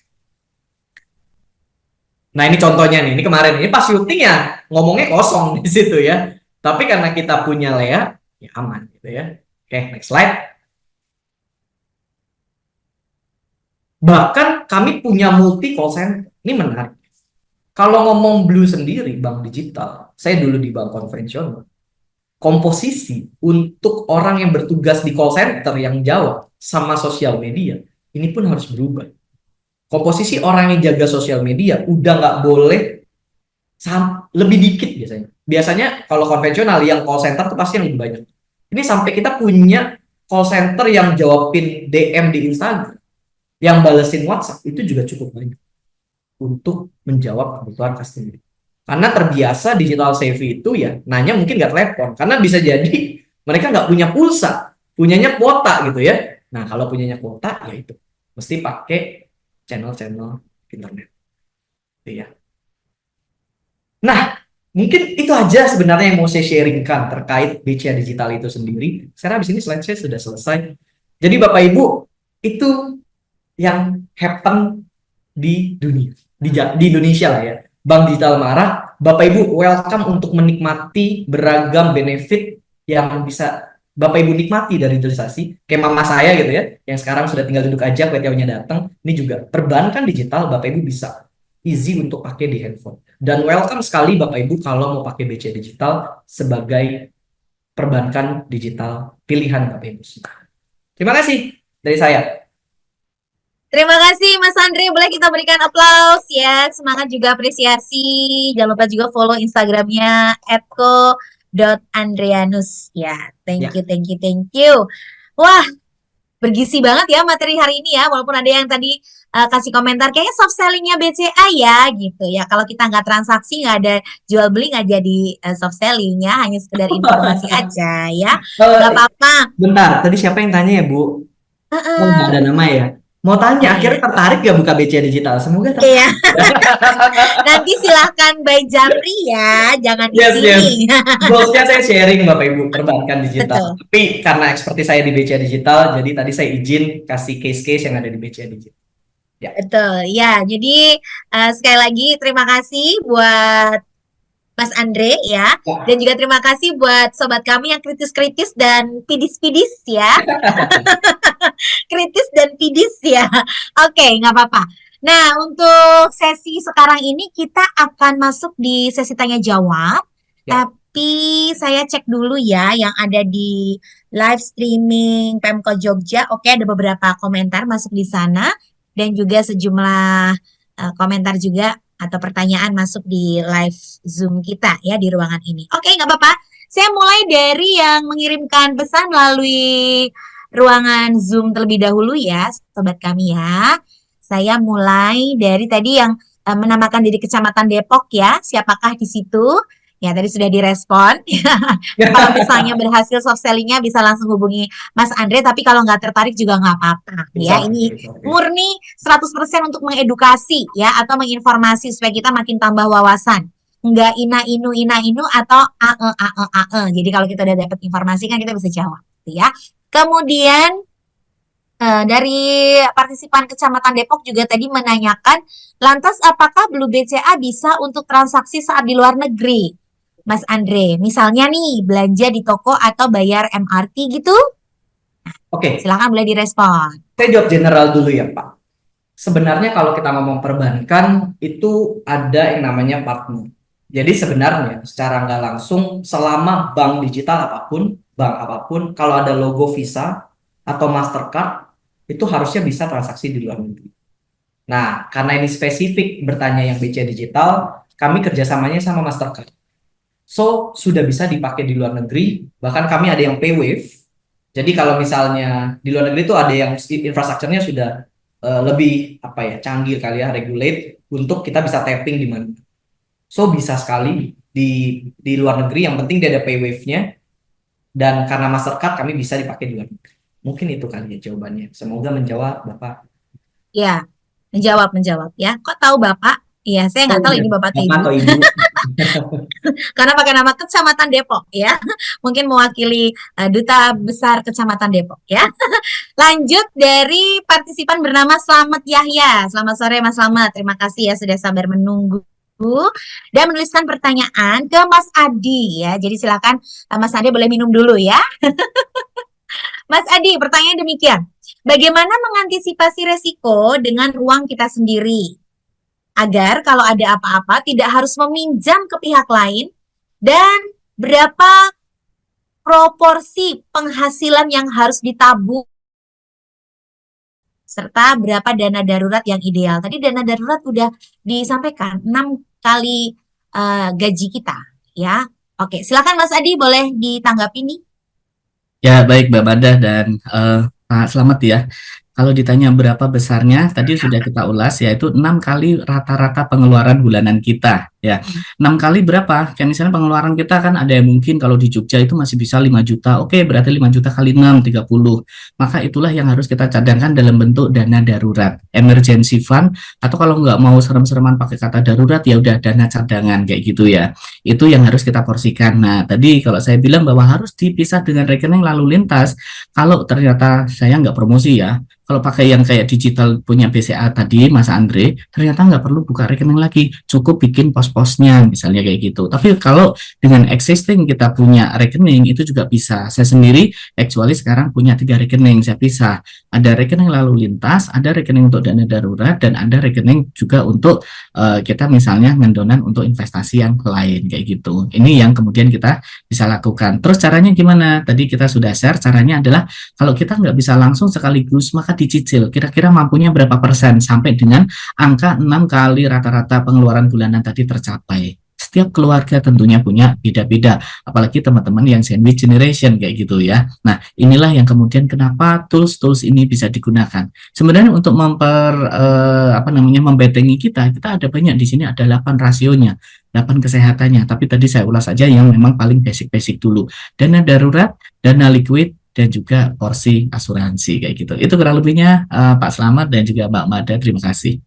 S4: Nah ini contohnya nih, ini kemarin ini pas syuting ya ngomongnya kosong di situ ya, tapi karena kita punya Lea ya aman gitu ya. Oke, next slide. Bahkan kami punya multi call center. Ini menarik. Kalau ngomong Blue sendiri, bank digital, saya dulu di bank konvensional. komposisi untuk orang yang bertugas di call center yang jawab sama sosial media, ini pun harus berubah. Komposisi orang yang jaga sosial media udah nggak boleh lebih dikit biasanya. Biasanya kalau konvensional yang call center tuh pasti yang lebih banyak. Ini sampai kita punya call center yang jawabin DM di Instagram, yang balesin WhatsApp, itu juga cukup banyak untuk menjawab kebutuhan customer. Karena terbiasa digital savvy itu ya nanya mungkin nggak telepon, karena bisa jadi mereka nggak punya pulsa, punyanya kuota gitu ya. Nah kalau punyanya kuota ya itu mesti pakai channel-channel internet. Iya. Nah, mungkin itu aja sebenarnya yang mau saya sharingkan terkait BCA Digital itu sendiri. Saya habis ini slide saya sudah selesai. Jadi Bapak Ibu, itu yang happen di dunia, di Indonesia lah ya. Bank Digital Marah, Bapak Ibu welcome untuk menikmati beragam benefit yang bisa Bapak Ibu nikmati dari digitalisasi. Kayak mama saya gitu ya, yang sekarang sudah tinggal duduk aja, PTO-nya datang. Ini juga perbankan digital, Bapak Ibu bisa easy untuk pakai di handphone. Dan welcome sekali Bapak Ibu kalau mau pakai BCA Digital sebagai perbankan digital pilihan Bapak Ibu. Terima kasih dari saya.
S1: Terima kasih Mas Andre, boleh kita berikan aplaus ya, semangat juga apresiasi. Jangan lupa juga follow Instagramnya @ko.andreanus ya. Thank you. Wah, bergizi banget ya materi hari ini ya, walaupun ada yang tadi kasih komentar kayaknya soft sellingnya BCA ya gitu ya. Kalau kita nggak transaksi, nggak ada jual beli, nggak jadi soft selling ya, hanya sekedar informasi aja ya. Nggak apa-apa.
S4: Bentar, tadi siapa yang tanya ya Bu? Oh, nggak ada nama ya. Mau tanya, akhirnya tertarik gak buka BCA Digital? Semoga tertarik.
S1: Iya. Nanti silahkan by Jamri ya, jangan di sini.
S4: Goalsnya saya sharing Bapak Ibu perbankan digital.
S1: Betul.
S4: Tapi karena ekspertis saya di BCA Digital, jadi tadi saya izin kasih case-case yang ada di BCA Digital. Ya.
S1: Betul, ya. Jadi sekali lagi terima kasih buat Mas Andre ya, dan juga terima kasih buat sobat kami yang kritis-kritis dan pidis-pidis ya. Kritis dan pidis ya. Oke, nggak apa-apa. Nah, untuk sesi sekarang ini kita akan masuk di sesi tanya jawab.
S4: Ya.
S1: Tapi saya cek dulu ya yang ada di live streaming Pemko Jogja. Oke, ada beberapa komentar masuk di sana dan juga sejumlah komentar juga atau pertanyaan masuk di live Zoom kita ya di ruangan ini. Oke, nggak apa-apa. Saya mulai dari yang mengirimkan pesan melalui ruangan Zoom terlebih dahulu ya, sobat kami ya. Saya mulai dari tadi yang menamakan diri Kecamatan Depok ya. Siapakah di situ? Ya, tadi sudah direspon. Kalau misalnya berhasil soft sellingnya bisa langsung hubungi Mas Andre, tapi kalau nggak tertarik juga nggak apa-apa. Ya, ini murni 100% untuk mengedukasi ya, atau menginformasi supaya kita makin tambah wawasan. Nggak ina-inu atau ae. Jadi kalau kita udah dapat informasi kan kita bisa jawab ya. Kemudian dari partisipan Kecamatan Depok juga tadi menanyakan, lantas apakah Blue BCA bisa untuk transaksi saat di luar negeri? Mas Andre, misalnya nih belanja di toko atau bayar MRT gitu?
S4: Oke.
S1: Silakan boleh direspon.
S4: Saya jawab general dulu ya Pak. Sebenarnya kalau kita ngomong perbankan itu ada yang namanya partner. Jadi sebenarnya secara nggak langsung selama bank digital apapun, bank apapun, kalau ada logo Visa atau Mastercard itu harusnya bisa transaksi di luar negeri. Nah, karena ini spesifik bertanya yang BCA Digital, kami kerjasamanya sama Mastercard. So, sudah bisa dipakai di luar negeri, bahkan kami ada yang PayWave. Jadi kalau misalnya di luar negeri itu ada yang infrastrukturnya sudah lebih canggih kali ya, regulate untuk kita bisa tapping di mana. So bisa sekali di luar negeri, yang penting dia ada PayWave-nya, dan karena Mastercard kami bisa dipakai di luar negeri. Mungkin itu kali ya jawabannya. Semoga menjawab Bapak.
S1: Ya, menjawab ya. Kok tahu Bapak? Iya, saya nggak tahu ini Bapak atau Ibu. Karena pakai nama Kecamatan Depok ya. Mungkin mewakili Duta Besar Kecamatan Depok ya. Lanjut dari partisipan bernama Slamet Yahya. Selamat sore Mas Slamet. Terima kasih ya sudah sabar menunggu dan menuliskan pertanyaan ke Mas Adi ya. Jadi silakan Mas Adi boleh minum dulu ya. Mas Adi, pertanyaan demikian. Bagaimana mengantisipasi resiko dengan uang kita sendiri agar kalau ada apa-apa tidak harus meminjam ke pihak lain, dan berapa proporsi penghasilan yang harus ditabung, serta berapa dana darurat yang ideal. Tadi dana darurat udah disampaikan 6 kali gaji kita, ya. Oke, silakan Mas Adi, boleh ditanggapi nih.
S3: Ya, baik Mbak Mada dan Pak Slamet ya. Kalau ditanya berapa besarnya, tadi sudah kita ulas, yaitu 6 kali rata-rata pengeluaran bulanan kita. Ya, 6 kali berapa? Kayak misalnya pengeluaran kita kan ada yang mungkin kalau di Jogja itu masih bisa 5 juta. Oke, berarti 5 juta kali 6, 30. Maka itulah yang harus kita cadangkan dalam bentuk dana darurat, emergency fund, atau kalau nggak mau serem-sereman pakai kata darurat, ya udah dana cadangan kayak gitu ya. Itu yang harus kita porsikan. Nah, tadi kalau saya bilang bahwa harus dipisah dengan rekening lalu lintas, kalau ternyata saya nggak promosi ya, kalau pakai yang kayak digital punya BCA tadi, Mas Andre, ternyata nggak perlu buka rekening lagi, cukup bikin pos-posnya, misalnya kayak gitu. Tapi kalau dengan existing kita punya rekening, itu juga bisa. Saya sendiri, actually sekarang punya 3 rekening, saya pisah. Ada rekening lalu lintas, ada rekening untuk dana darurat, dan ada rekening juga untuk kita misalnya mendonan untuk investasi yang lain, kayak gitu. Ini yang kemudian kita bisa lakukan. Terus caranya gimana? Tadi kita sudah share, caranya adalah kalau kita nggak bisa langsung sekaligus, maka dicicil. Kira-kira mampunya berapa persen sampai dengan angka 6 kali rata-rata pengeluaran bulanan tadi tercapai. Setiap keluarga tentunya punya beda-beda, apalagi teman-teman yang sandwich generation kayak gitu ya. Nah, inilah yang kemudian kenapa tools-tools ini bisa digunakan. Sebenarnya untuk membentengi kita ada banyak di sini, ada 8 rasionya. 8 kesehatannya, tapi tadi saya ulas aja yang memang paling basic-basic dulu. Dana darurat, dana liquid, dan juga porsi asuransi kayak gitu. Itu kurang lebihnya Pak Slamet dan juga Mbak Mada. Terima kasih.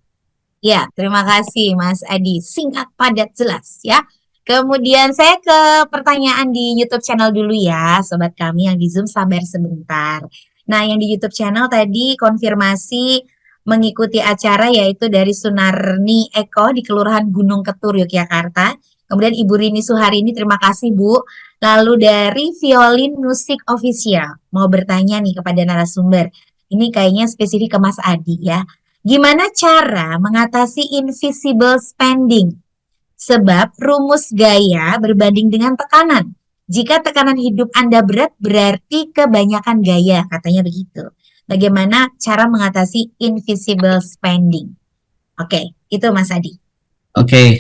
S1: Ya, terima kasih Mas Adi. Singkat, padat, jelas ya. Kemudian saya ke pertanyaan di YouTube channel dulu ya, sobat kami yang di Zoom sabar sebentar. Nah, yang di YouTube channel tadi konfirmasi mengikuti acara yaitu dari Sunarni Eko di Kelurahan Gunung Ketur, Yogyakarta. Kemudian Ibu Rini Suharini, terima kasih Bu. Lalu dari Violin Musik Official, mau bertanya nih kepada narasumber. Ini kayaknya spesifik ke Mas Adi ya. Gimana cara mengatasi invisible spending? Sebab rumus gaya berbanding dengan tekanan. Jika tekanan hidup Anda berat, berarti kebanyakan gaya, katanya begitu. Bagaimana cara mengatasi invisible spending? Oke, itu Mas Adi.
S3: Oke,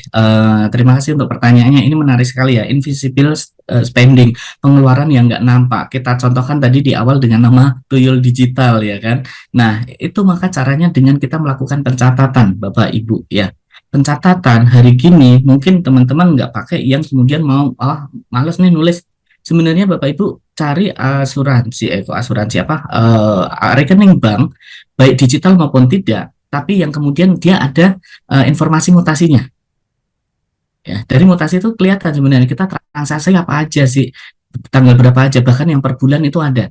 S3: terima kasih untuk pertanyaannya. Ini menarik sekali ya, invisible spending, pengeluaran yang nggak nampak. Kita contohkan tadi di awal dengan nama tuyul digital ya kan. Nah, itu maka caranya dengan kita melakukan pencatatan, Bapak Ibu ya. Pencatatan hari gini mungkin teman-teman nggak pakai yang kemudian mau, males nih nulis. Sebenarnya Bapak Ibu cari rekening bank, baik digital maupun tidak, tapi yang kemudian dia ada informasi mutasinya. Ya, dari mutasi itu kelihatan sebenarnya kita transaksi apa aja sih, tanggal berapa aja, bahkan yang per bulan itu ada.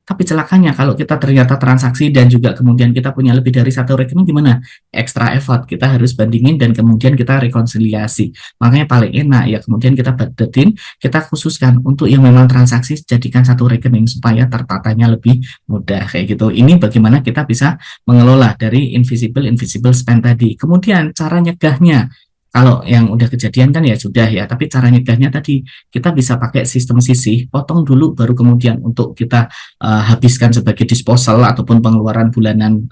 S3: Tapi celakanya kalau kita ternyata transaksi dan juga kemudian kita punya lebih dari 1 rekening, gimana? Extra effort, kita harus bandingin dan kemudian kita rekonsiliasi. Makanya paling enak ya kemudian kita budgetin, kita khususkan untuk yang memang transaksi, jadikan 1 rekening supaya tertatanya lebih mudah kayak gitu. Ini bagaimana kita bisa mengelola dari invisible spend tadi. Kemudian cara nyegahnya, kalau yang udah kejadian kan ya sudah ya, tapi cara nyegahnya tadi kita bisa pakai sistem sisih, potong dulu baru kemudian untuk kita habiskan sebagai disposal ataupun pengeluaran bulanan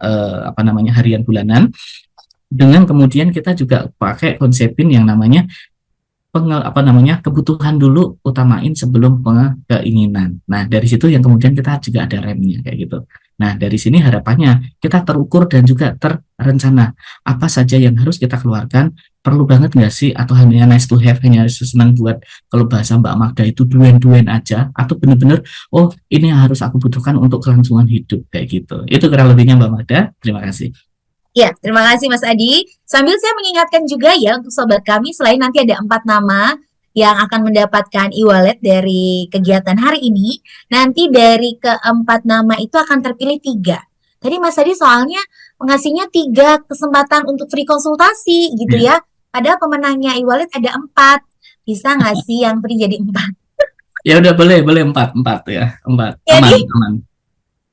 S3: harian bulanan. Dengan kemudian kita juga pakai konsepin yang namanya kebutuhan dulu utamain sebelum keinginan. Nah, dari situ yang kemudian kita juga ada remnya kayak gitu. Nah, dari sini harapannya kita terukur dan juga terencana apa saja yang harus kita keluarkan, perlu banget nggak sih, atau hanya nice to have, hanya senang buat, kalau bahasa Mbak Magda itu duen-duen aja, atau bener-bener ini yang harus aku butuhkan untuk kelangsungan hidup kayak gitu. Itu kurang lebihnya Mbak Magda. Terima kasih.
S1: Ya, terima kasih Mas Adi. Sambil saya mengingatkan juga ya untuk sobat kami, selain nanti ada 4 nama yang akan mendapatkan e-wallet dari kegiatan hari ini, nanti dari ke-4 nama itu akan terpilih 3. Tadi Mas Adi soalnya mengasihnya 3 kesempatan untuk free konsultasi gitu ya. Padahal pemenangnya e-wallet ada 4. Bisa nggak sih yang free jadi 4?
S3: Ya udah, boleh 4 ya, 4.
S1: Jadi,
S3: aman.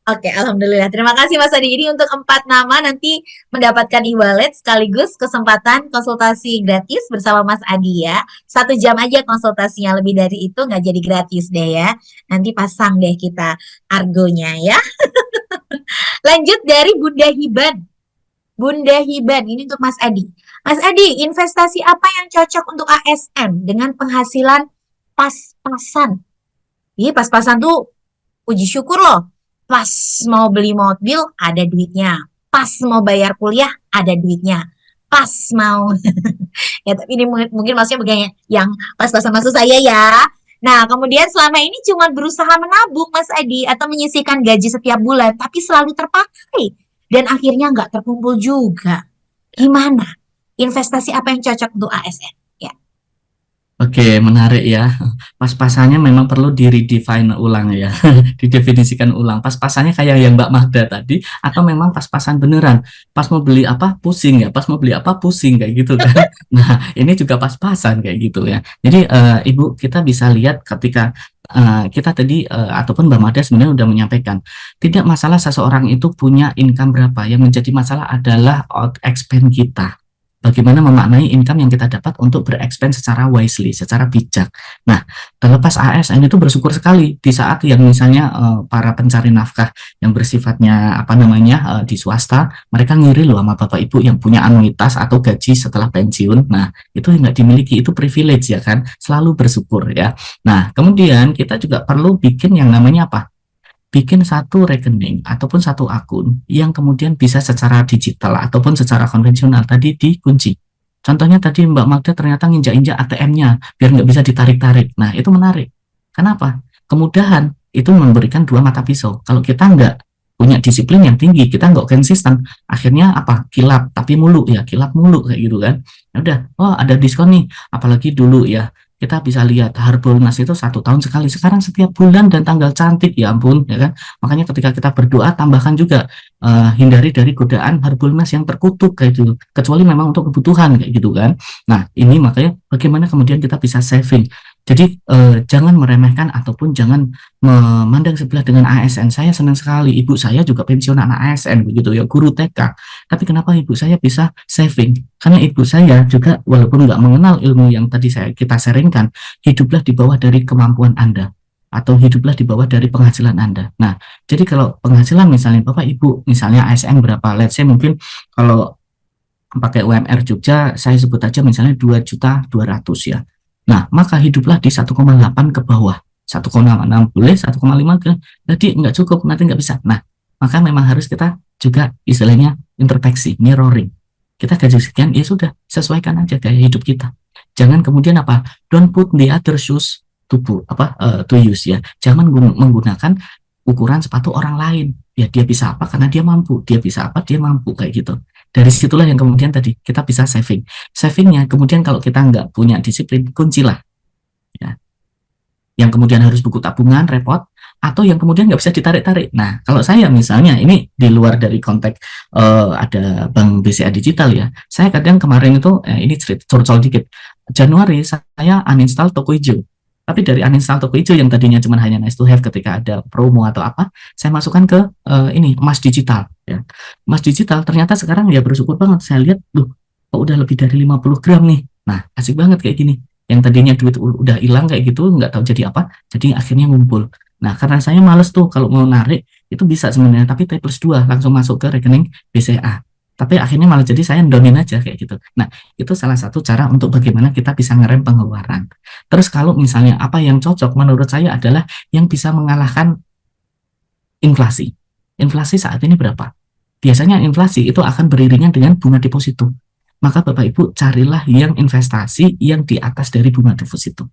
S1: Oke, alhamdulillah. Terima kasih Mas Adi. Ini untuk 4 nama nanti mendapatkan e-wallet sekaligus kesempatan konsultasi gratis bersama Mas Adi ya. 1 jam aja konsultasinya, lebih dari itu nggak jadi gratis deh ya. Nanti pasang deh kita argonya ya. Lanjut dari Bunda Hiban. Bunda Hiban, ini untuk Mas Adi. Mas Adi, investasi apa yang cocok untuk ASN dengan penghasilan pas-pasan? Iya, pas-pasan tuh puji syukur loh. Pas mau beli mobil ada duitnya. Pas mau bayar kuliah ada duitnya. Pas mau ya tapi ini mungkin maksudnya begini yang pas-pasan maksud saya ya. Nah, kemudian selama ini cuma berusaha menabung Mas Adi atau menyisihkan gaji setiap bulan tapi selalu terpakai dan akhirnya nggak terkumpul juga. Gimana? Investasi apa yang cocok untuk ASN? Ya.
S3: Oke, menarik ya. Pas-pasannya memang perlu di-redefine ulang ya, didefinisikan ulang. Pas-pasannya kayak yang Mbak Magda tadi, atau memang pas-pasan beneran. Pas mau beli apa, pusing ya. Pas mau beli apa, pusing kayak gitu kan. Nah, ini juga pas-pasan kayak gitu ya. Jadi, Ibu, kita bisa lihat ketika kita tadi, ataupun Mbak Magda sebenarnya udah menyampaikan, tidak masalah seseorang itu punya income berapa. Yang menjadi masalah adalah out expand kita. Bagaimana memaknai income yang kita dapat untuk berekspand secara wisely, secara bijak. Nah, terlepas ASN itu bersyukur sekali di saat yang misalnya para pencari nafkah yang bersifatnya apa namanya di swasta, mereka ngiri loh sama Bapak Ibu yang punya anuitas atau gaji setelah pensiun. Nah, itu yang nggak dimiliki, itu privilege ya kan, selalu bersyukur ya. Nah, kemudian kita juga perlu bikin yang namanya apa? Bikin satu rekening ataupun satu akun yang kemudian bisa secara digital ataupun secara konvensional tadi dikunci. Contohnya tadi Mbak Magda ternyata nginjak-injak ATM-nya biar nggak bisa ditarik-tarik. Nah, itu menarik. Kenapa? Kemudahan itu memberikan 2 mata pisau. Kalau kita nggak punya disiplin yang tinggi, kita nggak konsisten, akhirnya apa? Kilap, tapi mulu ya, kilap mulu kayak gitu kan. Ya udah, oh ada diskon nih, apalagi dulu ya. Kita bisa lihat Harbolnas itu 1 tahun sekali. Sekarang setiap bulan dan tanggal cantik, ya ampun, ya kan? Makanya ketika kita berdoa, tambahkan juga hindari dari godaan Harbolnas yang terkutuk kayak gitu. Kecuali memang untuk kebutuhan kayak gitu kan. Nah, ini makanya bagaimana kemudian kita bisa saving. Jadi jangan meremehkan ataupun jangan memandang sebelah dengan ASN. Saya senang sekali, ibu saya juga pensiunan ASN begitu ya, guru TK. Tapi kenapa ibu saya bisa saving? Karena ibu saya juga walaupun nggak mengenal ilmu yang tadi kita sharingkan, hiduplah di bawah dari kemampuan Anda atau hiduplah di bawah dari penghasilan Anda. Nah, jadi kalau penghasilan misalnya Bapak Ibu, misalnya ASN berapa? Let's say mungkin kalau pakai UMR Jogja, saya sebut aja misalnya 2.200.000 ya. Nah, maka hiduplah di 1,8 ke bawah. 1,6 boleh, 1,5 ke, jadi nggak cukup, nanti nggak bisa. Nah, maka memang harus kita juga istilahnya introspeksi, mirroring. Kita gaji sekian, ya sudah, sesuaikan aja gaya hidup kita. Jangan kemudian apa, don't put the other shoes to use ya. Jangan menggunakan ukuran sepatu orang lain. Ya dia bisa apa karena dia mampu, dia bisa apa dia mampu kayak gitu. Dari situlah yang kemudian tadi kita bisa saving. Savingnya kemudian kalau kita nggak punya disiplin, kuncilah. Ya. Yang kemudian harus buku tabungan, repot, atau yang kemudian nggak bisa ditarik-tarik. Nah, kalau saya misalnya, ini di luar dari konteks ada Bank BCA Digital ya, saya kadang kemarin itu, ini curcol dikit, Januari saya uninstall toko hijau. Tapi dari uninstall toko hijau yang tadinya cuma hanya nice to have ketika ada promo atau apa, saya masukkan ke ini emas digital ya. Emas digital ternyata sekarang ya bersyukur banget saya lihat, kok udah lebih dari 50 gram nih. Nah, asik banget kayak gini. Yang tadinya duit udah hilang kayak gitu, nggak tahu jadi apa, jadi akhirnya ngumpul. Nah, karena saya males tuh kalau mau narik itu bisa sebenarnya, tapi T+2 langsung masuk ke rekening BCA. Tapi akhirnya malah jadi saya downin aja kayak gitu. Nah, itu salah satu cara untuk bagaimana kita bisa ngerem pengeluaran. Terus kalau misalnya apa yang cocok menurut saya adalah yang bisa mengalahkan inflasi. Inflasi saat ini berapa? Biasanya inflasi itu akan beriringan dengan bunga deposito. Maka Bapak Ibu carilah yang investasi yang di atas dari bunga deposito.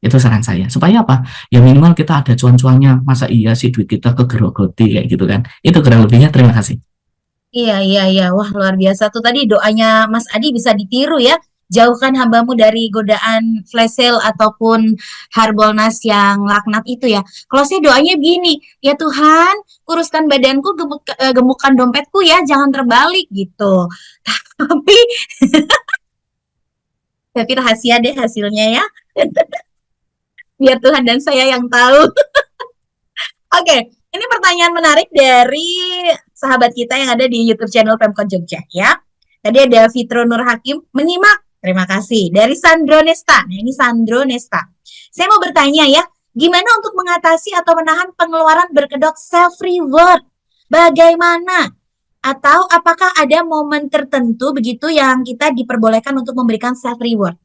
S3: Itu saran saya. Supaya apa? Ya minimal kita ada cuan-cuannya. Masa iya sih duit kita kegerogoti kayak gitu kan. Itu kurang lebihnya. Terima kasih.
S1: Iya. Wah, luar biasa tuh tadi doanya Mas Adi bisa ditiru ya. Jauhkan hambamu dari godaan flash sale ataupun Harbolnas yang laknat itu ya. Kalau saya doanya begini, ya Tuhan, kuruskan badanku, gemukkan dompetku ya, jangan terbalik gitu. Tapi rahasia deh hasilnya ya. Biar Tuhan dan saya yang tahu. Oke, Ini pertanyaan menarik dari sahabat kita yang ada di YouTube channel Pemkot Jogja ya. Tadi ada Fitro Nur Hakim menyimak. Terima kasih. Dari Sandro Nesta. Nah, ini Sandro Nesta. Saya mau bertanya ya, gimana untuk mengatasi atau menahan pengeluaran berkedok self reward? Bagaimana? Atau apakah ada momen tertentu begitu yang kita diperbolehkan untuk memberikan self reward?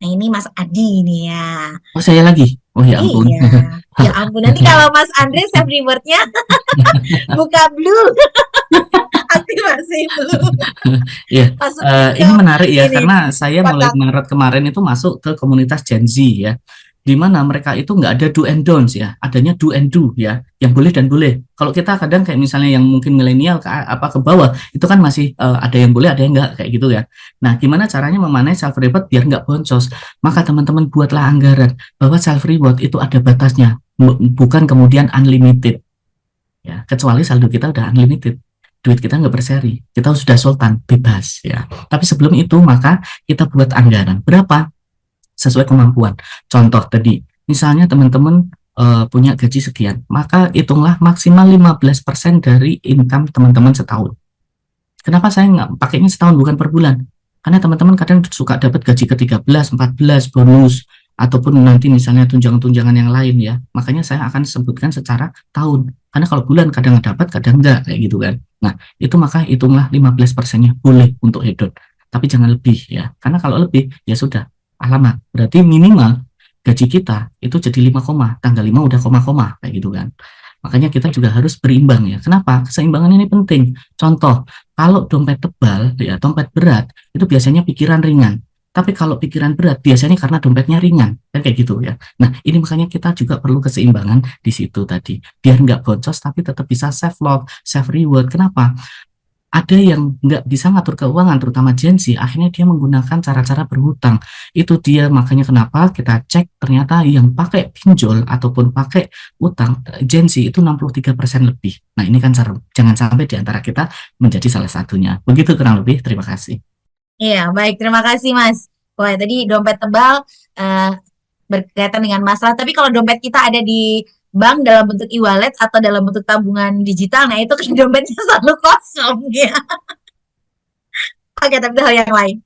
S1: Nah, ini Mas Adi nih ya.
S3: Oh, saya lagi. Oh ya ampun.
S1: Iya. Ya ampun, nanti kalau Mas Andre self rewardnya buka blue, aktivasi blue.
S3: Iya,
S1: Masukin
S3: ini
S1: ke
S3: menarik ya,
S1: ini,
S3: karena saya mulai
S1: kotak.
S3: Maret kemarin itu masuk ke komunitas Gen Z ya, di mana mereka itu nggak ada do and don'ts ya, adanya do and do ya, yang boleh dan boleh. Kalau kita kadang kayak misalnya yang mungkin milenial ke bawah, itu kan masih ada yang boleh, ada yang nggak kayak gitu ya. Nah, gimana caranya memanage self reward biar nggak boncos? Maka teman-teman buatlah anggaran bahwa self reward itu ada batasnya, bukan kemudian unlimited ya, kecuali saldo kita udah unlimited, duit kita nggak berseri, kita sudah sultan, bebas ya. Tapi sebelum itu maka kita buat anggaran berapa sesuai kemampuan. Contoh tadi, misalnya teman-teman punya gaji sekian, maka hitunglah maksimal 15% dari income teman-teman setahun. Kenapa saya nggak pakainya setahun bukan per bulan? Karena teman-teman kadang suka dapat gaji ke-13, 14, bonus, ataupun nanti misalnya tunjangan-tunjangan yang lain ya. Makanya saya akan sebutkan secara tahun. Karena kalau bulan kadang dapat, kadang enggak, kayak gitu kan. Nah, itu maka hitunglah 15%-nya boleh untuk hedon. Tapi jangan lebih ya. Karena kalau lebih, ya sudah, alamat. Berarti minimal gaji kita itu jadi 5 koma, tanggal 5 udah koma-koma, kayak gitu kan. Makanya kita juga harus berimbang ya. Kenapa? Keseimbangan ini penting. Contoh, kalau dompet tebal, ya dompet berat, itu biasanya pikiran ringan. Tapi kalau pikiran berat, biasanya karena dompetnya ringan. Kan kayak gitu ya. Nah, ini makanya kita juga perlu keseimbangan di situ tadi. Biar nggak boncos, tapi tetap bisa self love, self reward. Kenapa? Ada yang nggak bisa ngatur keuangan, terutama Gen Z, akhirnya dia menggunakan cara-cara berhutang. Itu dia makanya kenapa kita cek ternyata yang pakai pinjol ataupun pakai utang, Gen Z itu 63% lebih. Nah, ini kan jangan sampai di antara kita menjadi salah satunya. Begitu kurang lebih, terima kasih.
S1: Iya, baik. Terima kasih, Mas. Wah, tadi dompet tebal berkaitan dengan masalah. Tapi kalau dompet kita ada di bank dalam bentuk e-wallet atau dalam bentuk tabungan digital, nah itu kan dompetnya selalu kosong ya. Oke, tapi itu hal yang lain.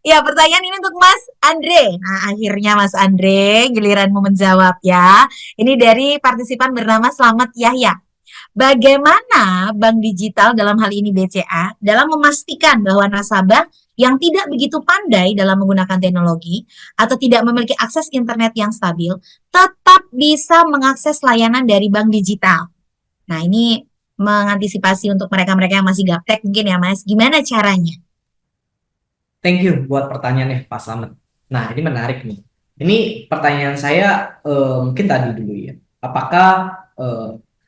S1: Ya, pertanyaan ini untuk Mas Andre. Nah, akhirnya Mas Andre, giliranmu menjawab ya. Ini dari partisipan bernama Slamet Yahya. Bagaimana bank digital dalam hal ini BCA dalam memastikan bahwa nasabah yang tidak begitu pandai dalam menggunakan teknologi atau tidak memiliki akses internet yang stabil tetap bisa mengakses layanan dari bank digital. Nah, ini mengantisipasi untuk mereka-mereka yang masih gaptek mungkin ya Mas. Gimana caranya?
S4: Thank you buat pertanyaannya Pak Slamet. Nah, ini menarik nih. Ini pertanyaan saya mungkin tadi dulu ya. Apakah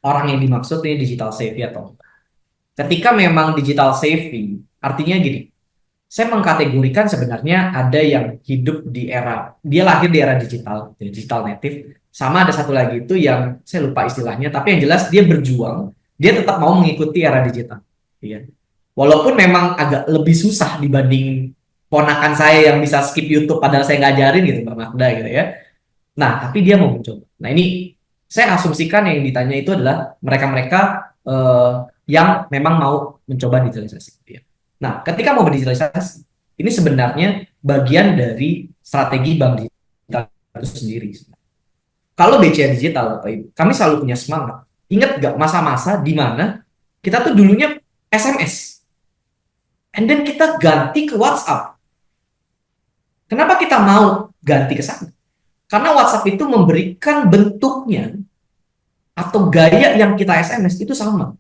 S4: orang yang dimaksud ini digital savvy atau enggak? Ketika memang digital savvy, artinya gini, saya mengkategorikan sebenarnya ada yang hidup di era, dia lahir di era digital, digital native, sama ada satu lagi itu yang saya lupa istilahnya, tapi yang jelas dia berjuang, dia tetap mau mengikuti era digital. Ya. Walaupun memang agak lebih susah dibanding ponakan saya yang bisa skip YouTube padahal saya ngajarin gitu, Mbak Magda gitu ya. Nah, tapi dia mau mencoba. Nah, ini saya asumsikan yang ditanya itu adalah mereka-mereka yang memang mau mencoba digitalisasi. Ya. Nah, ketika mau digitalisasi, ini sebenarnya bagian dari strategi bank digital itu sendiri. Kalau BCA Digital, Bapak Ibu, kami selalu punya semangat. Ingat nggak masa-masa di mana kita tuh dulunya SMS, and then kita ganti ke WhatsApp. Kenapa kita mau ganti ke sana? Karena WhatsApp itu memberikan bentuknya atau gaya yang kita SMS itu sama.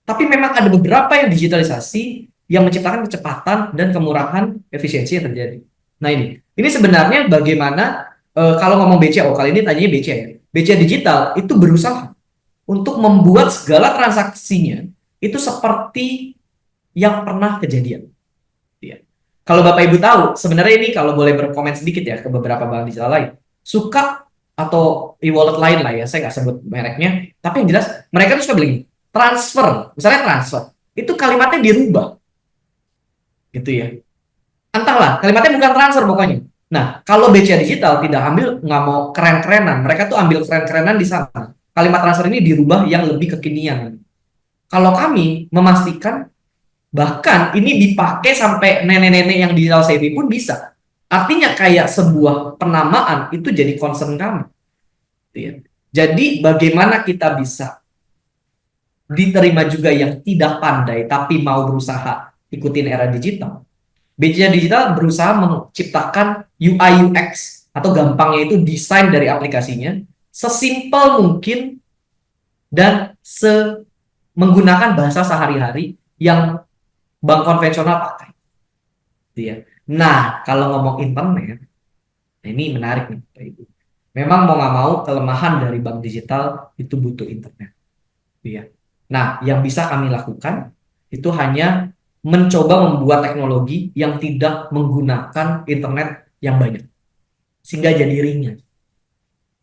S4: Tapi memang ada beberapa yang digitalisasi yang menciptakan kecepatan dan kemurahan efisiensi yang terjadi. Nah, ini sebenarnya bagaimana kalau ngomong BCA, kali ini tanyanya BCA ya. BCA Digital itu berusaha untuk membuat segala transaksinya itu seperti yang pernah kejadian. Ya. Kalau Bapak Ibu tahu, sebenarnya ini kalau boleh berkomen sedikit ya ke beberapa bank digital lain, suka atau e-wallet lain lah ya, saya nggak sebut mereknya, tapi yang jelas mereka tuh suka bilang transfer, misalnya transfer, itu kalimatnya dirubah, gitu ya. Entahlah, kalimatnya bukan transfer pokoknya. Nah, kalau BCA Digital tidak ambil, nggak mau keren-kerenan, mereka tuh ambil keren-kerenan di sana. kalimat transfer ini dirubah yang lebih kekinian. Kalau kami memastikan bahkan ini dipakai sampai nenek-nenek yang digital savvy pun bisa. Artinya kayak sebuah penamaan itu jadi concern kami. Gitu ya. Jadi bagaimana kita bisa diterima juga yang tidak pandai tapi mau berusaha ikutin era digital. BCA Digital berusaha menciptakan UI UX atau gampangnya itu desain dari aplikasinya sesimpel mungkin dan menggunakan bahasa sehari-hari yang bank konvensional pakai. Gitu ya. Nah, kalau ngomong internet, ini menarik nih Pak Ibu. Memang mau nggak mau kelemahan dari bank digital itu butuh internet. Gitu ya. Nah, yang bisa kami lakukan itu hanya mencoba membuat teknologi yang tidak menggunakan internet yang banyak. Sehingga jadi ringan.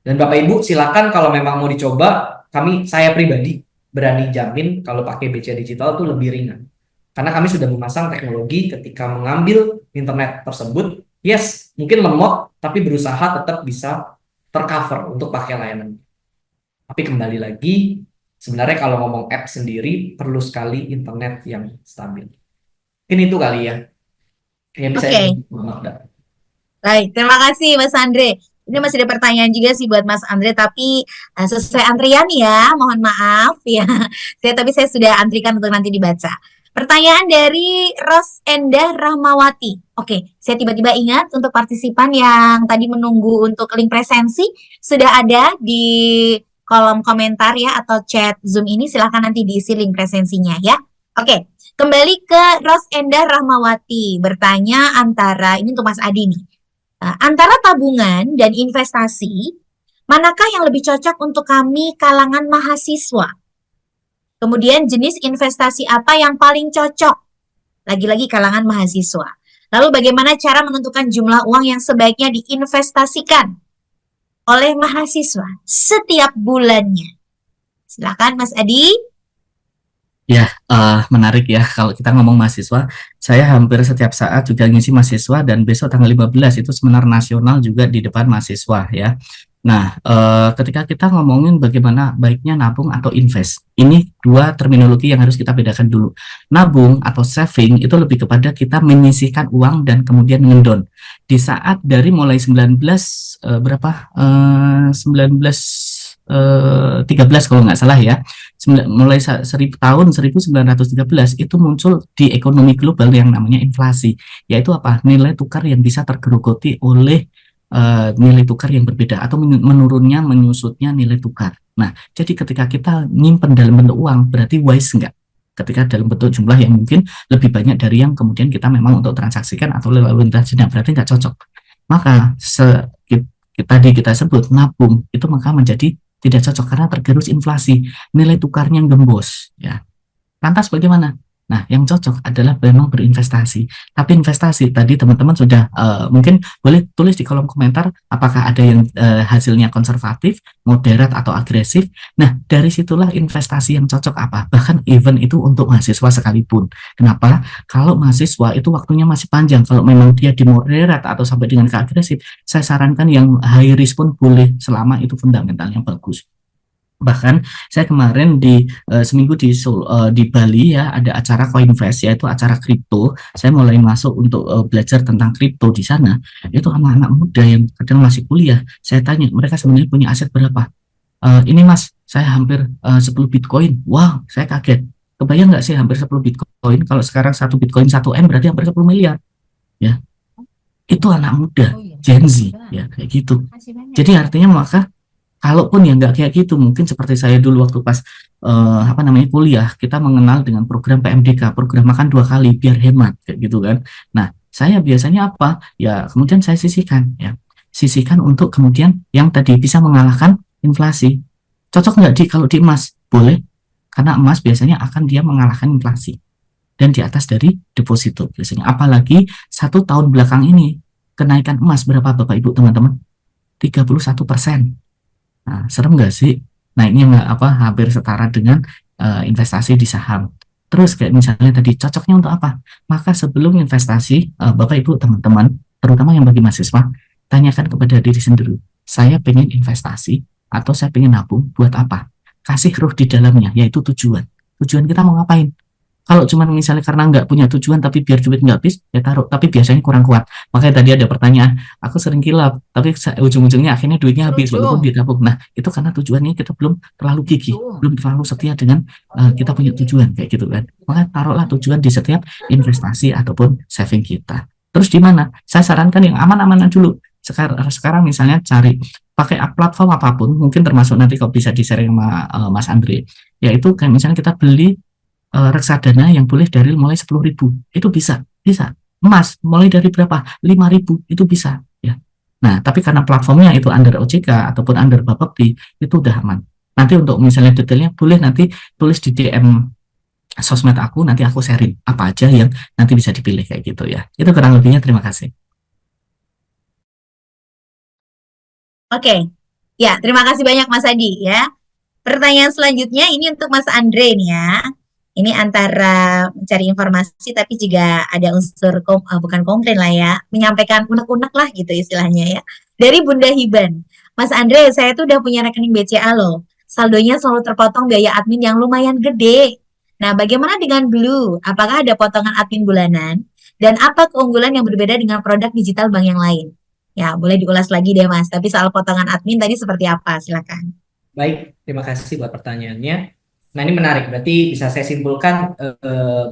S4: Dan Bapak Ibu silakan kalau memang mau dicoba, saya pribadi berani jamin kalau pakai BCA Digital itu lebih ringan. Karena kami sudah memasang teknologi ketika mengambil internet tersebut, yes, mungkin lemot, tapi berusaha tetap bisa tercover untuk pakai layanan. Tapi kembali lagi, sebenarnya kalau ngomong app sendiri, perlu sekali internet yang stabil. Mungkin itu kali ya. Yang bisa
S1: Baik, terima kasih Mas Andre. Ini masih ada pertanyaan juga sih buat Mas Andre, tapi sesuai antrian ya, mohon maaf ya. Tapi saya sudah antrikan untuk nanti dibaca. Pertanyaan dari Rosendah Rahmawati. Oke, saya tiba-tiba ingat untuk partisipan yang tadi menunggu untuk link presensi, sudah ada di kolom komentar ya atau chat Zoom ini, silahkan nanti diisi link presensinya ya. Oke, kembali ke Rosendah Rahmawati, bertanya ini untuk Mas Adi nih. Antara tabungan dan investasi, manakah yang lebih cocok untuk kami kalangan mahasiswa? Kemudian jenis investasi apa yang paling cocok? Lagi-lagi kalangan mahasiswa. Lalu bagaimana cara menentukan jumlah uang yang sebaiknya diinvestasikan oleh mahasiswa setiap bulannya? Silakan Mas Adi.
S3: Ya, menarik ya kalau kita ngomong mahasiswa. Saya hampir setiap saat juga ngisi mahasiswa dan besok tanggal 15 itu seminar nasional juga di depan mahasiswa ya. Nah, ketika kita ngomongin bagaimana baiknya nabung atau invest, ini dua terminologi yang harus kita bedakan dulu. Nabung atau saving itu lebih kepada kita menyisihkan uang dan kemudian ngendon. Di saat dari mulai 1913 kalau nggak salah ya, mulai tahun 1913 itu muncul di ekonomi global yang namanya inflasi, yaitu apa? Nilai tukar yang bisa tergerogoti oleh nilai tukar yang berbeda atau menurunnya, menyusutnya nilai tukar. Nah, jadi ketika kita nyimpen dalam bentuk uang, berarti wise enggak? Ketika dalam bentuk jumlah yang mungkin lebih banyak dari yang kemudian kita memang untuk transaksikan atau lalu lintas jenak, berarti enggak cocok. Maka tadi kita sebut nabung itu maka menjadi tidak cocok karena tergerus inflasi, nilai tukarnya gembos. Ya, lantas bagaimana? Nah, yang cocok adalah memang berinvestasi. Tapi investasi tadi teman-teman sudah mungkin boleh tulis di kolom komentar apakah ada yang hasilnya konservatif, moderat atau agresif. Nah, dari situlah investasi yang cocok apa. Bahkan even itu untuk mahasiswa sekalipun. Kenapa? Kalau mahasiswa itu waktunya masih panjang. Kalau memang dia di moderat atau sampai dengan ke agresif, saya sarankan yang high risk pun boleh selama itu fundamentalnya bagus. Bahkan saya kemarin seminggu di Bali ya ada acara Coinvest, yaitu acara kripto. Saya mulai masuk untuk belajar tentang kripto di sana. Itu anak-anak muda yang kadang masih kuliah. Saya tanya mereka sebenarnya punya aset berapa? Ini Mas, saya hampir 10 Bitcoin. Wow, saya kaget. Kebayang nggak sih hampir 10 Bitcoin? Kalau sekarang 1 Bitcoin 1 M berarti hampir 10 miliar. Ya, itu anak muda, Gen Z, ya kayak gitu. Jadi artinya maka kalaupun ya nggak kayak gitu, mungkin seperti saya dulu waktu pas kuliah, kita mengenal dengan program PMDK, program makan 2 kali biar hemat kayak gitu kan. Nah, saya biasanya apa? Ya kemudian saya sisihkan untuk kemudian yang tadi bisa mengalahkan inflasi. Cocok nggak kalau di emas? Boleh, karena emas biasanya akan dia mengalahkan inflasi dan di atas dari deposito biasanya. Apalagi 1 tahun belakang ini kenaikan emas berapa Bapak Ibu teman-teman? 31%. Nah, serem nggak sih? Naiknya hampir setara dengan investasi di saham. Terus kayak misalnya tadi cocoknya untuk apa? Maka sebelum investasi, Bapak Ibu teman-teman, terutama yang bagi mahasiswa, tanyakan kepada diri sendiri. Saya pengen investasi, atau saya pengen nabung buat apa? Kasih ruh di dalamnya, yaitu tujuan. Tujuan kita mau ngapain? Kalau cuma misalnya karena nggak punya tujuan tapi biar duit nggak habis, ya taruh. Tapi biasanya kurang kuat. Makanya tadi ada pertanyaan, aku sering kilap, tapi ujung-ujungnya akhirnya duitnya habis walaupun ditabung. Nah, itu karena tujuannya kita belum terlalu gigih, belum terlalu setia dengan kita punya tujuan kayak gitu kan. Maka taruhlah tujuan di setiap investasi ataupun saving kita. Terus di mana? Saya sarankan yang aman-aman dulu. Sekarang misalnya cari pakai platform apapun, mungkin termasuk nanti kalau bisa di-sharing sama Mas Andre, yaitu kayak misalnya kita beli reksadana yang boleh dari mulai 10.000 itu bisa emas mulai dari berapa 5.000 itu bisa ya. Nah tapi karena platformnya itu under OJK ataupun under Bapepti itu udah aman. Nanti untuk misalnya detailnya boleh nanti tulis di DM sosmed aku, nanti aku sharing apa aja yang nanti bisa dipilih kayak gitu ya. Itu kurang lebihnya, terima kasih.
S1: Oke. Ya, terima kasih banyak Mas Adi ya. Pertanyaan selanjutnya ini untuk Mas Andre nih ya. Ini antara mencari informasi tapi juga ada unsur bukan komplain lah ya, menyampaikan unek-unek lah gitu istilahnya ya. Dari Bunda Hiban, Mas Andre, saya tuh udah punya rekening BCA loh. Saldonya selalu terpotong biaya admin yang lumayan gede. Nah, bagaimana dengan Blue? Apakah ada potongan admin bulanan? Dan apa keunggulan yang berbeda dengan produk digital bank yang lain? Ya, boleh diulas lagi deh Mas. Tapi soal potongan admin tadi seperti apa? Silakan.
S4: Baik, terima kasih buat pertanyaannya. Nah, ini menarik. Berarti bisa saya simpulkan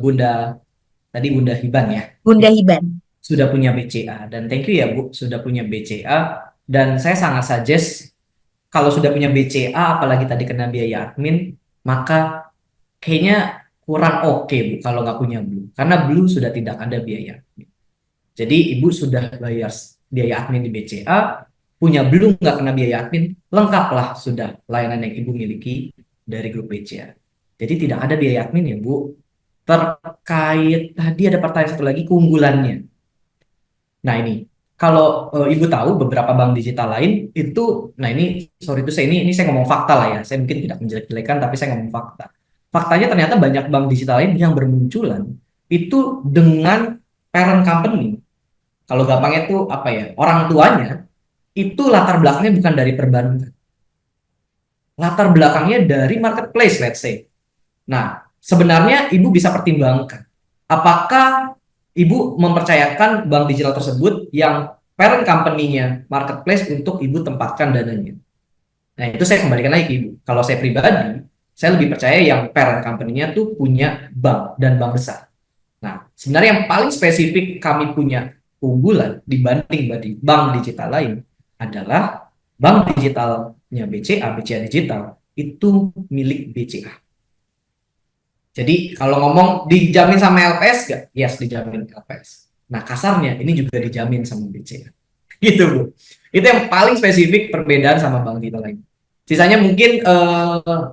S4: Bunda Hiban ya.
S1: Bunda Hiban.
S4: Sudah punya BCA. Dan thank you ya Bu, sudah punya BCA. Dan saya sangat suggest kalau sudah punya BCA, apalagi tadi kena biaya admin, maka kayaknya kurang oke Bu kalau nggak punya Blue. Karena Blue sudah tidak ada biaya admin. Jadi Ibu sudah bayar biaya admin di BCA, punya Blue nggak kena biaya admin, lengkaplah sudah layanan yang Ibu miliki dari grup BCA. Jadi tidak ada biaya admin ya Bu. Terkait tadi ada pertanyaan satu lagi, keunggulannya. Nah ini, kalau Ibu tahu beberapa bank digital lain itu, nah ini sorry itu ini saya ngomong fakta lah ya. Saya mungkin tidak menjelek-jelekan tapi saya ngomong fakta. Faktanya ternyata banyak bank digital lain yang bermunculan itu dengan parent company. Kalau gampangnya itu apa ya? Orang tuanya itu latar belakangnya bukan dari perbankan. Latar belakangnya dari marketplace, let's say. Nah, sebenarnya Ibu bisa pertimbangkan. Apakah Ibu mempercayakan bank digital tersebut yang parent company-nya marketplace untuk Ibu tempatkan dananya? Nah, itu saya kembalikan lagi ke Ibu. Kalau saya pribadi, saya lebih percaya yang parent company-nya tuh punya bank dan bank besar. Nah, sebenarnya yang paling spesifik kami punya keunggulan dibanding bank digital lain adalah bank digitalnya BCA Digital itu milik BCA. Jadi kalau ngomong dijamin sama LPS gak? Yes, dijamin LPS. Nah kasarnya ini juga dijamin sama BCA. Gitu Bu. Itu yang paling spesifik perbedaan sama bank digital lain. Sisanya mungkin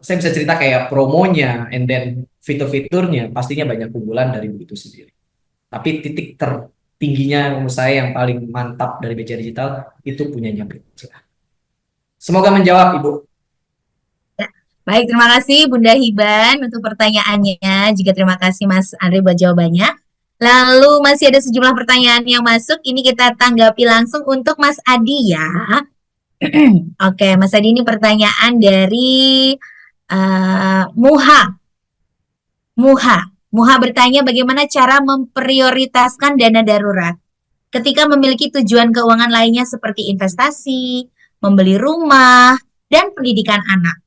S4: saya bisa cerita kayak promonya, and then fitur-fiturnya pastinya banyak keunggulan dari itu sendiri. Tapi titik tertingginya menurut saya yang paling mantap dari BCA Digital itu punyanya BCA. Semoga menjawab Ibu.
S1: Baik, terima kasih Bunda Hiban untuk pertanyaannya. Juga terima kasih Mas Andre buat jawabannya. Lalu masih ada sejumlah pertanyaan yang masuk. Ini kita tanggapi langsung untuk Mas Adi ya. Oke, Mas Adi, ini pertanyaan dari Muha bertanya bagaimana cara memprioritaskan dana darurat ketika memiliki tujuan keuangan lainnya seperti investasi, membeli rumah, dan pendidikan anak.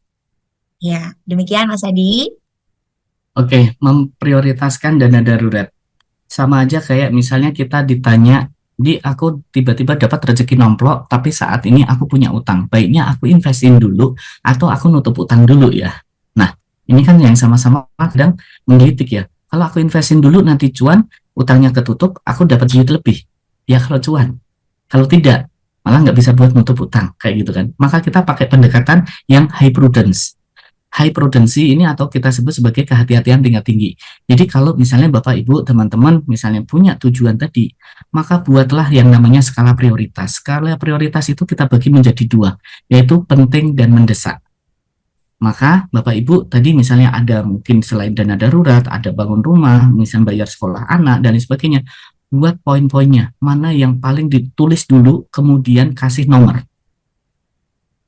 S1: Ya, demikian Mas Adi.
S3: Oke, memprioritaskan dana darurat. Sama aja kayak misalnya kita ditanya, aku tiba-tiba dapat rezeki nomplok, tapi saat ini aku punya utang. Baiknya aku investin dulu atau aku nutup utang dulu ya. Nah, ini kan yang sama-sama kadang menggelitik ya. Kalau aku investin dulu nanti cuan, utangnya ketutup, aku dapat duit lebih. Ya kalau cuan. Kalau tidak, malah nggak bisa buat nutup utang kayak gitu kan. Maka kita pakai pendekatan yang high prudence. High prudency ini atau kita sebut sebagai kehati-hatian tingkat tinggi. Jadi kalau misalnya Bapak Ibu teman-teman misalnya punya tujuan tadi, maka buatlah yang namanya skala prioritas. Skala prioritas itu kita bagi menjadi dua, yaitu penting dan mendesak. Maka Bapak Ibu tadi misalnya ada mungkin selain dana darurat, ada bangun rumah, misalnya bayar sekolah anak dan sebagainya. Buat poin-poinnya, mana yang paling ditulis dulu, kemudian kasih nomor.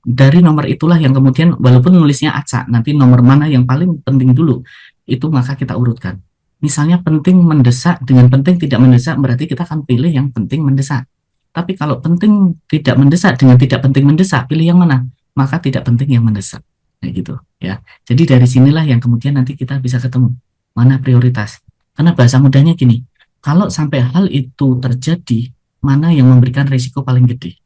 S3: dari nomor itulah yang kemudian walaupun nulisnya acak, nanti nomor mana yang paling penting dulu, itu maka kita urutkan. Misalnya penting mendesak dengan penting tidak mendesak, berarti kita akan pilih yang penting mendesak. Tapi kalau penting tidak mendesak dengan tidak penting mendesak, pilih yang mana? Maka tidak penting yang mendesak. Kayak gitu ya. Jadi dari sinilah yang kemudian nanti kita bisa ketemu mana prioritas. Karena bahasa mudahnya gini, kalau sampai hal itu terjadi, mana yang memberikan risiko paling gede?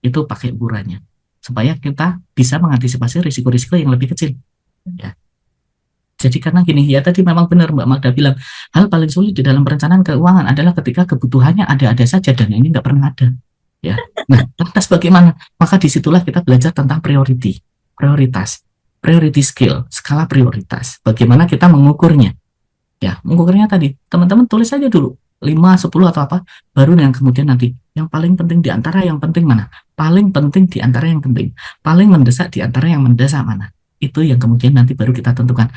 S3: Itu pakai ukurannya. Supaya kita bisa mengantisipasi risiko-risiko yang lebih kecil. Ya. Jadi karena gini, ya tadi memang benar Mbak Magda bilang, hal paling sulit di dalam perencanaan keuangan adalah ketika kebutuhannya ada-ada saja dan ini nggak pernah ada. Ya. Nah, lantas bagaimana? Maka disitulah kita belajar tentang prioritas, priority skill, skala prioritas. Bagaimana kita mengukurnya? Ya, mengukurnya tadi, teman-teman tulis aja dulu, 5, 10 atau apa, baru yang kemudian nanti, yang paling penting di antara yang penting mana? Paling penting di antara yang penting, paling mendesak di antara yang mendesak mana? Itu yang kemudian nanti baru kita tentukan.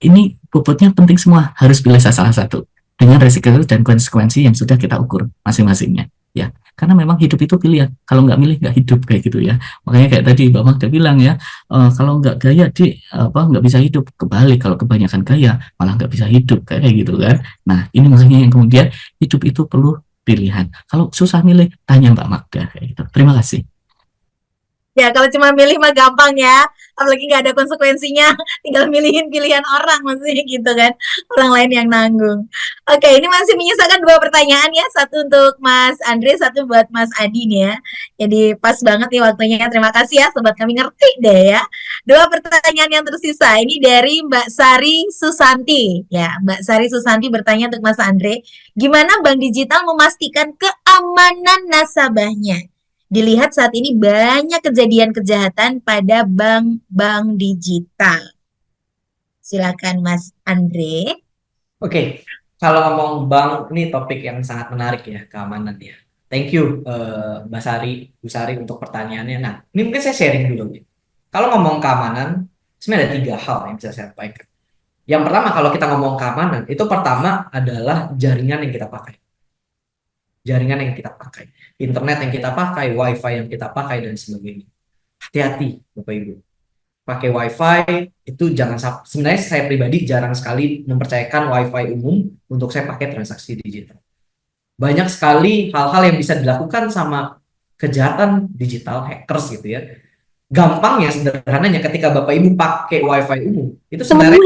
S3: Ini bobotnya penting semua, harus pilih salah satu dengan resiko dan konsekuensi yang sudah kita ukur masing-masingnya. Ya, karena memang hidup itu pilihan. Kalau nggak milih nggak hidup kayak gitu ya. Makanya kayak tadi Mbak Magda bilang ya, kalau nggak gaya nggak bisa hidup. Kebalik, kalau kebanyakan gaya malah nggak bisa hidup kayak gitu kan. Nah, ini makanya yang kemudian hidup itu perlu pilihan. Kalau susah milih, tanya Mbak Magda kayak gitu. Terima kasih.
S1: Ya, kalau cuma milih mah gampang ya. Apalagi nggak ada konsekuensinya. Tinggal milihin pilihan orang maksudnya gitu kan. Orang lain yang nanggung. Oke, ini masih menyisakan 2 pertanyaan ya. Satu untuk Mas Andre, satu buat Mas Adi nih ya. Jadi pas banget nih waktunya. Terima kasih ya, sobat kami ngerti deh ya. 2 pertanyaan yang tersisa. Ini dari Mbak Sari Susanti. Ya, Mbak Sari Susanti bertanya untuk Mas Andre. Gimana Bank Digital memastikan keamanan nasabahnya? Dilihat saat ini banyak kejadian kejahatan pada bank-bank digital. Silakan Mas Andre.
S4: Oke, kalau ngomong bank, ini topik yang sangat menarik ya, keamanan ya. Thank you, Mbak Sari, Bu Sari untuk pertanyaannya. Nah, ini mungkin saya sharing dulu. Kalau ngomong keamanan, sebenarnya ada 3 hal yang bisa saya sampaikan. Yang pertama, kalau kita ngomong keamanan, itu pertama adalah jaringan yang kita pakai. Jaringan yang kita pakai, internet yang kita pakai, wifi yang kita pakai, dan sebagainya. Hati-hati, Bapak Ibu. Pakai wifi itu jangan, sebenarnya saya pribadi jarang sekali mempercayakan wifi umum untuk saya pakai transaksi digital. Banyak sekali hal-hal yang bisa dilakukan sama kejahatan digital, hackers gitu ya. Gampangnya, sederhananya, ketika Bapak Ibu pakai wifi umum, itu sebenarnya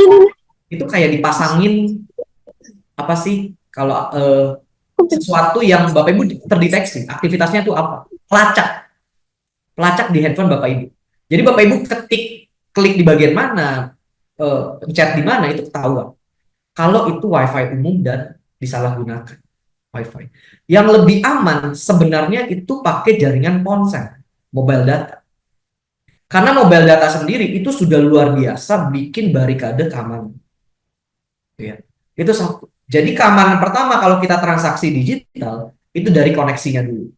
S4: itu kayak dipasangin apa sih, kalau sesuatu yang Bapak Ibu terdeteksi aktivitasnya itu apa, pelacak di handphone Bapak Ibu. Jadi Bapak Ibu klik di bagian mana, pencet di mana, itu ketahuan. Kalau itu wifi umum dan disalahgunakan wifi. Yang lebih aman sebenarnya itu pakai jaringan ponsel, mobile data. Karena mobile data sendiri itu sudah luar biasa bikin barikade keamanan. Ya. Itu satu. Jadi keamanan pertama kalau kita transaksi digital itu dari koneksinya dulu.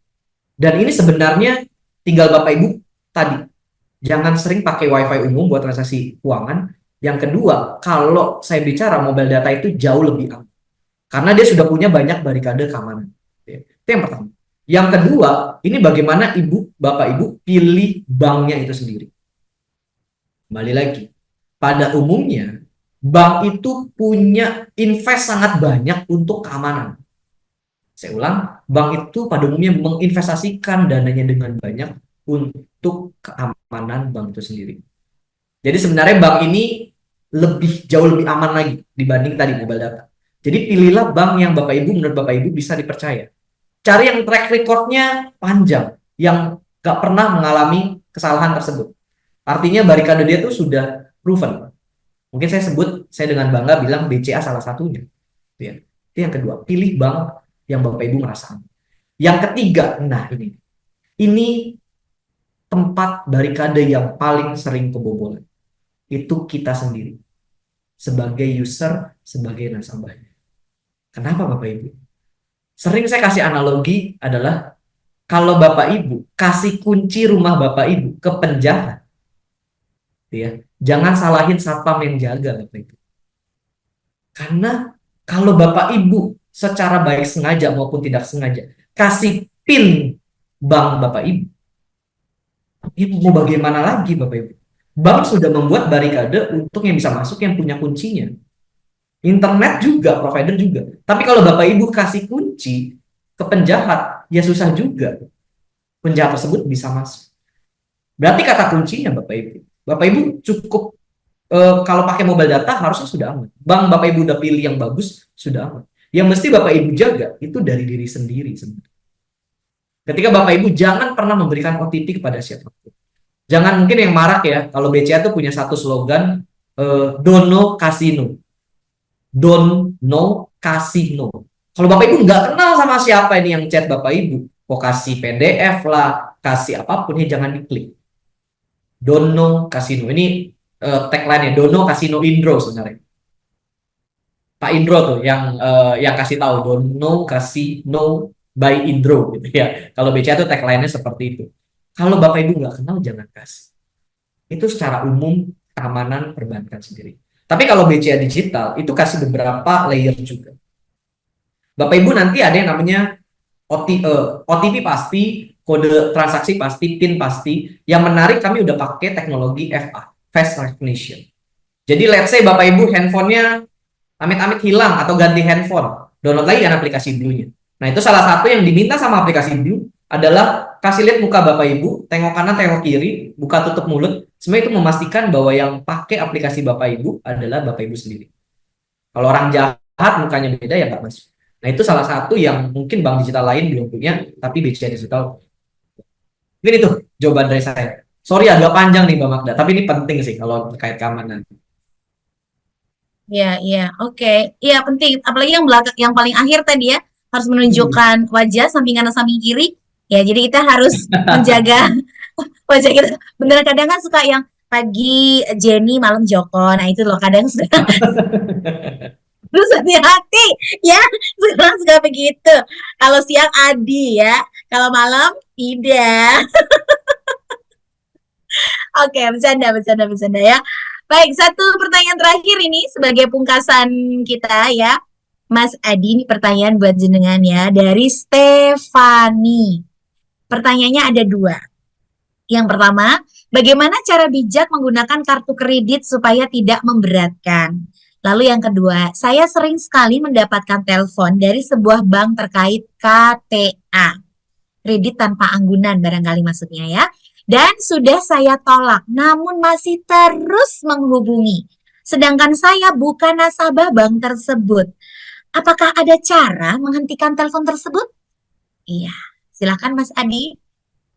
S4: Dan ini sebenarnya tinggal Bapak Ibu tadi, jangan sering pakai wifi umum buat transaksi keuangan. Yang kedua, kalau saya bicara mobile data itu jauh lebih aman. Karena dia sudah punya banyak barikade keamanan. Itu yang pertama. Yang kedua, ini bagaimana Bapak Ibu pilih banknya itu sendiri. Kembali lagi, pada umumnya bank itu punya invest sangat banyak untuk keamanan. Saya ulang, bank itu pada umumnya menginvestasikan dananya dengan banyak untuk keamanan bank itu sendiri. Jadi sebenarnya bank ini jauh lebih aman lagi dibanding tadi mobile data. Jadi pilihlah bank yang menurut Bapak Ibu bisa dipercaya. Cari yang track record-nya panjang, yang gak pernah mengalami kesalahan tersebut. Artinya barikade dia itu sudah proven. Mungkin saya dengan bangga bilang BCA salah satunya. Ya. Itu yang kedua, pilih bank yang Bapak Ibu merasa. Yang ketiga, nah ini tempat barikade yang paling sering kebobolan. Itu kita sendiri. Sebagai user, sebagai nasabah. Kenapa Bapak Ibu? Sering saya kasih analogi adalah kalau Bapak Ibu kasih kunci rumah Bapak Ibu ke penjahat, ya, jangan salahin satpam yang jaga Bapak Ibu. Karena kalau Bapak Ibu secara baik sengaja maupun tidak sengaja kasih PIN bank Bapak Ibu, Ya, mau bagaimana lagi Bapak Ibu? Bank sudah membuat barikade untuk yang bisa masuk yang punya kuncinya. Internet juga, provider juga. Tapi kalau Bapak Ibu kasih kunci ke penjahat, ya susah juga. Penjahat tersebut bisa masuk. Berarti kata kuncinya Bapak Ibu. Bapak Ibu cukup kalau pakai mobile data harusnya sudah aman. Bank Bapak Ibu udah pilih yang bagus, sudah aman. Yang mesti Bapak Ibu jaga itu dari diri sendiri sebenarnya. Ketika Bapak Ibu jangan pernah memberikan OTP kepada siapapun. Jangan, mungkin yang marak ya, kalau BCA tuh punya satu slogan, don't know casino. Don't know casino. Kalau Bapak Ibu nggak kenal sama siapa ini yang chat Bapak Ibu, kok kasih PDF lah, kasih apapun, ya jangan diklik. Don't know casino. Ini tagline-nya, don't know casino Indro sebenarnya. Pak Indro tuh yang kasih tahu, don't know casino by Indro gitu ya. Kalau BCA tuh tagline-nya seperti itu. Kalau Bapak Ibu nggak kenal, jangan kasih. Itu secara umum keamanan perbankan sendiri. Tapi kalau BCA digital, itu kasih beberapa layer juga. Bapak Ibu nanti ada yang namanya OTP pasti, kode transaksi pasti, PIN pasti. Yang menarik, kami udah pakai teknologi FA, Face Recognition. Jadi let's say Bapak Ibu handphonenya amit-amit hilang atau ganti handphone, download lagi kan aplikasi Blue-nya. Nah, itu salah satu yang diminta sama aplikasi Blue adalah kasih lihat muka Bapak Ibu, tengok kanan, tengok kiri, buka tutup mulut. Sebenarnya itu memastikan bahwa yang pakai aplikasi Bapak Ibu adalah Bapak Ibu sendiri. Kalau orang jahat mukanya beda, ya nggak masuk. Nah, itu salah satu yang mungkin bank digital lain belum punya, tapi BCA Digital. Ini tuh jawaban dari saya. Sorry agak panjang nih Mbak Magda, tapi ini penting sih kalau terkait keamanan.
S1: Iya, iya, oke. Iya, penting. Apalagi yang belakang, yang paling akhir tadi ya, harus menunjukkan wajah samping kanan samping kiri. Ya, jadi kita harus menjaga wajah kita. Bener, kadang kan suka yang pagi Jenny, malam Joko. Nah, itu loh kadang suka terus hati-hati ya, sekarang suka begitu. Kalau siang Adi ya, kalau malam tidak. Oke, bercanda, bercanda, bercanda ya. Baik, satu pertanyaan terakhir ini sebagai pungkasan kita ya. Mas Adi, ini pertanyaan buat jenengan ya. Dari Stefani. Pertanyaannya ada dua. Yang pertama, bagaimana cara bijak menggunakan kartu kredit supaya tidak memberatkan? Lalu yang kedua, saya sering sekali mendapatkan telepon dari sebuah bank terkait KTA. Kredit tanpa anggunan barangkali maksudnya ya. Dan sudah saya tolak, namun masih terus menghubungi. Sedangkan saya bukan nasabah bank tersebut. Apakah ada cara menghentikan telepon tersebut? Iya, silakan Mas Adi.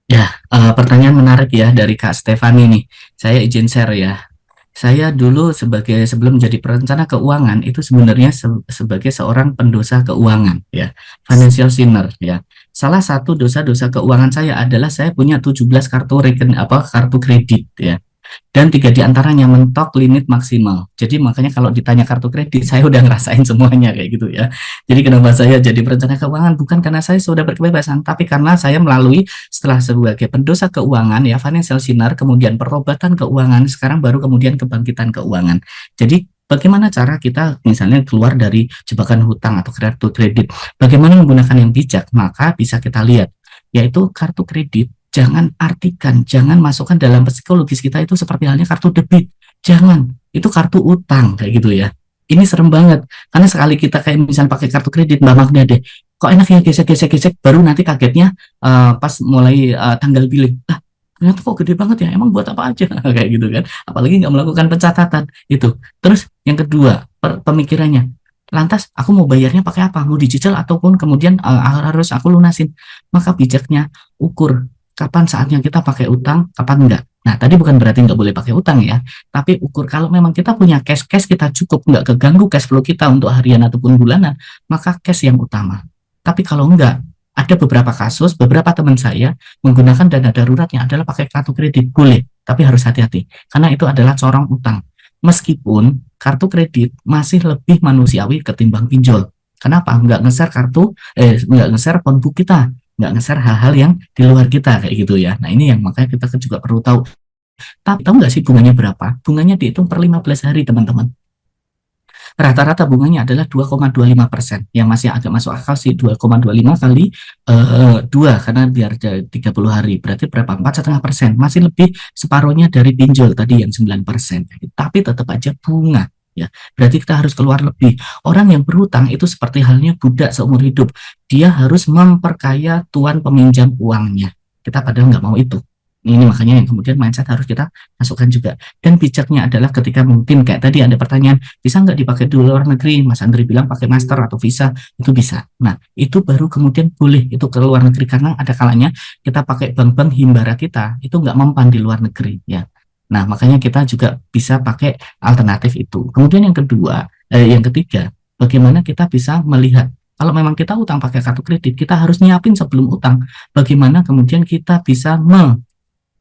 S3: Ya, pertanyaan menarik ya dari Kak Stefani nih. Saya izin share ya. Saya dulu sebelum jadi perencana keuangan itu sebenarnya sebagai seorang pendosa keuangan ya, financial sinner ya. Salah satu dosa-dosa keuangan saya adalah saya punya 17 kartu kredit ya. Dan 3 diantaranya mentok limit maksimal. Jadi makanya kalau ditanya kartu kredit, saya udah ngerasain semuanya kayak gitu ya. Jadi kenapa saya jadi perencana keuangan? Bukan karena saya sudah berkebebasan, tapi karena saya melalui setelah sebagai pendosa keuangan ya, financial sinner, kemudian perobatan keuangan, sekarang baru kemudian kebangkitan keuangan. Jadi bagaimana cara kita misalnya keluar dari jebakan hutang atau kartu kredit? Bagaimana menggunakan yang bijak? Maka bisa kita lihat, yaitu kartu kredit. Jangan artikan, jangan masukkan dalam psikologis kita itu seperti halnya kartu debit. Jangan, itu kartu utang kayak gitu ya. Ini serem banget, karena sekali kita kayak misalnya pakai kartu kredit, Mbak Magda deh, kok enak ya gesek-gesek, baru nanti kagetnya pas mulai tanggal billing. Ternyata kok gede banget ya, emang buat apa aja kayak gitu kan. Apalagi nggak melakukan pencatatan itu. Terus yang kedua, pemikirannya, lantas aku mau bayarnya pakai apa? Mau dicicil ataupun kemudian harus aku lunasin? Maka bijaknya ukur kapan saatnya kita pakai utang, kapan enggak. Nah, tadi bukan berarti nggak boleh pakai utang ya, tapi ukur kalau memang kita punya cash kita cukup, nggak keganggu cash flow kita untuk harian ataupun bulanan, maka cash yang utama. Tapi kalau enggak, ada beberapa kasus, beberapa teman saya menggunakan dana daruratnya adalah pakai kartu kredit, boleh, tapi harus hati-hati, karena itu adalah corong utang. Meskipun kartu kredit masih lebih manusiawi ketimbang pinjol. Kenapa? Nggak nge-share phone book kita, nggak nge-share hal-hal yang di luar kita kayak gitu ya. Nah, ini yang makanya kita juga perlu tahu. Tapi tahu nggak sih bunganya berapa? Bunganya dihitung per 15 hari teman-teman. rata-rata bunganya adalah 2,25%. Yang masih agak masuk akal sih 2,25 kali 2, karena biar 30 hari berarti berapa? 4,5%. Masih lebih separuhnya dari pinjol tadi yang 9%. Tapi tetap aja bunga. Ya, berarti kita harus keluar lebih. Orang yang berhutang itu seperti halnya budak seumur hidup. Dia harus memperkaya tuan peminjam uangnya. Kita padahal nggak mau itu. Ini makanya yang kemudian mindset harus kita masukkan juga. Dan bijaknya adalah ketika mungkin kayak tadi ada pertanyaan, bisa nggak dipakai di luar negeri? Mas Andri bilang pakai master atau visa, itu bisa. Nah, itu baru kemudian boleh itu ke luar negeri, karena ada kalanya kita pakai bank-bank himbara kita, itu nggak mempan di luar negeri ya. Nah, makanya kita juga bisa pakai alternatif itu. Kemudian yang ketiga, bagaimana kita bisa melihat kalau memang kita utang pakai kartu kredit, kita harus nyiapin sebelum utang. Bagaimana kemudian kita bisa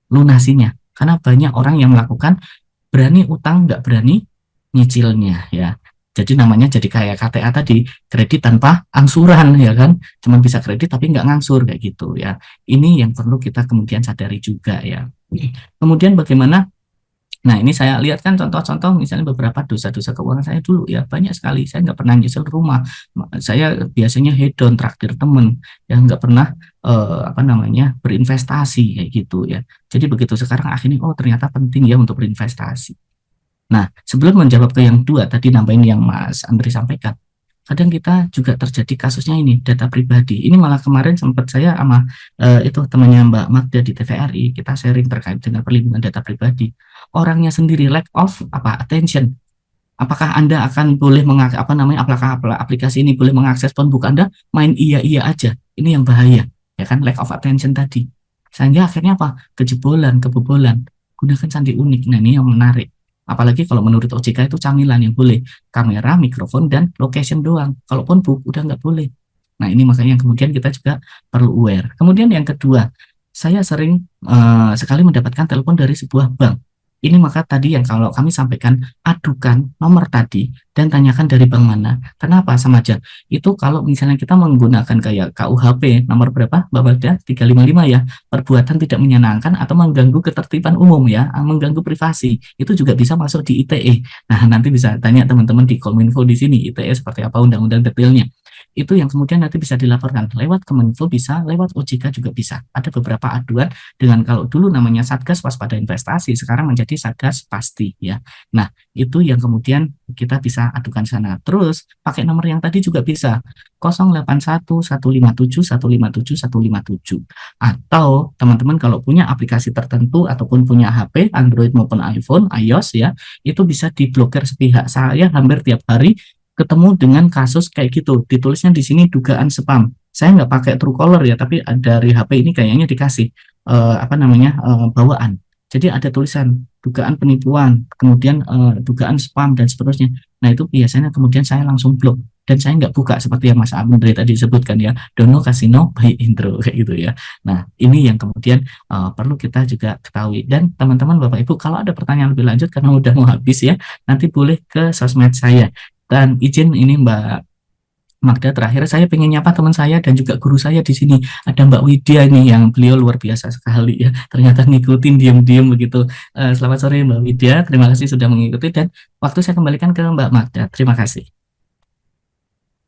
S3: lunasinya, karena banyak orang yang melakukan berani utang nggak berani nyicilnya ya. Jadi namanya jadi kayak KTA tadi, kredit tanpa angsuran ya kan, cuma bisa kredit tapi nggak ngangsur kayak gitu ya. Ini yang perlu kita kemudian sadari juga ya. Kemudian bagaimana? Nah, ini saya lihat kan contoh-contoh misalnya beberapa dosa-dosa keuangan saya dulu ya, banyak sekali. Saya nggak pernah nyicil rumah, saya biasanya hedon, traktir temen, yang nggak pernah berinvestasi kayak gitu ya. Jadi begitu sekarang akhirnya ternyata penting ya untuk berinvestasi. Nah, sebelum menjawab ke yang dua tadi, nambahin yang Mas Andri sampaikan, kadang kita juga terjadi kasusnya ini, data pribadi. Ini malah kemarin sempat saya sama itu temannya Mbak Magda di TVRI, kita sharing terkait dengan perlindungan data pribadi. Orangnya sendiri lack of attention. Apakah Anda akan boleh apakah aplikasi ini boleh mengakses phonebook Anda? Main iya aja. Ini yang bahaya, ya kan, lack of attention tadi. Sehingga akhirnya kebobolan. Gunakan sandi unik. Nah, ini yang menarik. Apalagi kalau menurut OJK itu camilan yang boleh kamera, mikrofon, dan location doang. Kalaupun udah nggak boleh. Nah, ini makanya yang kemudian kita juga perlu aware. Kemudian yang kedua, saya sering sekali mendapatkan telepon dari sebuah bank. Ini maka tadi yang kalau kami sampaikan, adukan nomor tadi dan tanyakan dari bank mana. Kenapa? Sama aja. Itu kalau misalnya kita menggunakan kayak KUHP nomor berapa? Mbak Magda? 355 ya. Perbuatan tidak menyenangkan atau mengganggu ketertiban umum ya, mengganggu privasi. Itu juga bisa masuk di ITE. Nah, nanti bisa tanya teman-teman di Kominfo di sini ITE seperti apa undang-undang detailnya. Itu yang kemudian nanti bisa dilaporkan lewat Kominfo, bisa lewat OJK juga bisa. Ada beberapa aduan dengan kalau dulu namanya Satgas Waspada Investasi, sekarang menjadi Satgas Pasti ya. Nah, itu yang kemudian kita bisa adukan sana. Terus pakai nomor yang tadi juga bisa 081 157 157 157. Atau teman-teman kalau punya aplikasi tertentu ataupun punya HP Android maupun iPhone, iOS ya, itu bisa diblokir sepihak. Saya hampir tiap hari ketemu dengan kasus kayak gitu, ditulisnya di sini dugaan spam. Saya nggak pakai Truecaller ya, tapi dari HP ini kayaknya dikasih bawaan. Jadi ada tulisan dugaan penipuan, kemudian dugaan spam dan seterusnya. Nah, itu biasanya kemudian saya langsung blok dan saya nggak buka seperti yang Mas Andri tadi sebutkan ya, dono kasino by intro kayak gitu ya. Nah, ini yang kemudian perlu kita juga ketahui. Dan teman-teman Bapak Ibu, kalau ada pertanyaan lebih lanjut karena udah mau habis ya, nanti boleh ke sosmed saya. Dan izin ini Mbak Magda, terakhir saya pengen nyapa teman saya dan juga guru saya di sini. Ada Mbak Widya ini yang beliau luar biasa sekali ya. Ternyata ngikutin diam-diam begitu. Selamat sore Mbak Widya, terima kasih sudah mengikuti dan waktu saya kembalikan ke Mbak Magda. Terima kasih.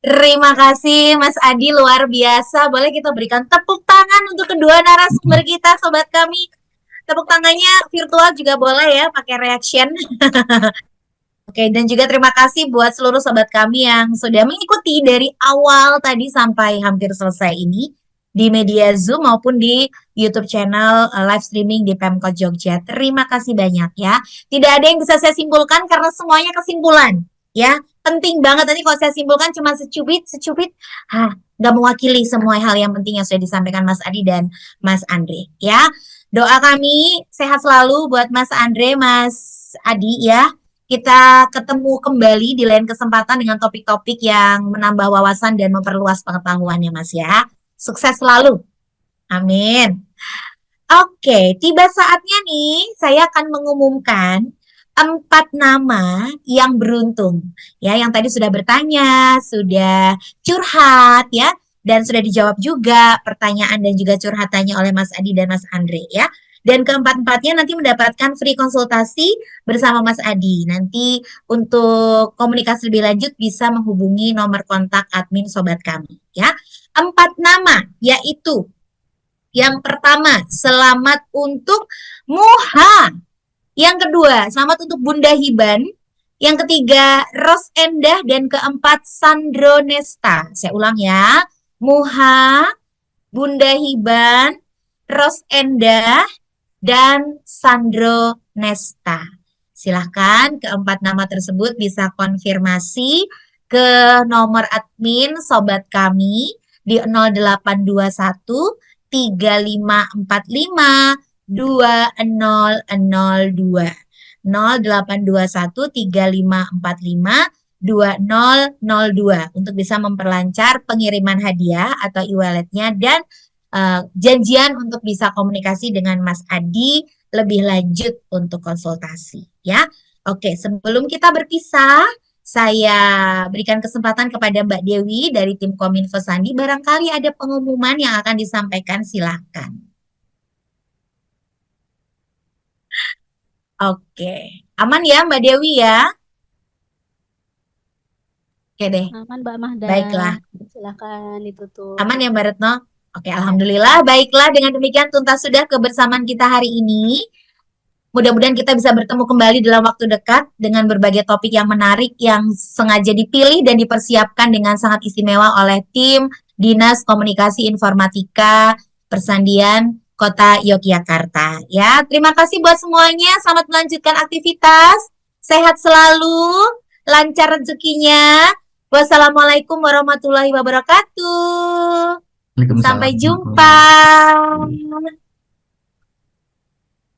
S1: Terima kasih Mas Adi, luar biasa. Boleh kita berikan tepuk tangan untuk kedua narasumber kita, sobat kami. Tepuk tangannya virtual juga boleh ya, pakai reaction. Oke, dan juga terima kasih buat seluruh sobat kami yang sudah mengikuti dari awal tadi sampai hampir selesai ini di media Zoom maupun di YouTube channel live streaming di Pemkot Jogja. Terima kasih banyak ya. Tidak ada yang bisa saya simpulkan karena semuanya kesimpulan ya. Penting banget, nanti kalau saya simpulkan cuma secubit, nggak mewakili semua hal yang penting yang sudah disampaikan Mas Adi dan Mas Andre ya. Doa kami sehat selalu buat Mas Andre, Mas Adi ya. Kita ketemu kembali di lain kesempatan dengan topik-topik yang menambah wawasan dan memperluas pengetahuannya Mas ya. Sukses selalu. Amin. Oke, tiba saatnya nih saya akan mengumumkan 4 nama yang beruntung. Ya, yang tadi sudah bertanya, sudah curhat ya, dan sudah dijawab juga pertanyaan dan juga curhatannya oleh Mas Adi dan Mas Andre ya. Dan keempat-empatnya nanti mendapatkan free konsultasi bersama Mas Adi. Nanti untuk komunikasi lebih lanjut bisa menghubungi nomor kontak admin Sobat Kami ya. 4 nama yaitu yang pertama, selamat untuk Muha. Yang kedua, selamat untuk Bunda Hiban. Yang ketiga, Ros Endah. Dan keempat, Sandro Nesta. Saya ulang ya. Muha, Bunda Hiban, Ros Endah, dan Sandro Nesta. Silahkan keempat nama tersebut bisa konfirmasi ke nomor admin Sobat Kami di 0821 3545 2002 0821 3545 2002 untuk bisa memperlancar pengiriman hadiah atau e-walletnya dan janjian untuk bisa komunikasi dengan Mas Adi lebih lanjut untuk konsultasi ya. Oke, sebelum kita berpisah, saya berikan kesempatan kepada Mbak Dewi dari tim Kominfo Sandi. Barangkali ada pengumuman yang akan disampaikan, silakan. Oke, aman ya Mbak Dewi ya? Oke deh,
S6: Aman Mbak Mahda.
S1: baiklah.
S6: Silakan ditutup.
S1: Aman ya Mbak Retno? Oke, alhamdulillah. Baiklah, dengan demikian tuntas sudah kebersamaan kita hari ini. Mudah-mudahan kita bisa bertemu kembali dalam waktu dekat dengan berbagai topik yang menarik yang sengaja dipilih dan dipersiapkan dengan sangat istimewa oleh tim Dinas Komunikasi Informatika Persandian Kota Yogyakarta. Ya, terima kasih buat semuanya. Selamat melanjutkan aktivitas. Sehat selalu, lancar rezekinya. Wassalamualaikum warahmatullahi wabarakatuh.
S3: Waalaikumsalam.
S1: Sampai jumpa.